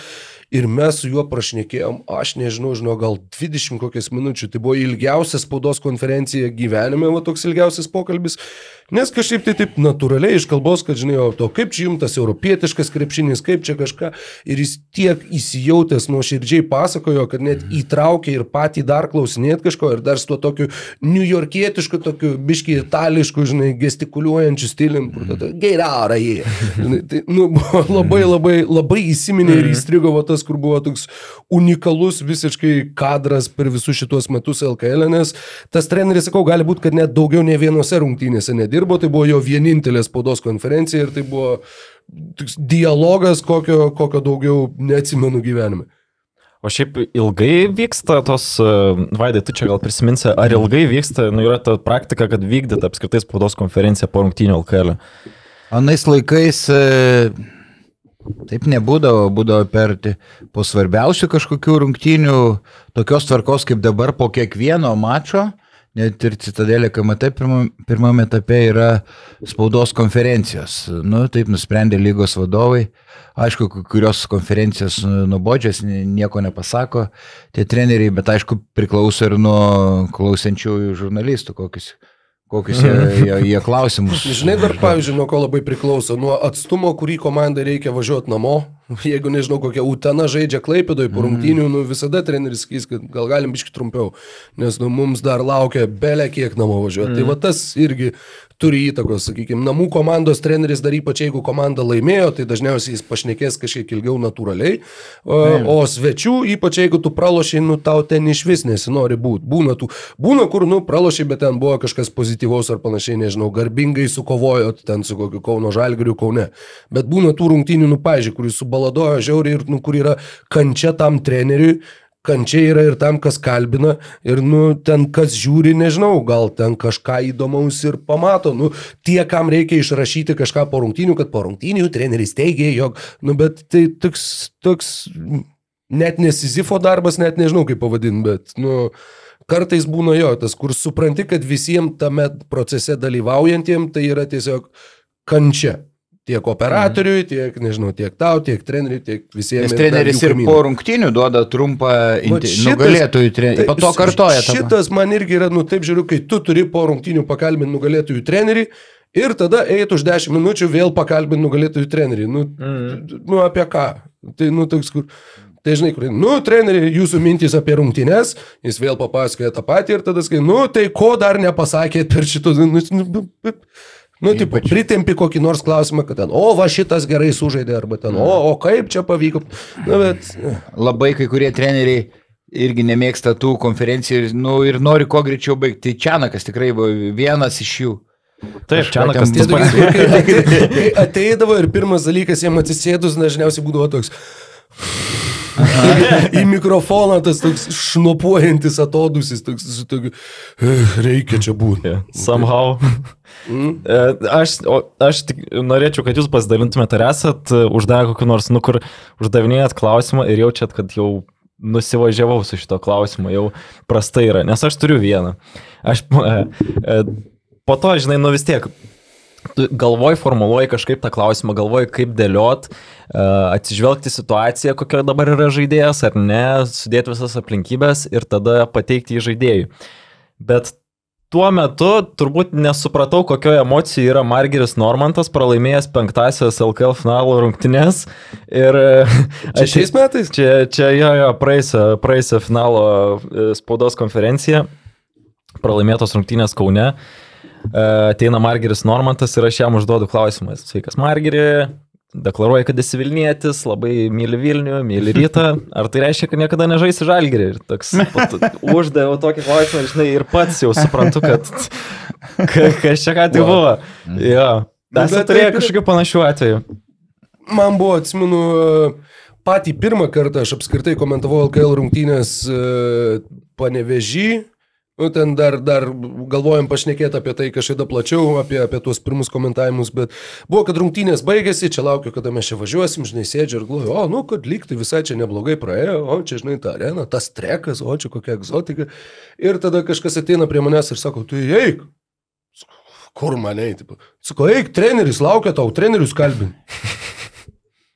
ir mes su juo prašnekėjom, aš nežinau, gal 20 kokias minučių, tai buvo ilgiausia spaudos konferencija gyvenime, va toks ilgiausias pokalbis, nes kažkaip tai taip natūraliai iš kalbos, kad žinai, kaip čia jums tas europietiškas krepšinis, kaip čia kažką, ir jis tiek įsijautęs nuoširdžiai pasakojo, kad net įtraukė ir patį dar klausinėt kažko, ir dar su tuo tokiu niujorkietišku, tokiu biškiai itališku, žinai, gestikuliuojančiu stilim, geirara jie. Tai, buvo labai įsiminė ir įstrigo tas, kur buvo toks unikalus visiškai kadras per visus šitos metus LKL, nes tas treneris, sakau, gali būti, kad net daugiau ne vienose rungtynėse nedirbo, tai buvo jo vienintelė spaudos konferencija ir tai buvo dialogas, kokio daugiau neatsimenu gyvenime. O šiaip ilgai vyksta tos, Vaidai, tu čia gal prisiminsi, ar ilgai vyksta, yra ta praktika, kad vykdyta apskritai spaudos konferencija po rungtynių LKL? Anais laikais taip nebūdavo, būdavo po svarbiausių kažkokių rungtynių, tokios tvarkos kaip dabar po kiekvieno mačo, net ir Citadelė KMT pirmame etape yra spaudos konferencijos. Taip nusprendė lygos vadovai. Aišku, kurios konferencijos nuobodžios, nieko nepasako tie treneriai, bet aišku priklauso ir nuo klausiančiųjų žurnalistų, kokius jie klausimus. Žinai, dar pavyzdžiui, nuo ko labai priklauso, nuo atstumo, kurį komandai reikia važiuoti namo. Jeigu nežinau, kokia Utena žaidžia Klaipėdoje po rungtynių, visada treneris sakys, kad gal galim biški trumpiau, nes mums dar laukia belė kiek namo važiuoti. Tai va tas irgi turi įtakos, sakykime, namų komandos treneris dar ypač jeigu komanda laimėjo, tai dažniausiai jis pašnekės kažkiek ilgiau natūraliai, o svečių, ypač jeigu tu pralošiai, tau ten iš vis nesinori būti. Būna, kur, pralošiai, bet ten buvo kažkas pozityvaus ar panašiai, nežinau, garbingai sukovojot ten su kokiu Kauno Žalgiriu Kaune. Bet būna tų rungtynių, pavyzdžiui, kur jis subaladojo žiauriai ir kur yra kančia tam treneriui, kančia yra ir tam, kas kalbina, ir ten kas žiūri, nežinau, gal ten kažką įdomaus ir pamato. Tie, kam reikia išrašyti kažką po rungtynių, kad po rungtynių treneris teigė, jog, bet tai toks net nesizifo darbas, net nežinau kaip pavadinti, bet, kartais būna tas, kur supranti, kad visiems tame procese dalyvaujantiem tai yra tiesiog kančia. Tiek operatoriui, tiek, nežinau, tiek tau, tiek treneriui, tiek visiems. Nes treneris ir po rungtynių duoda trumpą nugalėtojų trenerį, po to kartoja. Šitas man irgi yra, taip žiūriu, kai tu turi po rungtynių pakalbinti nugalėtojų trenerį ir tada eiti už 10 minučių vėl pakalbinti nugalėtojų trenerį. Apie ką? Tai, toks, kur... Tai žinai, kur, treneri, jūsų mintys apie rungtynes, jis vėl papasakoja tą patį ir tada sakai, tai ko dar nepasakėt per šitus... tipo, pritempi kokį nors klausimą, kad ten, va šitas gerai sužaidė, arba ten, o kaip čia pavyko. Bet... Labai kai kurie treneriai irgi nemėgsta tų konferencijų ir nori kuo greičiau baigti. Tai Čianakas tikrai buvo vienas iš jų. Taip, Čianakas tas kai ateidavo ir pirmas dalykas jiems atsisėdus dažniausiai būdavo toks... į mikrofoną tas toks šnopuojantis atodusis, toks reikia čia būti. Somehow. Aš tik norėčiau, kad jūs pasidalintumėte, ar esat uždavę kokį nors, kur uždavinėjat klausimą ir jaučiat, kad jau nusivažiavau su šito klausimu, jau prastai yra, nes aš turiu vieną. Aš po to, žinai, vis tiek, galvoj formuluoji kažkaip tą klausimą, galvoj kaip dėliot, atsižvelgti situaciją, kokio dabar yra žaidėjas ar ne, sudėti visas aplinkybės ir tada pateikti į žaidėjų. Bet tuo metu turbūt nesupratau, kokio emocijų yra Margiris Normantas, pralaimėjęs 5-asias LKL finalo rungtynes. Ir čia šiais metais? Čia praeisio finalo spaudos konferencija, pralaimėtos rungtynės Kaune. Ateina Margiris Normantas ir aš jam užduodu klausimą. Sveikas Margiri, deklaruoja, kad esi Vilnietis, labai myli Vilnių, myli Rytą. Ar tai reiškia, kad niekada nežaisi Žalgirį? Ir toks uždaviau tokį klausimą, žinai, ir pats jau suprantu, kad kas čia ką tik buvo. Jo. Esate turėję kažkokių panašių atvejų? Man buvo, atsimenu, patį pirmą kartą aš apskritai komentavau LKL rungtynės Panevėžy. Ten dar galvojom pašnekėti apie tai kažkada plačiau, apie tuos pirmus komentavimus, bet buvo, kad rungtynės baigėsi, čia laukiu, kada mes čia važiuosim, žinai, sėdžiu ir galvoju, kad lyg tai visai čia neblogai praėjo, čia, žinai, ta arena, tas trekas, čia kokia egzotika. Ir tada kažkas ateina prie manęs ir sako, tu eik, kur mane eiti? Sako, eik, treneris laukia tau, trenerius kalbin.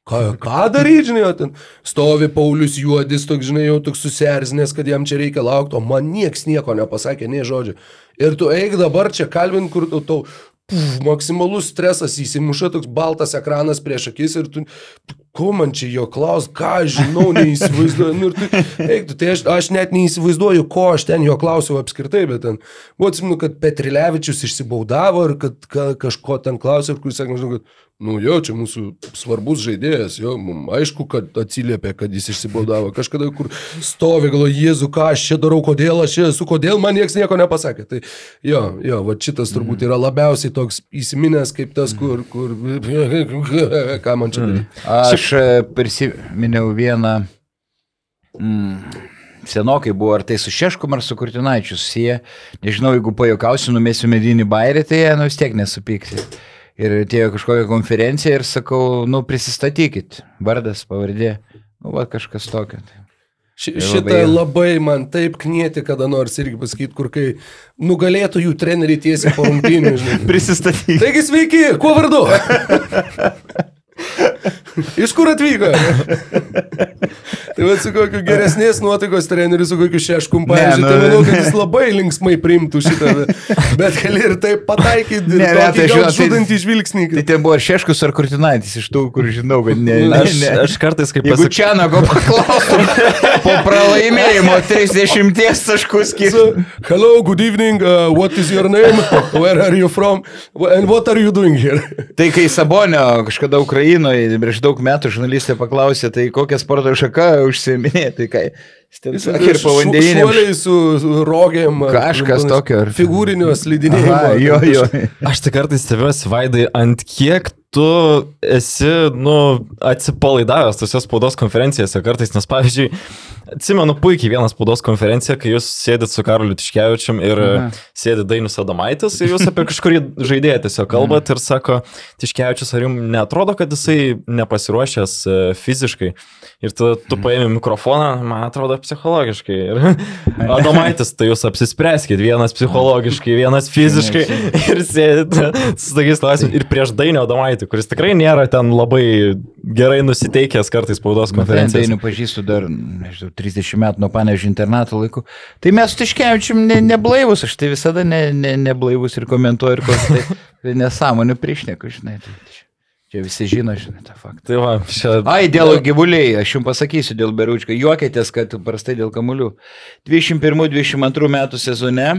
Ką daryti, žinai, ten stovi Paulius Juodis, toks, žinai, jau toks susierzinęs, kad jam čia reikia laukti, o man nieks nieko nepasakė, nei žodžio. Ir tu eik dabar čia kalbint, kur tau maksimalus stresas įsimuša, toks baltas ekranas prieš akis ir tu, ko man čia jo klaus, ką žinau, neįsivaizduoju. Tai aš net neįsivaizduoju, ko aš ten jo klausiau apskritai, bet ten buvo, atsimenu, kad Petrilevičius išsibaudavo ir kad kažko ten klausė ir kuris sakė, žinau, kad čia mūsų svarbus žaidėjas, mums aišku, kad atsiliepė, kad jis išsibaudavo. Kažkada, kur stovi, galvoju, Jėzu, ką aš čia darau, kodėl aš čia esu, kodėl man nieks nieko nepasakė. Tai va šitas turbūt yra labiausiai toks įsiminęs kaip tas, kur ką man čia daryti. Aš prisiminiau vieną, senokai buvo, ar tai su Šeškum, ar su Kurtinaičiu susiję. Nežinau, jeigu pajokausiu, numėsiu medinį bairį, tai vis tiek nesupyksi. Ir atėjo kažkokią konferenciją ir sakau, prisistatykit, vardas, pavardė, kažkas tokio. Šitą labai man taip knieti, kada nors irgi pasakyti, kur kai nugalėtų jų treneriai tiesiai po rungtynių, žinai. Prisistatykit. Taigi sveiki, kuo vardu? Iš kur atvyko? Tai va, su kokiu geresnės nuotaikos treneriu, su kokiu Šeškum, pavyzdžiui, tai manau, kad jis labai linksmai priimtų šitą, bet gali ir taip pataikyti, žudantį žvilgsnį. Tai ten buvo ar Šeškus, ar Kurtinaitis iš tų, kur žinau, kad ne. Aš kartais kaip Jeigu Čianago paklaustum, po pralaimėjimo 30 taškų skirti. Hello, good evening, what is your name, where are you from, and what are you doing here? Tai kai Sabonio kažkada Ukrainoje prieš daug metų žurnalistė paklausė, tai kokią sporto šaką užsiiminė, tai kai jis sakė ir povandeniniam. Šuoliai su rogėm. Kažkas tokio. Figūrinio slidinėjimo. Jo. Aš tik kartais stebiuosi, Vaidai, ant kiek tu esi, atsipalaidavęs tose spaudos konferencijose kartais, nes pavyzdžiui, atsimenu puikiai vieną spaudos konferenciją, kai jūs sėdit su Karoliu Tiškevičium ir sėdi Dainius Adomaitis ir jūs apie kažkurį žaidėją tiesiog kalbat ir sako, Tiškevičius, ar jums neatrodo, kad jisai nepasiruošęs fiziškai? Ir tu paėmė mikrofoną, man atrodo, psichologiškai. Ir Adomaitis, tai jūs apsispręskit, vienas psichologiškai, vienas fiziškai ir sėdite su tokiais klausimais. Ir prieš Dainių Adomaitį, kuris tikrai nėra ten labai gerai nusiteikęs kartais spaudos konferencijos. Dainių pažįstu dar, nežinau, 30 metų nuo Panevėžio internato laikų. Tai mes su Tiškevičium neblaivus, aš tai visada neblaivus ir komentuoju, ir tai nesąmonių priešneku, žinai. Čia visi žino, žinai, tą faktą. Tai va, Ai, dėl gyvuliai, aš jums pasakysiu dėl Beručko. Juokėtės, kad prastai dėl kamuolių. 21-22 metų sezone,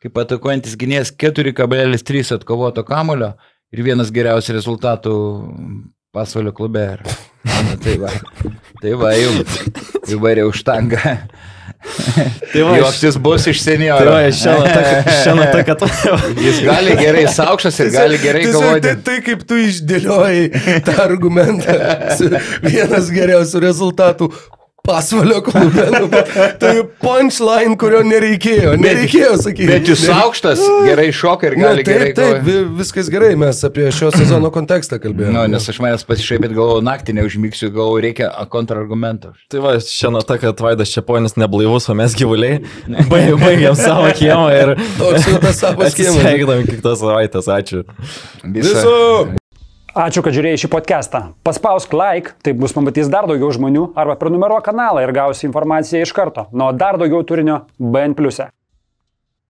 kaip atakuojantis gynėjas 4,3 atkovoto kamulio ir vienas geriausių rezultatų Pasvalio klube. Tai va, jums įvairiau štangą. Juoktis bus iš senjoro. Tai va, šiandien ta, kad... Jis gali gerai saukštas ir gali gerai kovoti. Tai kaip tu išdėliojai tą argumentą, vienas geriausių rezultatų Pasvalio klube, tai punchline, kurio nereikėjo sakyti. Bet jūs aukštas, gerai šoka ir gali gerai kovoti. Taip, viskas gerai, mes apie šio sezono kontekstą kalbėjome. Nes aš manęs pasišaipėt, galvoju, naktį neužmygsiu, galvoju, reikia kontrargumentų. Tai va, šiandien ta, kad Vaidas Čeponis neblaivus, o mes gyvuliai, baigiam savo kiemą ir atsisveikinam kiekvieną savaitę. Ačiū. Viso! Ačiū, kad žiūrėjai šį podcastą. Paspausk like, taip bus pamatys dar daugiau žmonių, arba prenumeruok kanalą ir gausi informaciją iš karto. Nuo dar daugiau turinio BN+.